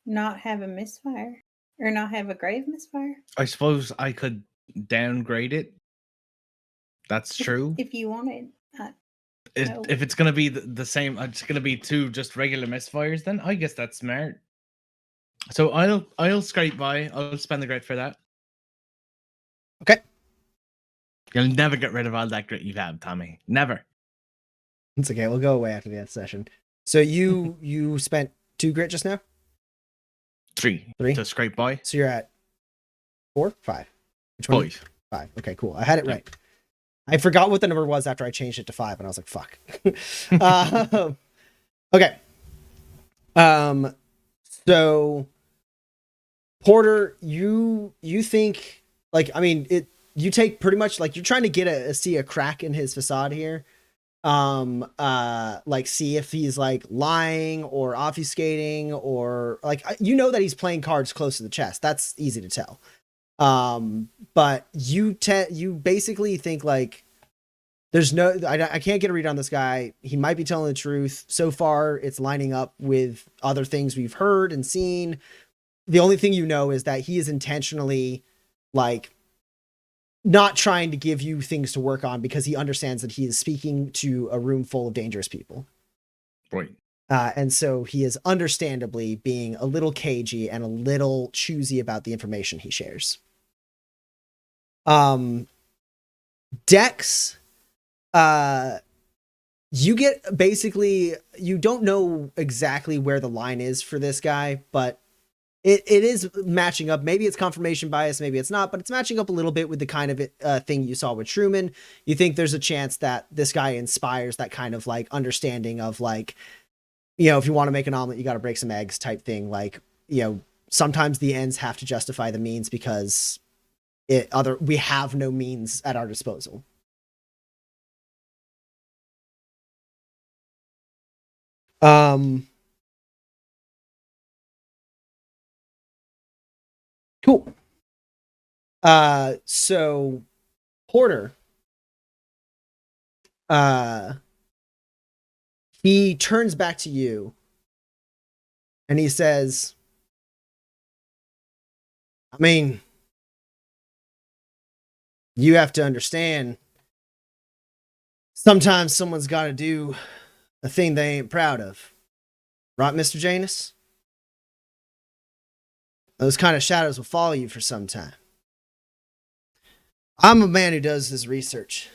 not have a misfire or not have a grave misfire. I suppose I could downgrade it. That's true. If you wanted. No. If it's going to be the same, it's going to be 2 just regular misfires, then I guess that's smart. So I'll scrape by. I'll spend the grit for that. Okay. You'll never get rid of all that grit you've had, Tommy. Never. It's okay. We'll go away after the end session. So you spent 2 grit just now? 3. 3? To scrape by. So you're at 4? 5? Which one? 5. 5. Okay, cool. I had it right. I forgot what the number was after I changed it to 5, and I was like, fuck. Okay. So Porter, you think, like, I mean, you take pretty much, like, you're trying to get see a crack in his facade here. Like, see if he's like lying or obfuscating, or like, you know that he's playing cards close to the chest. That's easy to tell. But you basically think, like, there's no, I can't get a read on this guy. He might be telling the truth. So far, it's lining up with other things we've heard and seen. The only thing you know is that he is intentionally, like, not trying to give you things to work on because he understands that he is speaking to a room full of dangerous people. Right. And so he is understandably being a little cagey and a little choosy about the information he shares. Dex, you get, basically, you don't know exactly where the line is for this guy, but it is matching up. Maybe it's confirmation bias, maybe it's not, but it's matching up a little bit with the kind of thing you saw with Truman. You think there's a chance that this guy inspires that kind of, like, understanding of, like, you know, if you want to make an omelet, you got to break some eggs type thing. Like, you know, sometimes the ends have to justify the means because we have no means at our disposal. Cool. So Porter, he turns back to you and he says, I mean, you have to understand, sometimes someone's got to do a thing they ain't proud of. Right, Mr. Janus? Those kind of shadows will follow you for some time. I'm a man who does his research.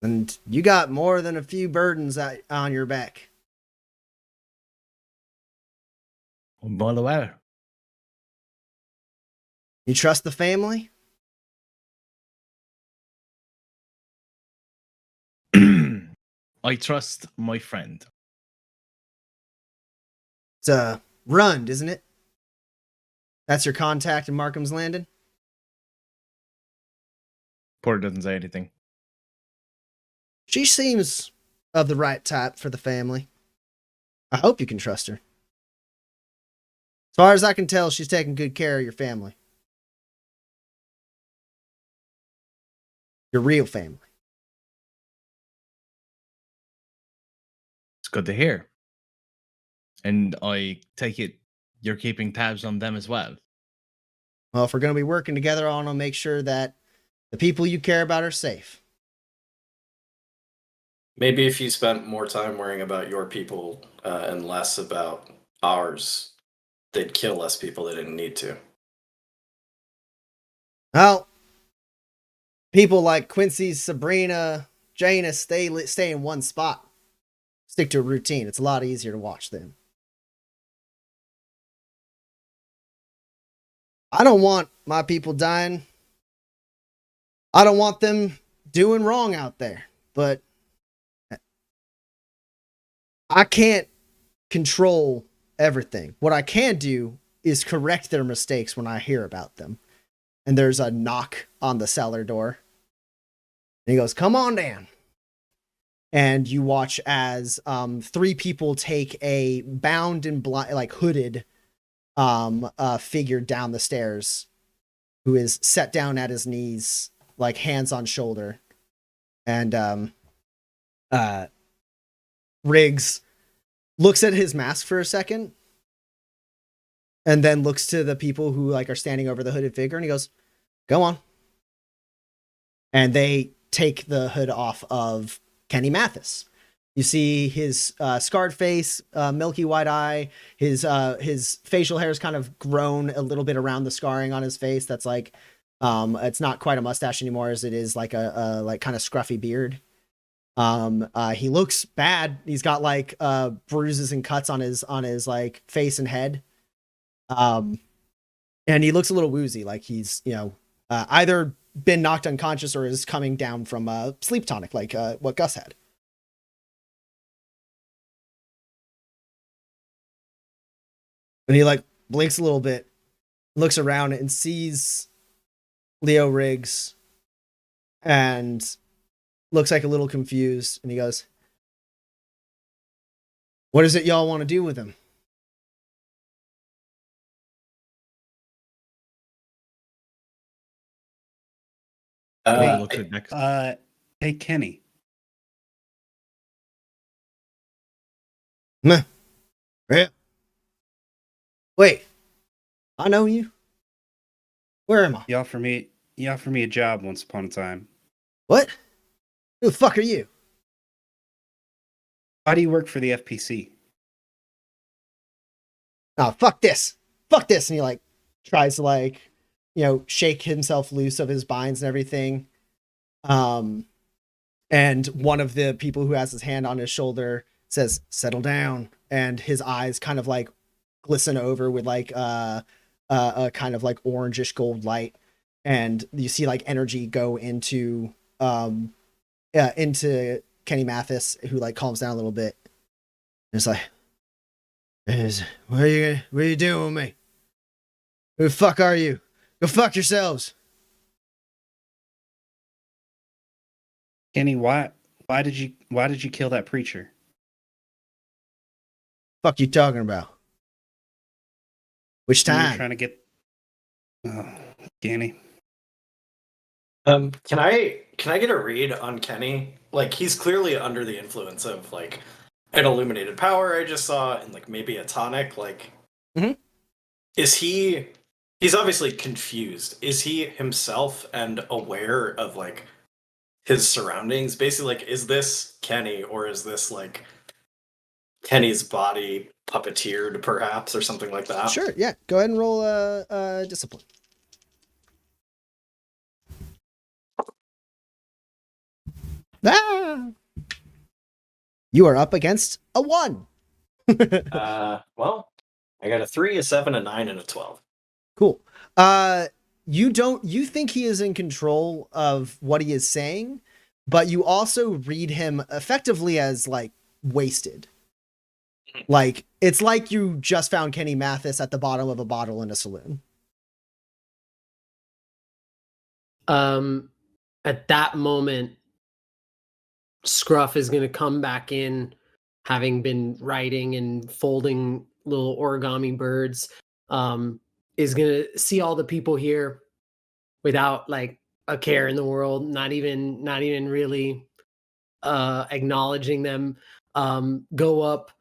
And you got more than a few burdens on your back. Well. You trust the family? I trust my friend. It's Rund, isn't it? That's your contact in Markham's Landing? Porter doesn't say anything. She seems of the right type for the family. I hope you can trust her. As far as I can tell, she's taking good care of your family. Your real family. It's good to hear. And I take it you're keeping tabs on them as well. Well, if we're going to be working together, I want to make sure that the people you care about are safe. Maybe if you spent more time worrying about your people and less about ours, they'd kill less people they didn't need to. Well, people like Quincy, Sabrina, Janus, stay in one spot. Stick to a routine. It's a lot easier to watch them. I don't want my people dying. I don't want them doing wrong out there. But I can't control everything. What I can do is correct their mistakes when I hear about them. And there's a knock on the cellar door. And he goes, "Come on down." And you watch as 3 people take a bound and hooded figure down the stairs, who is set down at his knees, like hands on shoulder. And Riggs looks at his mask for a second, and then looks to the people who are standing over the hooded figure, and he goes, "Go on." And they take the hood off of Kenny Mathis. You see his scarred face, milky white eye. His facial hair is kind of grown a little bit around the scarring on his face. That's it's not quite a mustache anymore, as it is like a kind of scruffy beard. He looks bad. He's got bruises and cuts on his face and head. And he looks a little woozy, like he's either been knocked unconscious or is coming down from sleep tonic, like what Gus had. And he blinks a little bit, looks around and sees Leo Riggs and looks like a little confused. And he goes, "What is it y'all want to do with him?" Look at next. Hey, Kenny. Meh. Yeah. Wait, I know you. Where am I? You offered me a job once upon a time. What? Who the fuck are you? Why do you work for the FPC? Oh, fuck this. Fuck this. And he tries to shake himself loose of his binds and everything. And one of the people who has his hand on his shoulder says, "Settle down." And his eyes kind of glisten over with a kind of orangish gold light. And you see energy go into Kenny Mathis, who calms down a little bit. And it's what are you doing with me? Who the fuck are you? Go fuck yourselves. Kenny, why did you kill that preacher? Fuck you talking about? Which You were time? trying to get Kenny. Can I get a read on Kenny? He's clearly under the influence of an illuminated power I just saw, and maybe a tonic. Mhm. Is he's obviously confused. Is he himself and aware of his surroundings? Basically, is this Kenny, or is this Kenny's body puppeteered, perhaps, or something like that? Sure, yeah. Go ahead and roll discipline. Ah! You are up against a 1. Well, I got a 3, a 7, a 9, and a 12. Cool. You think he is in control of what he is saying, but you also read him effectively as like wasted. Like it's like you just found Kenny Mathis at the bottom of a bottle in a saloon. At that moment, Scruff is going to come back in, having been writing and folding little origami birds. Is going to see all the people here without like a care in the world, not even really acknowledging them. Go up,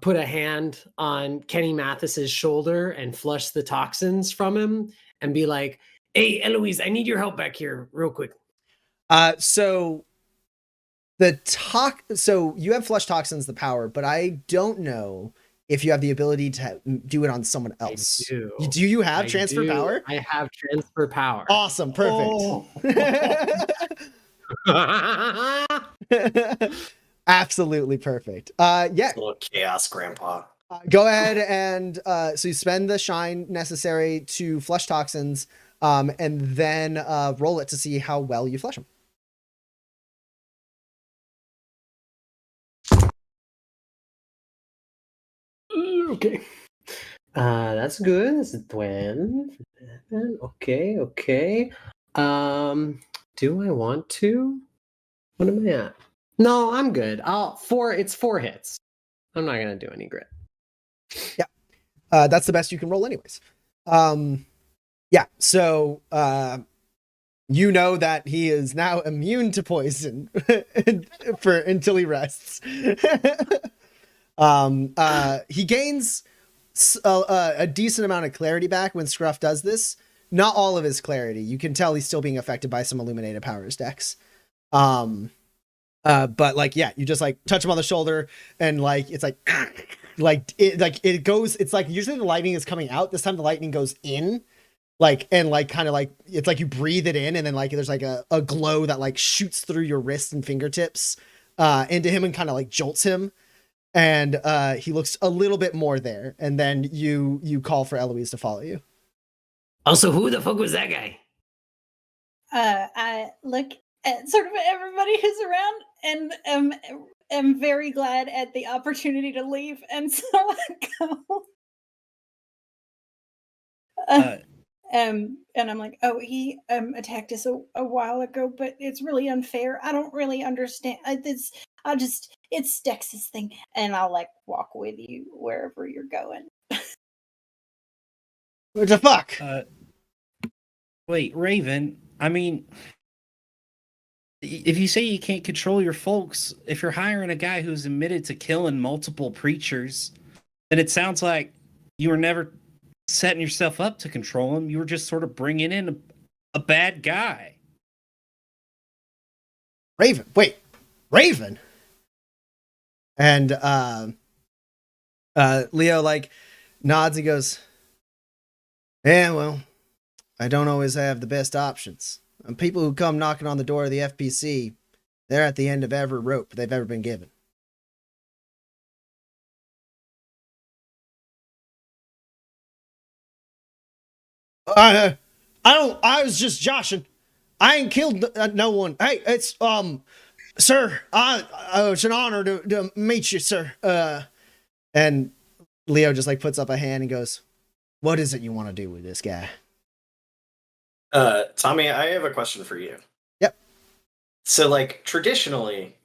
put a hand on Kenny Mathis's shoulder and flush the toxins from him and be like, "Hey, Eloise, I need your help back here real quick." So you have flush toxins the power, but I don't know if you have the ability to do it on someone else. I do. Do you have transfer power? I have transfer power. Awesome, perfect. Oh. Absolutely perfect. Yeah, Little chaos, Grandpa. go ahead and so you spend the shine necessary to flush toxins, and then roll it to see how well you flush them. Okay. That's good. That's a 12. Okay. Do I want to? What am I at? No, I'm good. It's 4 hits. I'm not gonna do any grit. That's the best you can roll anyways. Yeah, so you know that he is now immune to poison until he rests. He gains a decent amount of clarity back when Scruff does this. Not all of his clarity. You can tell he's still being affected by some Illuminated Powers decks. But like, yeah, you just like touch him on the shoulder and like, it's it goes, it's like usually the lightning is coming out. This time the lightning goes in, like, and like, kind of like, it's like you breathe it in and then like, there's like a glow that like shoots through your wrists and fingertips, into him and kind of like jolts him. And he looks a little bit more there. And then you call for Eloise to follow you. Also, who the fuck was that guy? I look at sort of everybody who's around and am very glad at the opportunity to leave, and so I go. And I'm like, oh, he attacked us a while ago, but it's really unfair. I don't really understand. It's Dex's thing, and I'll like walk with you wherever you're going. What the fuck? Wait, Raven, I mean, if you say you can't control your folks, if you're hiring a guy who's admitted to killing multiple preachers, then it sounds like you were never setting yourself up to control him. You were just sort of bringing in a bad guy. Raven, wait, Raven. And Leo like nods and goes, yeah, well, I don't always have the best options. And people who come knocking on the door of the FPC, they're at the end of every rope they've ever been given. I was just joshing. I ain't killed no one. Hey, it's, sir, it's an honor to meet you, sir. And Leo just like puts up a hand and goes, what is it you want to do with this guy? Tommy, I have a question for you. Yep. So, like, traditionally,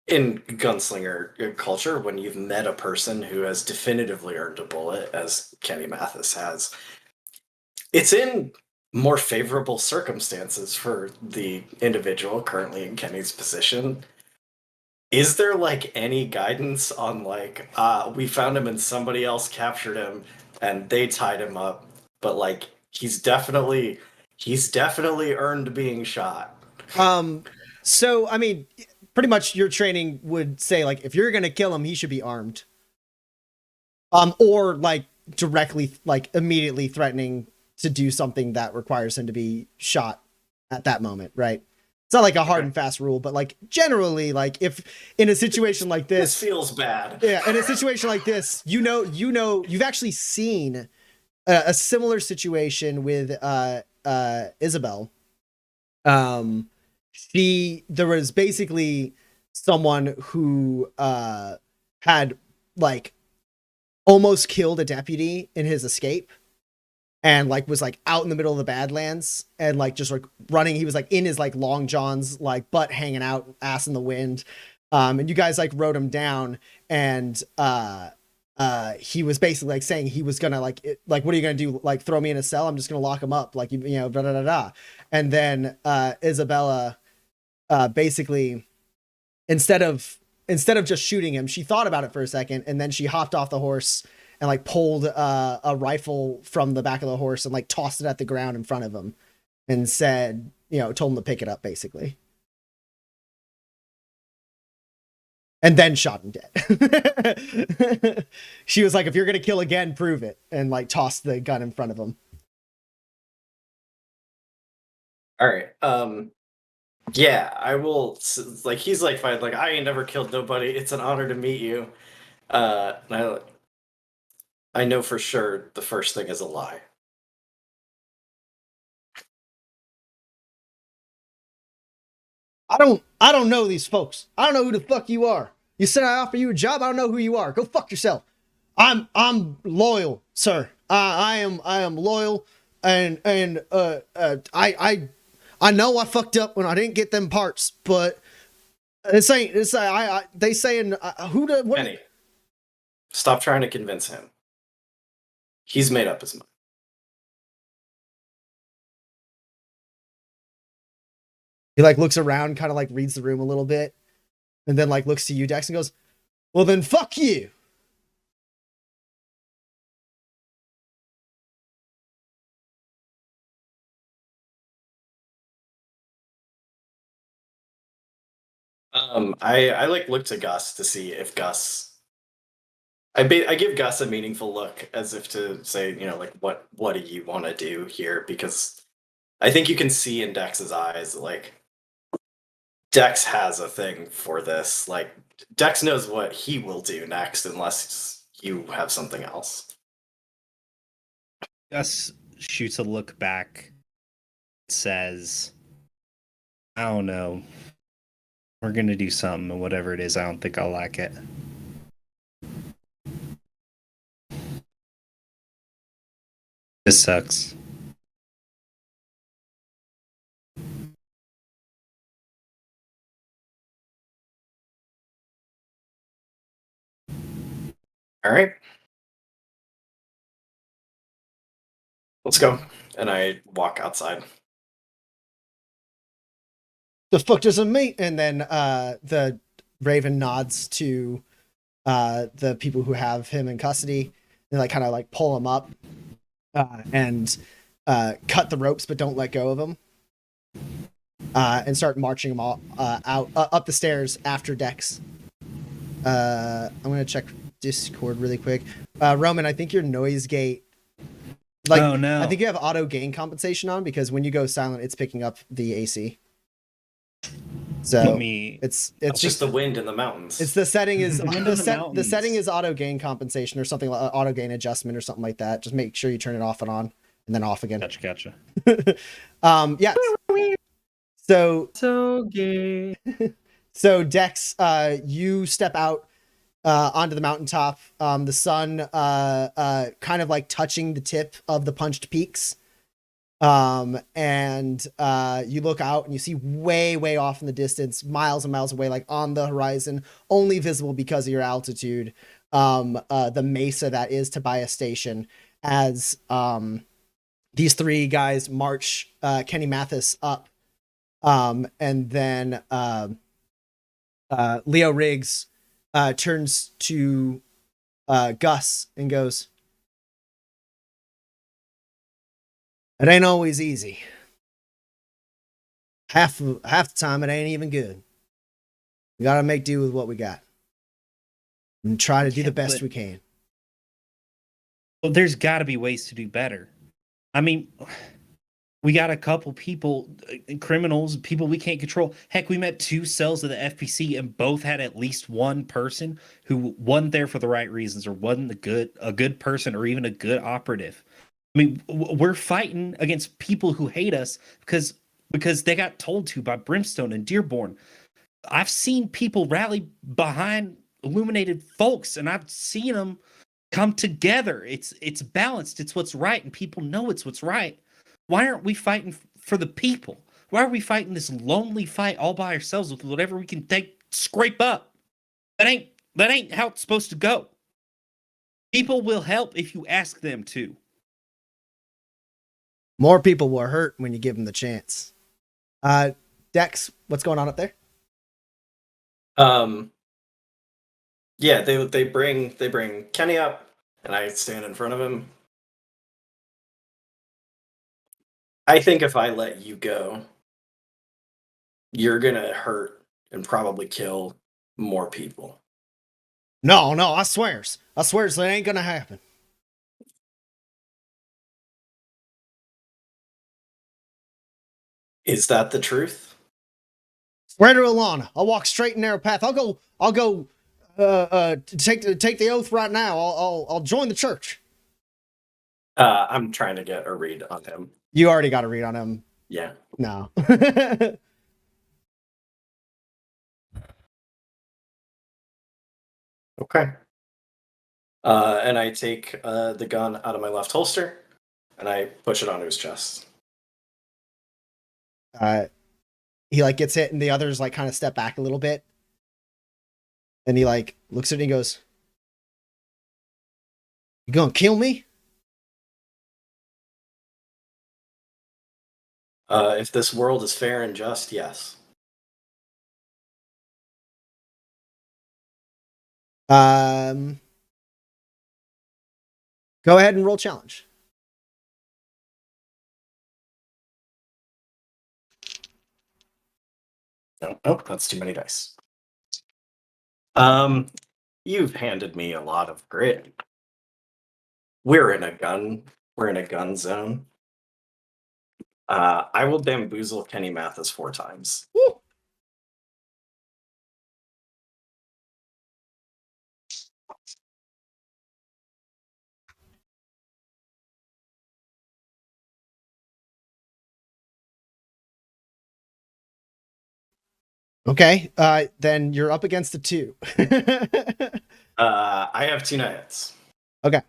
in gunslinger culture, when you've met a person who has definitively earned a bullet, as Kenny Mathis has, it's in more favorable circumstances for the individual currently in Kenny's position. Is there, like, any guidance on, like, we found him and somebody else captured him and they tied him up, but, like, he's definitely earned being shot. So I mean, pretty much your training would say like if you're gonna kill him, he should be armed. Or like directly, like immediately threatening to do something that requires him to be shot at that moment, right? It's not like a hard and fast rule, but like generally, like if in a situation like This this, feels bad. yeah, in a situation like this, you've actually seen a similar situation with Isabel. There was basically someone who had like almost killed a deputy in his escape, and like was like out in the middle of the Badlands and like just like running. He was like in his like long johns, like butt hanging out, ass in the wind. And you guys like wrote him down, and he was basically like saying he was gonna like like, what are you gonna do? Like throw me in a cell? I'm just gonna lock him up, like you know, da da da da. And then Isabella basically instead of just shooting him, she thought about it for a second, and then she hopped off the horse and like pulled a rifle from the back of the horse and like tossed it at the ground in front of him and said, you know, told him to pick it up basically. And then shot him dead. She was like, if you're going to kill again, prove it. And like tossed the gun in front of him. All right. Yeah, I will. Like, he's like, fine. Like, I ain't never killed nobody. It's an honor to meet you. And I know for sure the first thing is a lie. I don't know these folks. I don't know who the fuck you are. You said I offer you a job. I don't know who you are. Go fuck yourself. I'm loyal, sir. I am loyal, and I know I fucked up when I didn't get them parts, but they saying who the what? Kenny, stop trying to convince him. He's made up his mind. He like looks around, kind of like reads the room a little bit, and then like looks to you, Dex, and goes, "Well then, fuck you." I like look to Gus to see if Gus. I give Gus a meaningful look, as if to say, you know, like what do you want to do here? Because I think you can see in Dex's eyes, like Dex has a thing for this. Like Dex knows what he will do next, unless you have something else. Gus shoots a look back, says, I don't know. We're gonna do something, and whatever it is, I don't think I'll like it. This sucks. All right. Let's go. And I walk outside. The fuck doesn't mean? And then the Raven nods to the people who have him in custody and like kind of like pull him up and cut the ropes, but don't let go of him. And start marching him all out up the stairs after Dex. I'm gonna check Discord really quick. Roman, I think your noise gate. Like, oh no! I think you have auto gain compensation on, because when you go silent, it's picking up the AC. So it's just the wind in the mountains. It's the setting is the setting is auto gain compensation or something like auto gain adjustment or something like that. Just make sure you turn it off and on, and then off again. Gotcha. Yeah. So gay. So Dex, you step out onto the mountaintop. The sun kind of like touching the tip of the punched peaks. And you look out and you see way off in the distance, miles and miles away, like on the horizon, only visible because of your altitude, the mesa that is Tobias Station, as these three guys march Kenny Mathis up. And then Leo Riggs turns to Gus and goes, "It ain't always easy. Half the time, it ain't even good. We gotta make do with what we got and try to do the best we can." Well, there's got to be ways to do better. I mean, We got a couple people, criminals, people we can't control. Heck, we met 2 cells of the FPC, and both had at least one person who wasn't there for the right reasons, or wasn't a good person, or even a good operative. I mean, we're fighting against people who hate us because they got told to by Brimstone and Dearborn. I've seen people rally behind illuminated folks, and I've seen them come together. It's balanced. It's what's right, and people know it's what's right. Why aren't we fighting for the people? Why are we fighting this lonely fight all by ourselves with whatever we can scrape up? That ain't how it's supposed to go. People will help if you ask them to. More people will hurt when you give them the chance. Dex, what's going on up there? Yeah, they bring Kenny up, and I stand in front of him. I think if I let you go, you're gonna hurt and probably kill more people. No, I swears that ain't gonna happen. Is that the truth? Swear to Alana, I'll walk straight and narrow path. I'll go take the oath right now. I'll join the church. I'm trying to get a read on him. You already got a read on him. Yeah. No. Okay. And I take the gun out of my left holster, and I push it onto his chest. He like gets hit, and the others like kind of step back a little bit, and he like looks at it and he goes, "You gonna kill me?" If this world is fair and just, yes. Go ahead and roll challenge. Nope, that's too many dice. You've handed me a lot of grit. We're in a gun zone. I will bamboozle Kenny Mathis 4 times. Woo. Okay, then you're up against the 2. I have 2 hits. Okay.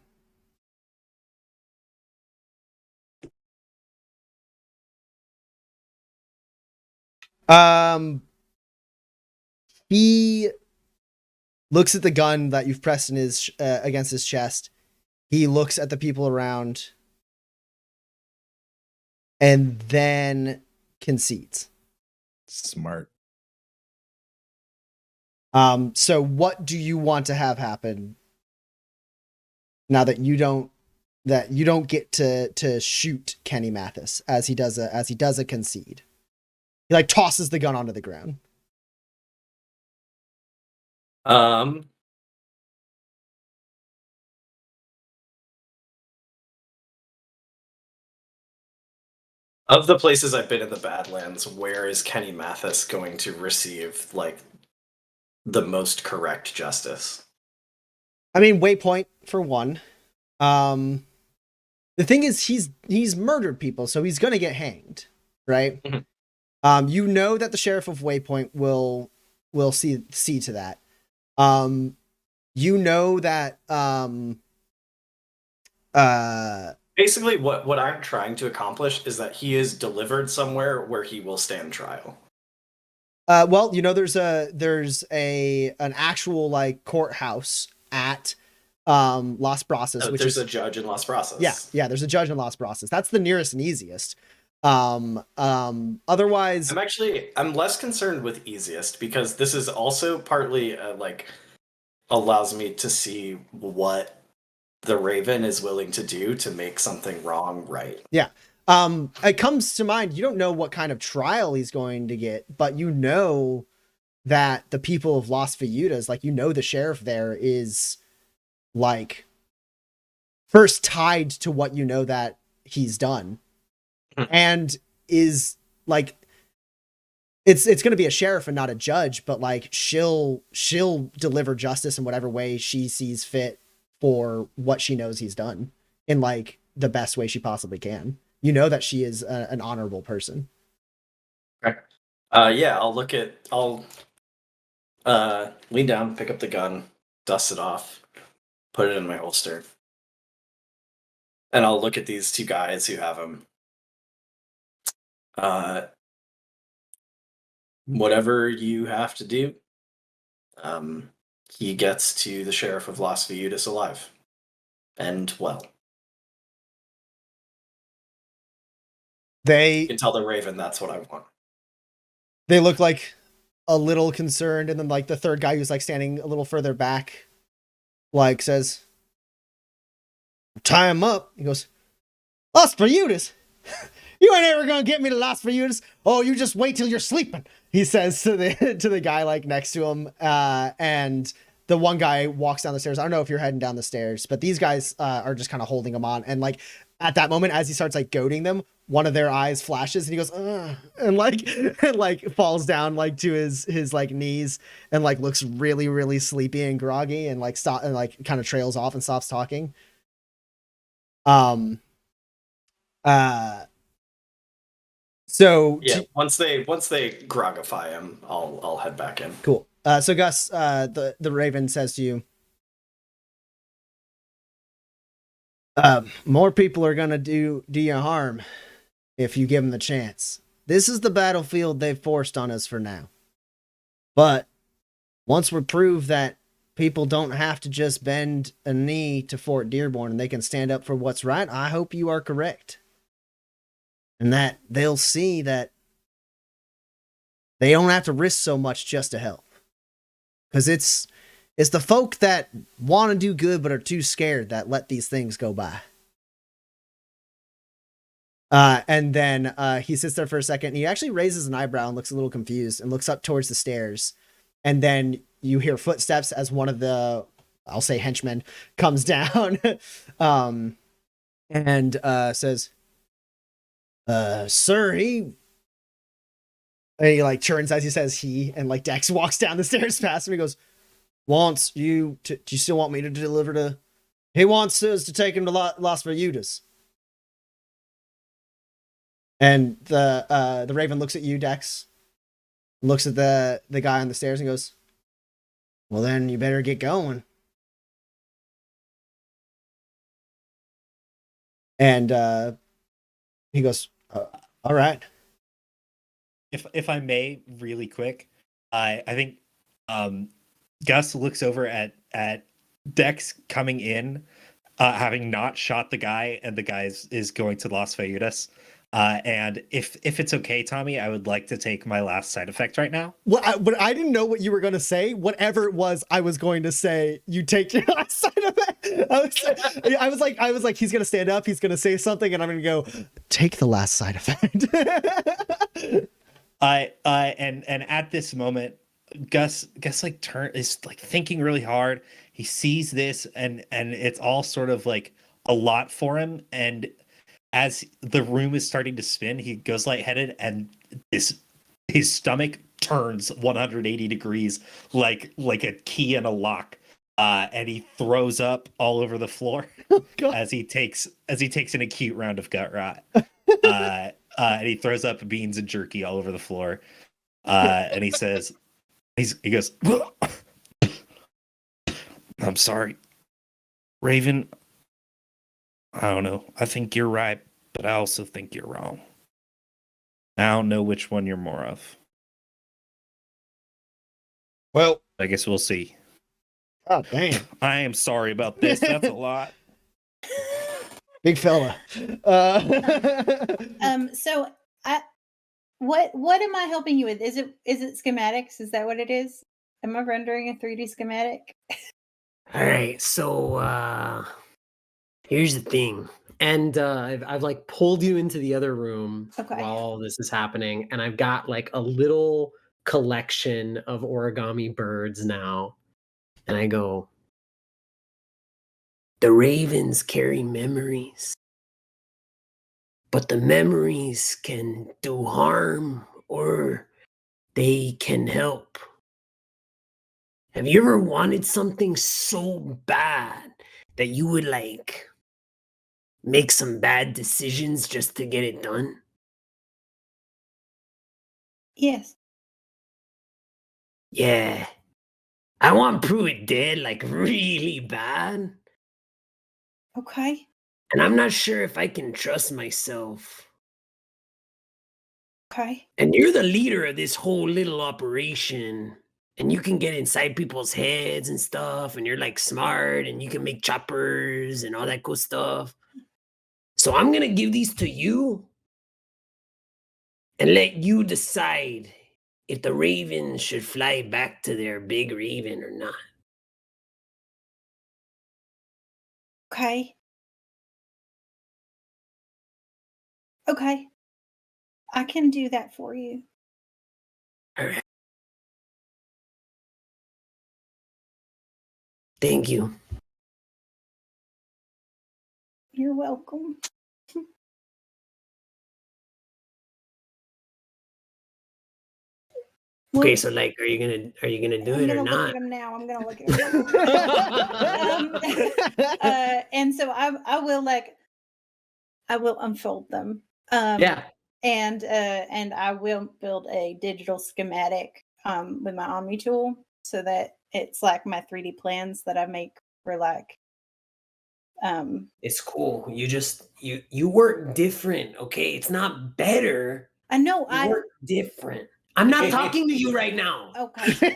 He looks at the gun that you've pressed in his against his chest. He looks at the people around, and then concedes. Smart. So what do you want to have happen now that you don't get to shoot Kenny Mathis as he does a concede? He like tosses the gun onto the ground. Of the places I've been in the Badlands, where is Kenny Mathis going to receive like the most correct justice? I mean, Waypoint for one. The thing is, he's murdered people, so he's gonna get hanged, right? Mm-hmm. You know that the sheriff of Waypoint will see to that. You know that basically what I'm trying to accomplish is that he is delivered somewhere where he will stand trial. Well, you know, there's an actual like courthouse at Las Brasas, which there's a judge in Las Brasas. Yeah, there's a judge in Las Brasas. That's the nearest and easiest. Otherwise, I'm less concerned with easiest because this is also partly like allows me to see what the Raven is willing to do to make something wrong right. Yeah. It comes to mind, you don't know what kind of trial he's going to get, but you know that the people of Las Viudas, like, you know, the sheriff there is like first tied to what you know that he's done. and is like it's going to be a sheriff and not a judge, but like she'll deliver justice in whatever way she sees fit for what she knows he's done in like the best way she possibly can. You know that she is an honorable person. Okay. Yeah, I'll lean down, pick up the gun, dust it off, put it in my holster. And I'll look at these two guys who have him. Whatever you have to do, he gets to the sheriff of Las Viudas alive and well. You can tell the Raven that's what I want. They look like a little concerned, and then like the third guy who's like standing a little further back, like says, "Tie him up." He goes, "Las Viudas? You ain't ever gonna get me to Las Viudas. Oh, you just wait till you're sleeping," he says to the guy like next to him. And the one guy walks down the stairs. I don't know if you're heading down the stairs, but these guys are just kind of holding him on. And like at that moment, as he starts like goading them, one of their eyes flashes and he goes, "Ugh," and like falls down like to his like knees and like looks really, really sleepy and groggy and like stop and like kind of trails off and stops talking. So yeah, once they grogify him, I'll head back in. Cool. So Gus, the Raven says to you, more people are gonna do you harm if you give them the chance. This is the battlefield they've forced on us for now. But once we prove that people don't have to just bend a knee to Fort Dearborn and they can stand up for what's right, I hope you are correct. And that they'll see that they don't have to risk so much just to help. Because it's the folk that want to do good but are too scared that let these things go by. And then he sits there for a second and he actually raises an eyebrow and looks a little confused and looks up towards the stairs. And then you hear footsteps as one of the, I'll say henchmen, comes down and says, "Sir, he..." And he like turns as he says he, and like Dex walks down the stairs past him. He goes, "Wants you to, do you still want me to deliver to..." He wants us to take him to Las Viudas. And the Raven looks at you, Dex, looks at the guy on the stairs and goes, "Well then you better get going." And he goes, "All right." If I may, really quick, I think Gus looks over at Dex coming in, having not shot the guy, and the guy is going to Las Viudas. And if it's okay, Tommy, I would like to take my last side effect right now. Well, but I didn't know what you were going to say. Whatever it was, I was going to say, you take your last side effect. I was like, he's going to stand up, he's going to say something, and I'm going to go, take the last side effect. And at this moment, Gus like is like thinking really hard. He sees this and it's all sort of like a lot for him. And as the room is starting to spin, he goes lightheaded and his stomach turns 180 degrees like a key in a lock. And he throws up all over the floor as he takes an acute round of gut rot. And he throws up beans and jerky all over the floor. And he says, he goes, "I'm sorry, Raven. I don't know. I think you're right, but I also think you're wrong. I don't know which one you're more of. Well, I guess we'll see." Oh, damn. I am sorry about this. That's a lot. Big fella. So what am I helping you with? Is it schematics? Is that what it is? Am I rendering a 3D schematic? All right, so here's the thing. And I've like pulled you into the other room while all this is happening, and I've got like a little collection of origami birds now. And I go, the ravens carry memories. but the memories can do harm or they can help. Have you ever wanted something so bad that you would like make some bad decisions just to get it done? Yes. Yeah. I want to prove it dead like really bad. Okay. And I'm not sure if I can trust myself. Okay. And you're the leader of this whole little operation. And you can get inside people's heads and stuff. And you're like smart and you can make choppers and all that cool stuff. So I'm going to give these to you and let you decide if the ravens should fly back to their big raven or not. Okay. Okay. I can do that for you. All right. Thank you. You're welcome. Okay, Well, so like, are you gonna do I'm it or gonna look not? at him now. I'm gonna look at him. And so I will I will unfold them. Yeah. And I will build a digital schematic with my Omni tool so that it's like my 3D plans that I make for like It's cool. You work different, okay? It's not better. I know You work different. I'm not talking to you right now. okay.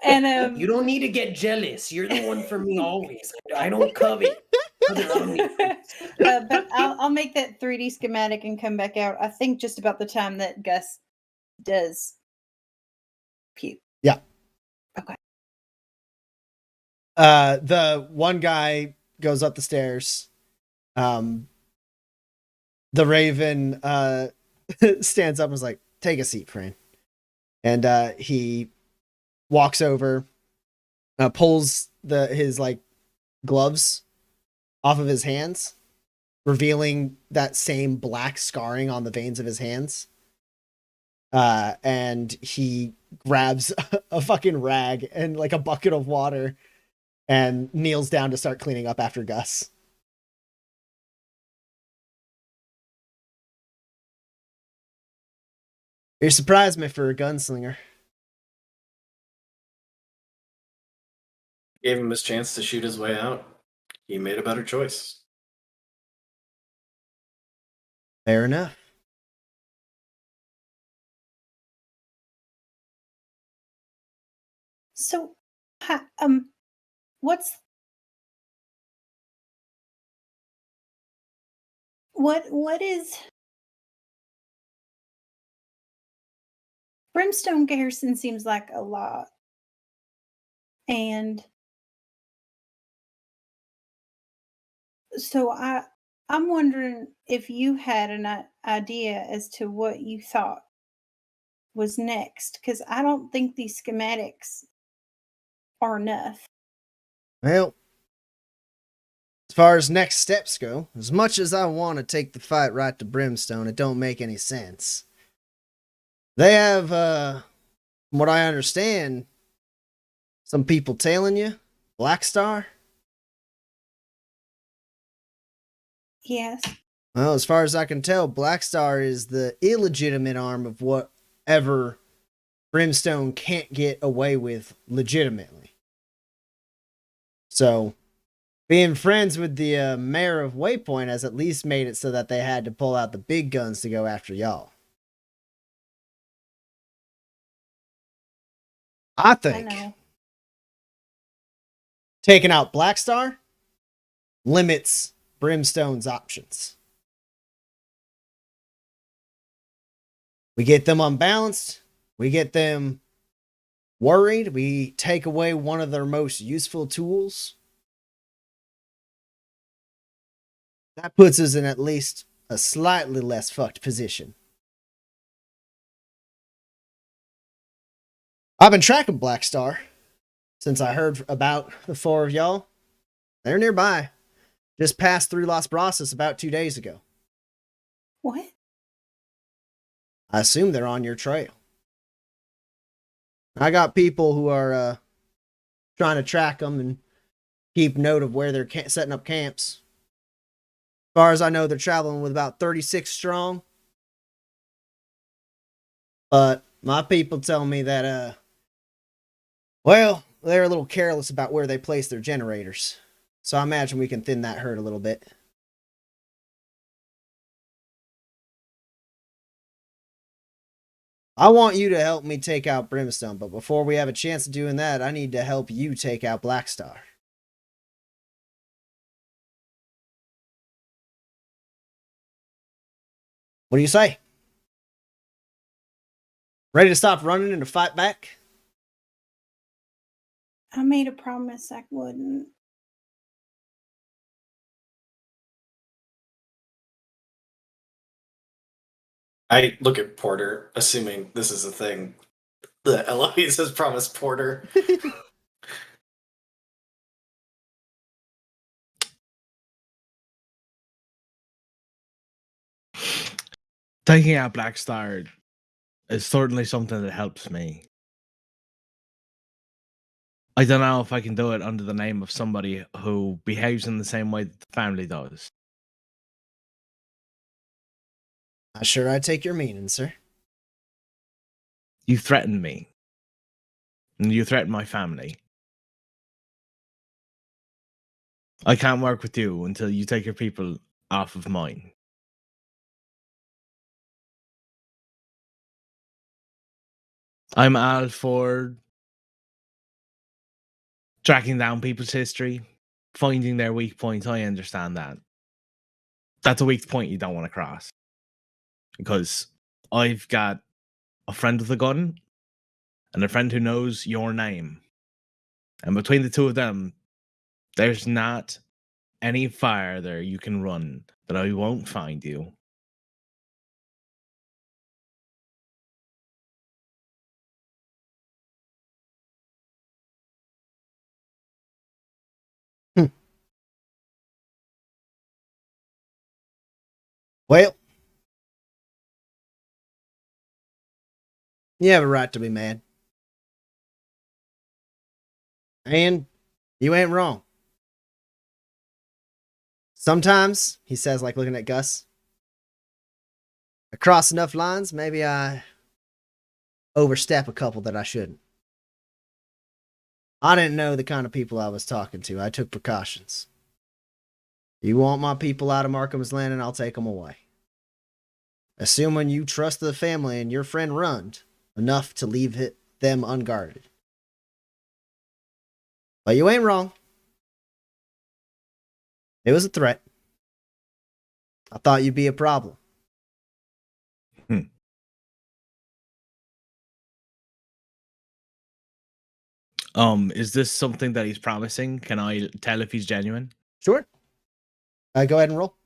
And You don't need to get jealous. You're the one for me always. I don't covet other Omni. but I'll make that 3D schematic and come back out. I think just about the time that Gus does puke. Yeah. Okay. The one guy goes up the stairs. The Raven stands up and is like, "Take a seat, friend." And he walks over, pulls his like gloves off of his hands, revealing that same black scarring on the veins of his hands. And he grabs a fucking rag and like a bucket of water and kneels down to start cleaning up after Gus. You surprised me for a gunslinger. Gave him his chance to shoot his way out. He made a better choice. Fair enough. So, what's what is Brimstone Garrison seems like a lot, and so I'm wondering if you had an idea as to what you thought was next, because I don't think these schematics are enough. Well, as far as next steps go, as much as I want to take the fight right to Brimstone, it don't make any sense. They have, from what I understand, some people tailing you. Black Star? Yes. Well, as far as I can tell, Black Star is the illegitimate arm of whatever Brimstone can't get away with legitimately. So, being friends with the mayor of Waypoint has at least made it so that they had to pull out the big guns to go after y'all. I I think know. taking out Black Star limits Brimstone's options. We get them unbalanced. We get them worried. We take away one of their most useful tools. That puts us in at least a slightly less fucked position. I've been tracking Black Star since I heard about the four of y'all. They're nearby. just passed through Las Brasas about 2 days ago. What? I assume they're on your trail. I got people who are trying to track them and keep note of where they're setting up camps. As far as I know, they're traveling with about 36 strong. But my people tell me that, well, they're a little careless about where they place their generators. So I imagine we can thin that herd a little bit. I want you to help me take out Brimstone, but before we have a chance of doing that, I need to help you take out Blackstar. What do you say? Ready to stop running and to fight back? I made a promise I wouldn't. I look at Porter, assuming this is a thing that Eloise has promised Porter. Taking out Blackstar is certainly something that helps me. I don't know if I can do it under the name of somebody who behaves in the same way that the family does. Not sure I take your meaning, sir. You threaten me. And you threaten my family. I can't work with you until you take your people off of mine. I'm all for tracking down people's history, finding their weak points. I understand that. That's a weak point you don't want to cross. Because I've got a friend with a gun and a friend who knows your name. And between the two of them, there's not any farther you can run that I won't find you. Well, you have a right to be mad. And you ain't wrong. Sometimes, he says, like looking at Gus, I cross enough lines, maybe I overstep a couple that I shouldn't. I didn't know the kind of people I was talking to. I took precautions. You want my people out of Markham's Landing, I'll take them away. Assuming you trust the family and your friend Rund enough to leave them unguarded. But you ain't wrong. It was a threat. I thought you'd be a problem. Is this something that he's promising? Can I tell if he's genuine? Sure. Go ahead and roll.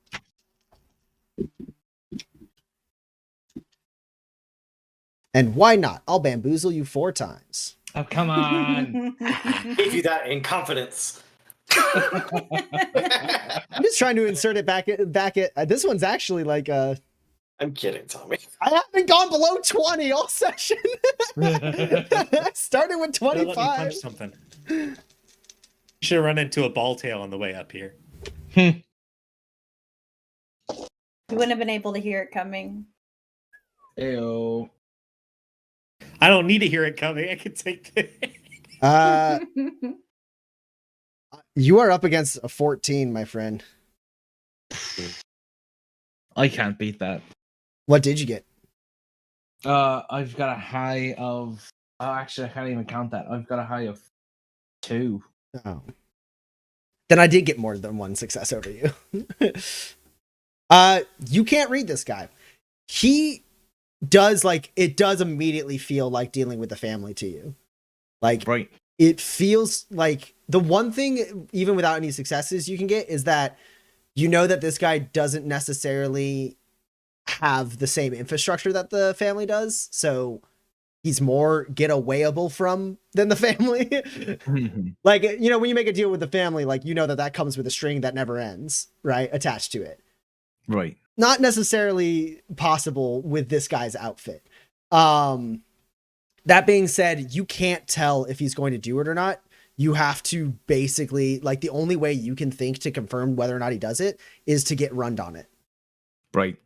And why not? I'll bamboozle you 4 times. Oh, come on. Gave you that in confidence. I'm just trying to insert it back at this one's actually like I'm kidding, Tommy. I haven't gone below 20 all session. I started with Don't let me 25. punch something. You should have run into a ball tail on the way up here. You wouldn't have been able to hear it coming. Ew. I don't need to hear it coming. I can take it. You are up against a 14, my friend. I can't beat that. What did you get? I've got a high of. Oh, actually, I can't even count that. I've got a high of 2. Oh. Then I did get more than 1 success over you. You can't read this guy. He does it does immediately feel like dealing with the family to you. Like, Right. It feels like the one thing, even without any successes you can get, is that you know that this guy doesn't necessarily have the same infrastructure that the family does. So he's more get awayable from than the family. Mhm. Like, you know, when you make a deal with the family, like, you know that comes with a string that never ends, right? Attached to it. Right. Not necessarily possible with this guy's outfit. That being said, you can't tell if he's going to do it or not. You have to basically, like, the only way you can think to confirm whether or not he does it is to get runned on it. Right.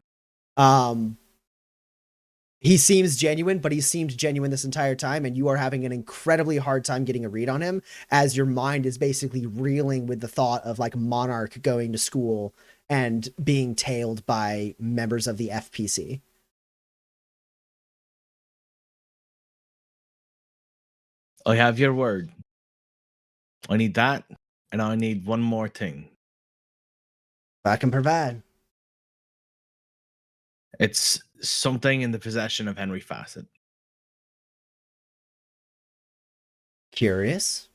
He seems genuine, but he seemed genuine this entire time, and you are having an incredibly hard time getting a read on him as your mind is basically reeling with the thought of like Monarch going to school and being tailed by members of the FPC. I have your word. I need that, and I need one more thing. I can provide. It's something in the possession of Henry Fassett. Curious.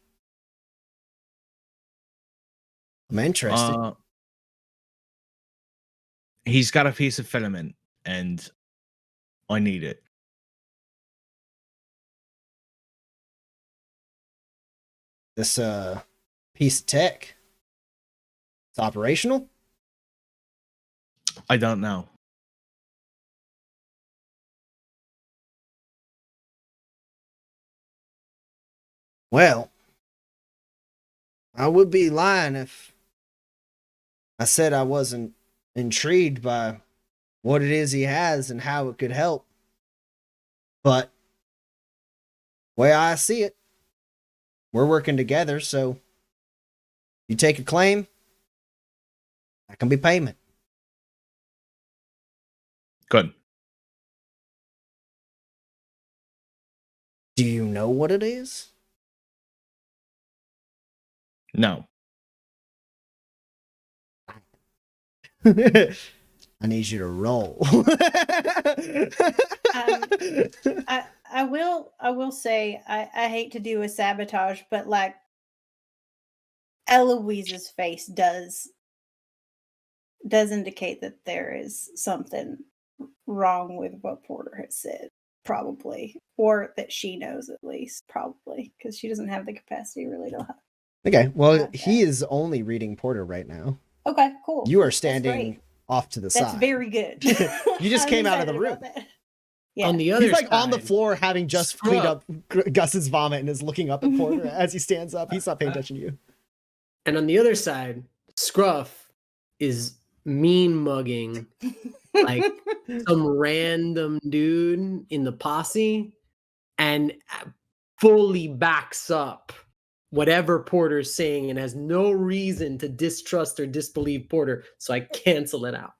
I'm interested. He's got a piece of filament, and I need it. This piece of tech. It's operational. I don't know. Well, I would be lying if I said I wasn't intrigued by what it is he has and how it could help. But way I see it, we're working together, so you take a claim, that can be payment. Good. Do you know what it is? No. I need you to roll. I will say I hate to do a sabotage, but like Eloise's face does indicate that there is something wrong with what Porter has said, probably, or that she knows at least, probably, because she doesn't have the capacity really to. Okay, well, Okay. he is only reading Porter right now. Okay, cool. You are That's standing great. off to the That's side. very good. You just I'm came out of the excited room. about that. Yeah. On the other He's like side, on the floor having just cleaned up Scruff. Gus's vomit and is looking up at Porter as he stands up. He's not paying attention to you. And on the other side, Scruff is mean mugging like some random dude in the posse and fully backs up whatever Porter's saying and has no reason to distrust or disbelieve Porter. So I cancel it out.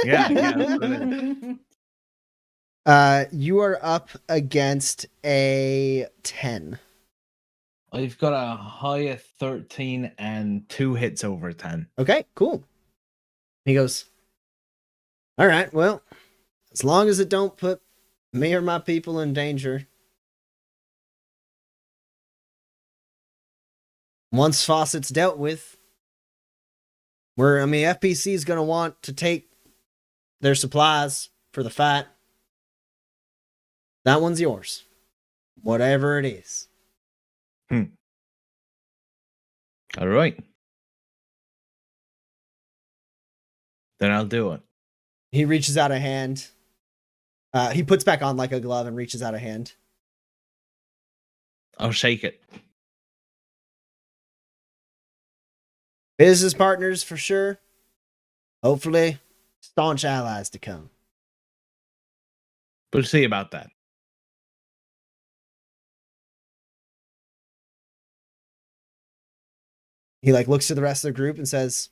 Yeah, absolutely. You are up against a 10. I've got a high of 13 and 2 hits over 10. Okay, cool. He goes, all right, well, as long as it don't put me or my people in danger. Once Fawcett's dealt with, FPC is going to want to take their supplies for the fight. That one's yours. Whatever it is. All right. Then I'll do it. He reaches out a hand. He puts back on like a glove and reaches out a hand. I'll shake it. Business partners for sure. Hopefully, staunch allies to come. We'll see about that. He like looks to the rest of the group and says,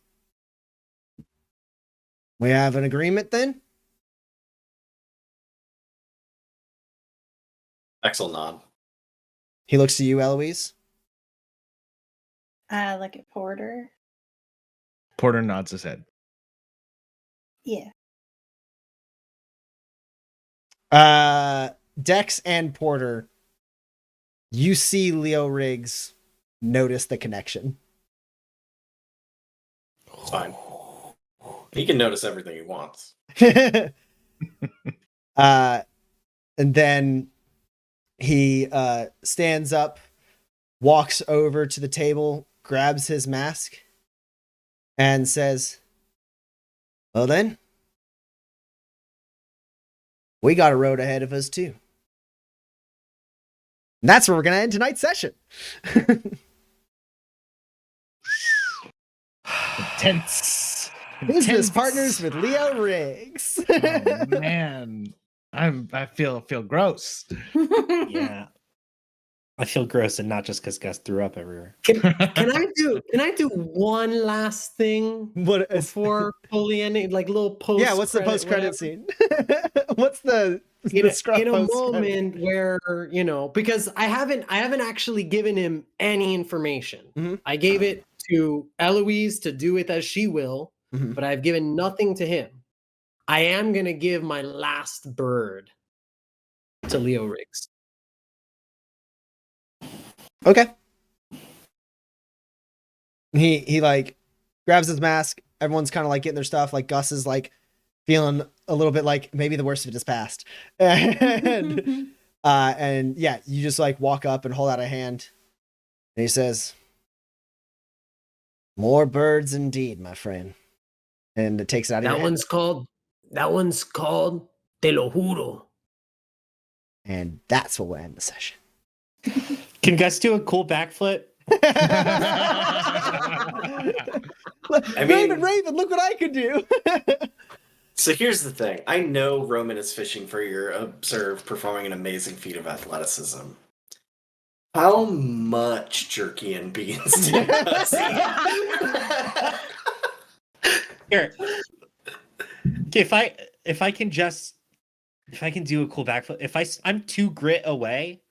we have an agreement then? Axel nod. He looks to you, Eloise. I look at Porter. Porter nods his head. Yeah. Dex and Porter, you see Leo Riggs notice the connection. It's fine. He can notice everything he wants. And then He stands up, walks over to the table, grabs his mask, and says, well then, we got a road ahead of us too. And that's where we're going to end tonight's session. Tense. Business partners with Leo Riggs. Oh, man. I feel gross. Yeah. I feel gross, and not just because Gus threw up everywhere. Can I do one last thing What before fully ending, like little post? Yeah, what's the post-credit scene? What's the Scruff in a post-credit? moment where, you know, because I haven't actually given him any information. Mhm. I gave it to Eloise to do with as she will, Mhm. but I've given nothing to him. I am gonna give my last bird to Leo Riggs. Okay. He like grabs his mask. Everyone's kind of like getting their stuff. Like Gus is like feeling a little bit like maybe the worst of it is past. And yeah, you just like walk up and hold out a hand. And he says, more birds indeed, my friend. And it takes it out of your That hand. one's called Te lo juro. And that's what will end the session. Can Gus do a cool backflip? Raven, look what I could do. So here's the thing. I know Roman is fishing for your observe performing an amazing feat of athleticism. How much jerky and beans do you Here. Okay, if I can do a cool backflip, I'm 2 grit away.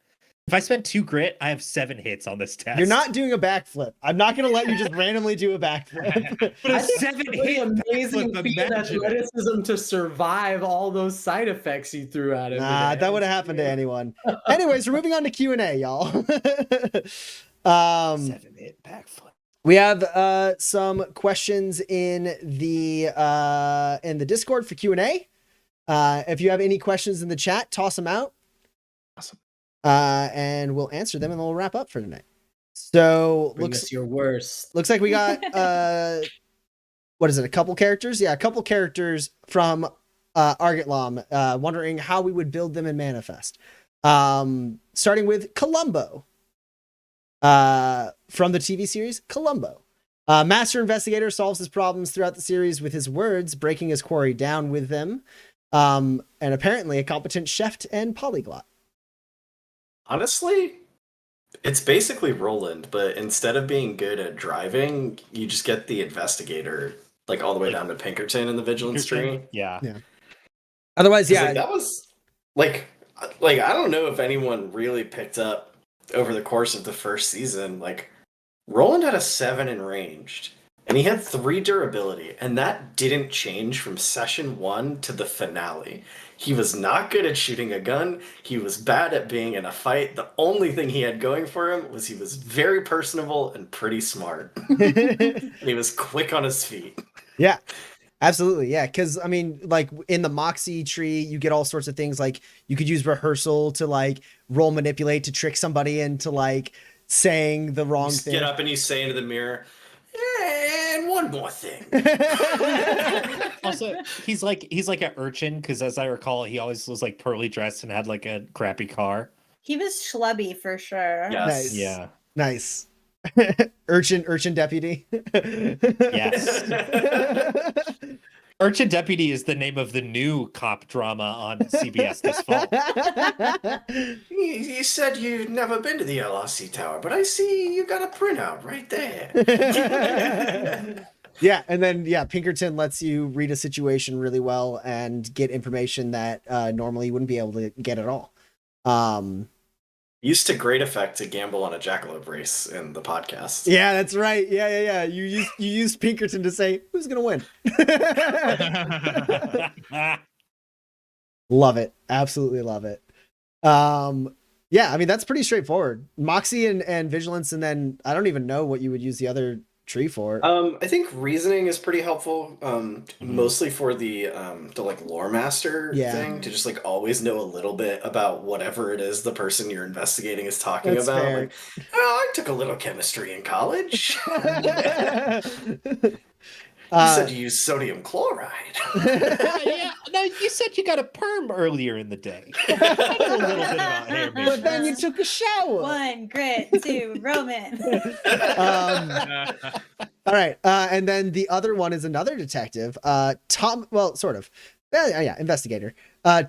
If I spend 2 grit, I have 7 hits on this test. You're not doing a backflip. I'm not going to let you just randomly do a backflip. But a 7 hit Amazing backflip, feat of imagine it. athleticism to survive all those side effects you threw at him. Nah, that would have happened to anyone. Anyways, we're moving on to Q&A, y'all. 7 hit backflip. We have some questions in the Discord for Q&A. If you have any questions in the chat, toss them out. Awesome. And we'll answer them and then we'll wrap up for tonight. So Bring us your worst. looks like we got what is it? A couple characters? Yeah, a couple characters from Argotlam, wondering how we would build them in Manifest. Starting with Columbo. From the TV series Columbo. Master investigator solves his problems throughout the series with his words, breaking his quarry down with them. And apparently a competent chef and polyglot. Honestly, it's basically Roland, but instead of being good at driving, you just get the investigator, like all the way down to Pinkerton in the Vigilance tree. Yeah. Otherwise, 'Cause, yeah. like, that was like I don't know if anyone really picked up over the course of the first season. Like, Roland had a 7 in ranged, and he had 3 durability, and that didn't change from session 1 to the finale. He was not good at shooting a gun. He was bad at being in a fight. The only thing he had going for him was he was very personable and pretty smart. And he was quick on his feet. Yeah, absolutely. Yeah, because I mean, like in the Moxie tree, you get all sorts of things. Like you could use rehearsal to like roll manipulate to trick somebody into like saying the wrong You thing. get up and you say into the mirror, and one more thing. Also, he's like an urchin because, as I recall, he always was like poorly dressed and had like a crappy car. He was schlubby for sure. Yes. Nice. Yeah. Nice. urchin deputy. Yes. Urchin Deputy is the name of the new cop drama on CBS this fall. You said you'd never been to the LRC Tower, but I see you got a printout right there. Yeah, and then Pinkerton lets you read a situation really well and get information that normally you wouldn't be able to get at all. Used to great effect to gamble on a jackalope race in the podcast. Yeah, that's right. Yeah. You used Pinkerton to say who's gonna win. Love it. Absolutely love it. Yeah, I mean that's pretty straightforward. Moxie and Vigilance, and then I don't even know what you would use the other tree for. I think reasoning is pretty helpful. Mostly for the like lore master Yeah. thing, to just like always know a little bit about whatever it is the person you're investigating is talking That's about. fair. Like, oh, I took a little chemistry in college. You said you used sodium chloride. Yeah, no, you said you got a perm earlier in the day. I know a little bit about hair But then maintenance. you took a shower. 1 grit, 2 Roman. All right, and then the other one is another detective, Tom. Well, sort of. Yeah, investigator.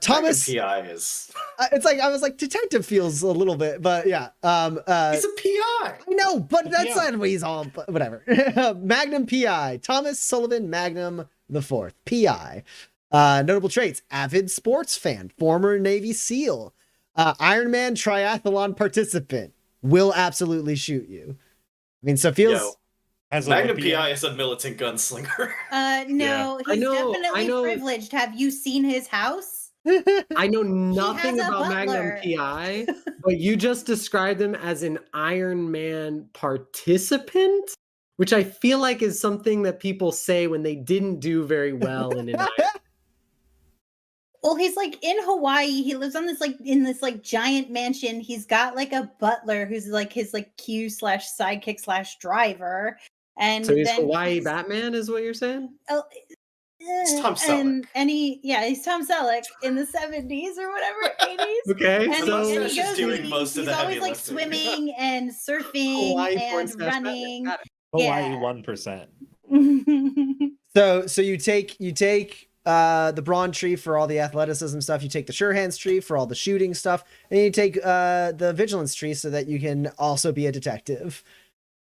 Thomas. PI is. It's like I was like detective feels a little bit, but yeah. He's a PI. I know, but that's Yeah. not what he's all. But whatever. Magnum PI. Thomas Sullivan Magnum the Fourth PI. Notable traits: avid sports fan, former Navy SEAL, Ironman triathlon participant. Will absolutely shoot you. I mean, so feels. Yo, Has Magnum Olympia. PI is a militant gunslinger. No, I he's know- definitely I know- privileged. Have you seen his house? I know nothing has a about Magnum butler. PI, but you just described him as an Iron Man participant, which I feel like is something that people say when they didn't do very well in an Iron. Well, he's like in Hawaii. He lives on this like giant mansion. He's got like a butler who's like his like Q/sidekick/driver. And So he's then Hawaii Batman, is what you're saying? It's Tom he's Tom Selleck in the 70s or whatever, 80s. Okay, And, so and He's just doing most of he's the always heavy like lifting. swimming and surfing Hawaii porn and slash Batman. running. Got it. Hawaii Yeah. 1%. So you take the brawn tree for all the athleticism stuff. You take the sure hands tree for all the shooting stuff, and you take the vigilance tree so that you can also be a detective.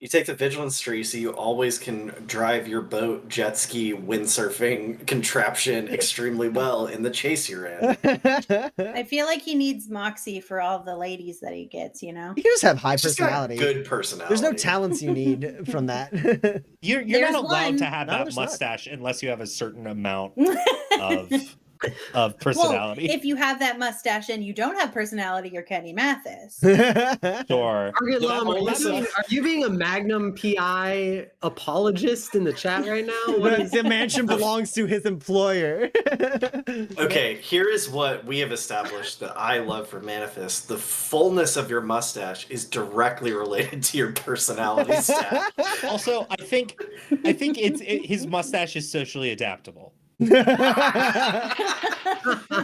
You take the vigilance tree so you always can drive your boat, jet ski, windsurfing contraption extremely well in the chase you're in. I feel like he needs moxie for all the ladies that he gets, you know? You can just have high Just got personality. good personality. There's no talents you need from that. You're There's not allowed one. to have No, that there's not. mustache unless you have a certain amount of personality. Well, if you have that mustache and you don't have personality, you're Kenny Mathis. Sure. Target Lom, are also- you being a Magnum PI apologist in the chat right now? What is The mansion belongs to his employer. Okay, here is what we have established that I love for Manifest. The fullness of your mustache is directly related to your personality stat. Also, I think his mustache is socially adaptable.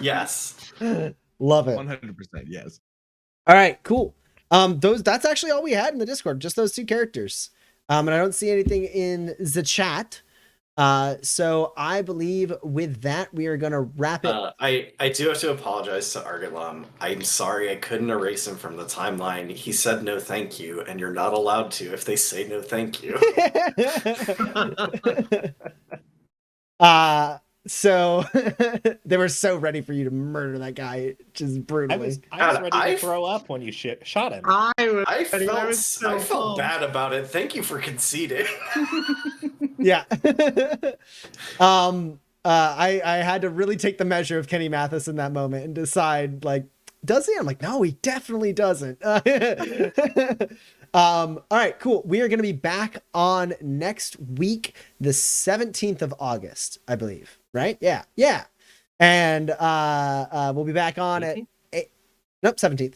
Yes. Love it. 100%, yes. All right, cool. That's actually all we had in the Discord, just those two characters. And I don't see anything in the chat. So I believe with that we are gonna wrap it. I do have to apologize to Argatlam. I'm sorry I couldn't erase him from the timeline. He said no thank you, and you're not allowed to if they say no thank you. So they were so ready for you to murder that guy just brutally. I was God, ready to I- throw up when you shot him. I I was felt bad about it. Thank you for conceding. Yeah. I had to really take the measure of Kenny Mathis in that moment and decide, like, does he? I'm like, no, he definitely doesn't. All right, cool. We are going to be back on next week, the 17th of August, I believe. Right? Yeah. And we'll be back on at 17th.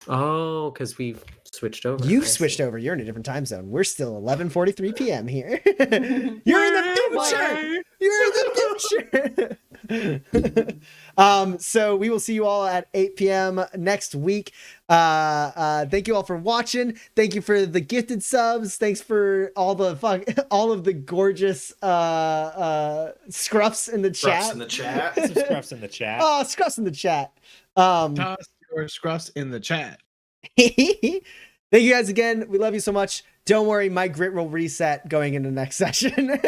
Oh, because we've switched over. You've I see. switched over. You're in a different time zone. We're still 11:43 p.m. here. You're in the future. You're in the future. So we will see you all at 8 p.m. next week. Thank you all for watching. Thank you for the gifted subs. Thanks for all of the gorgeous scruffs in the chat. Scruffs in the chat. Some scruffs in the chat. Oh, scruffs in the chat. Toss your scruffs in the chat. Thank you guys again. We love you so much. Don't worry, my grit will reset going into the next session.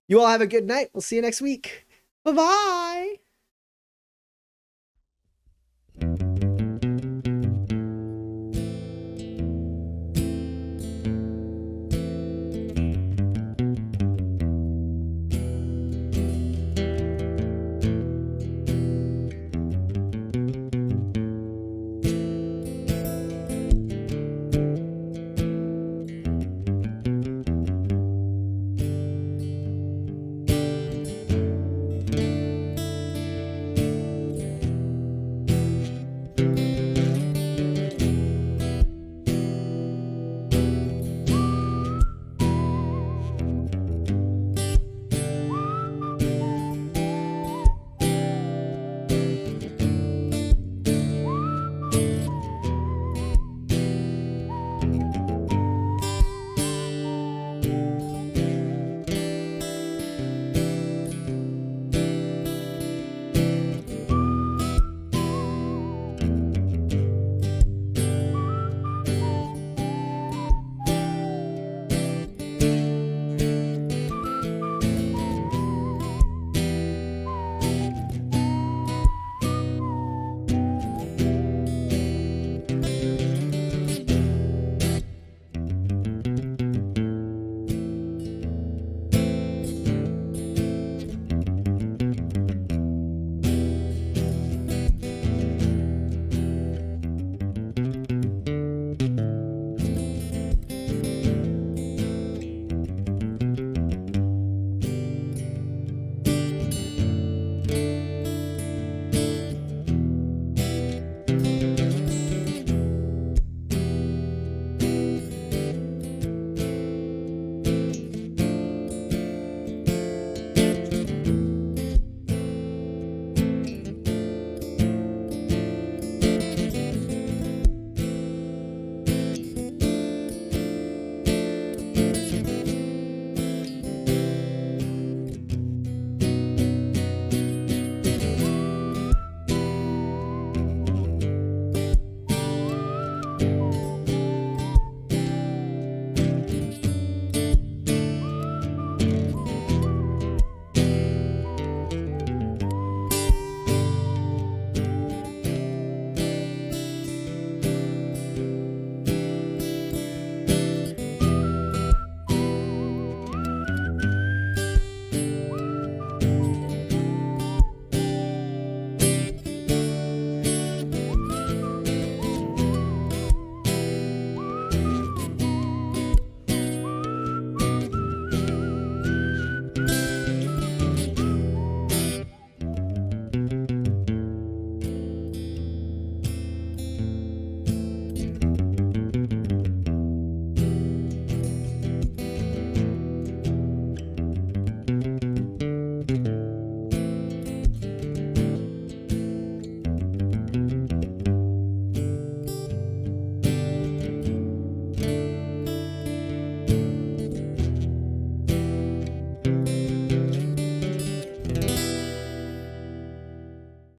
You all have a good night. We'll see you next week. Bye-bye.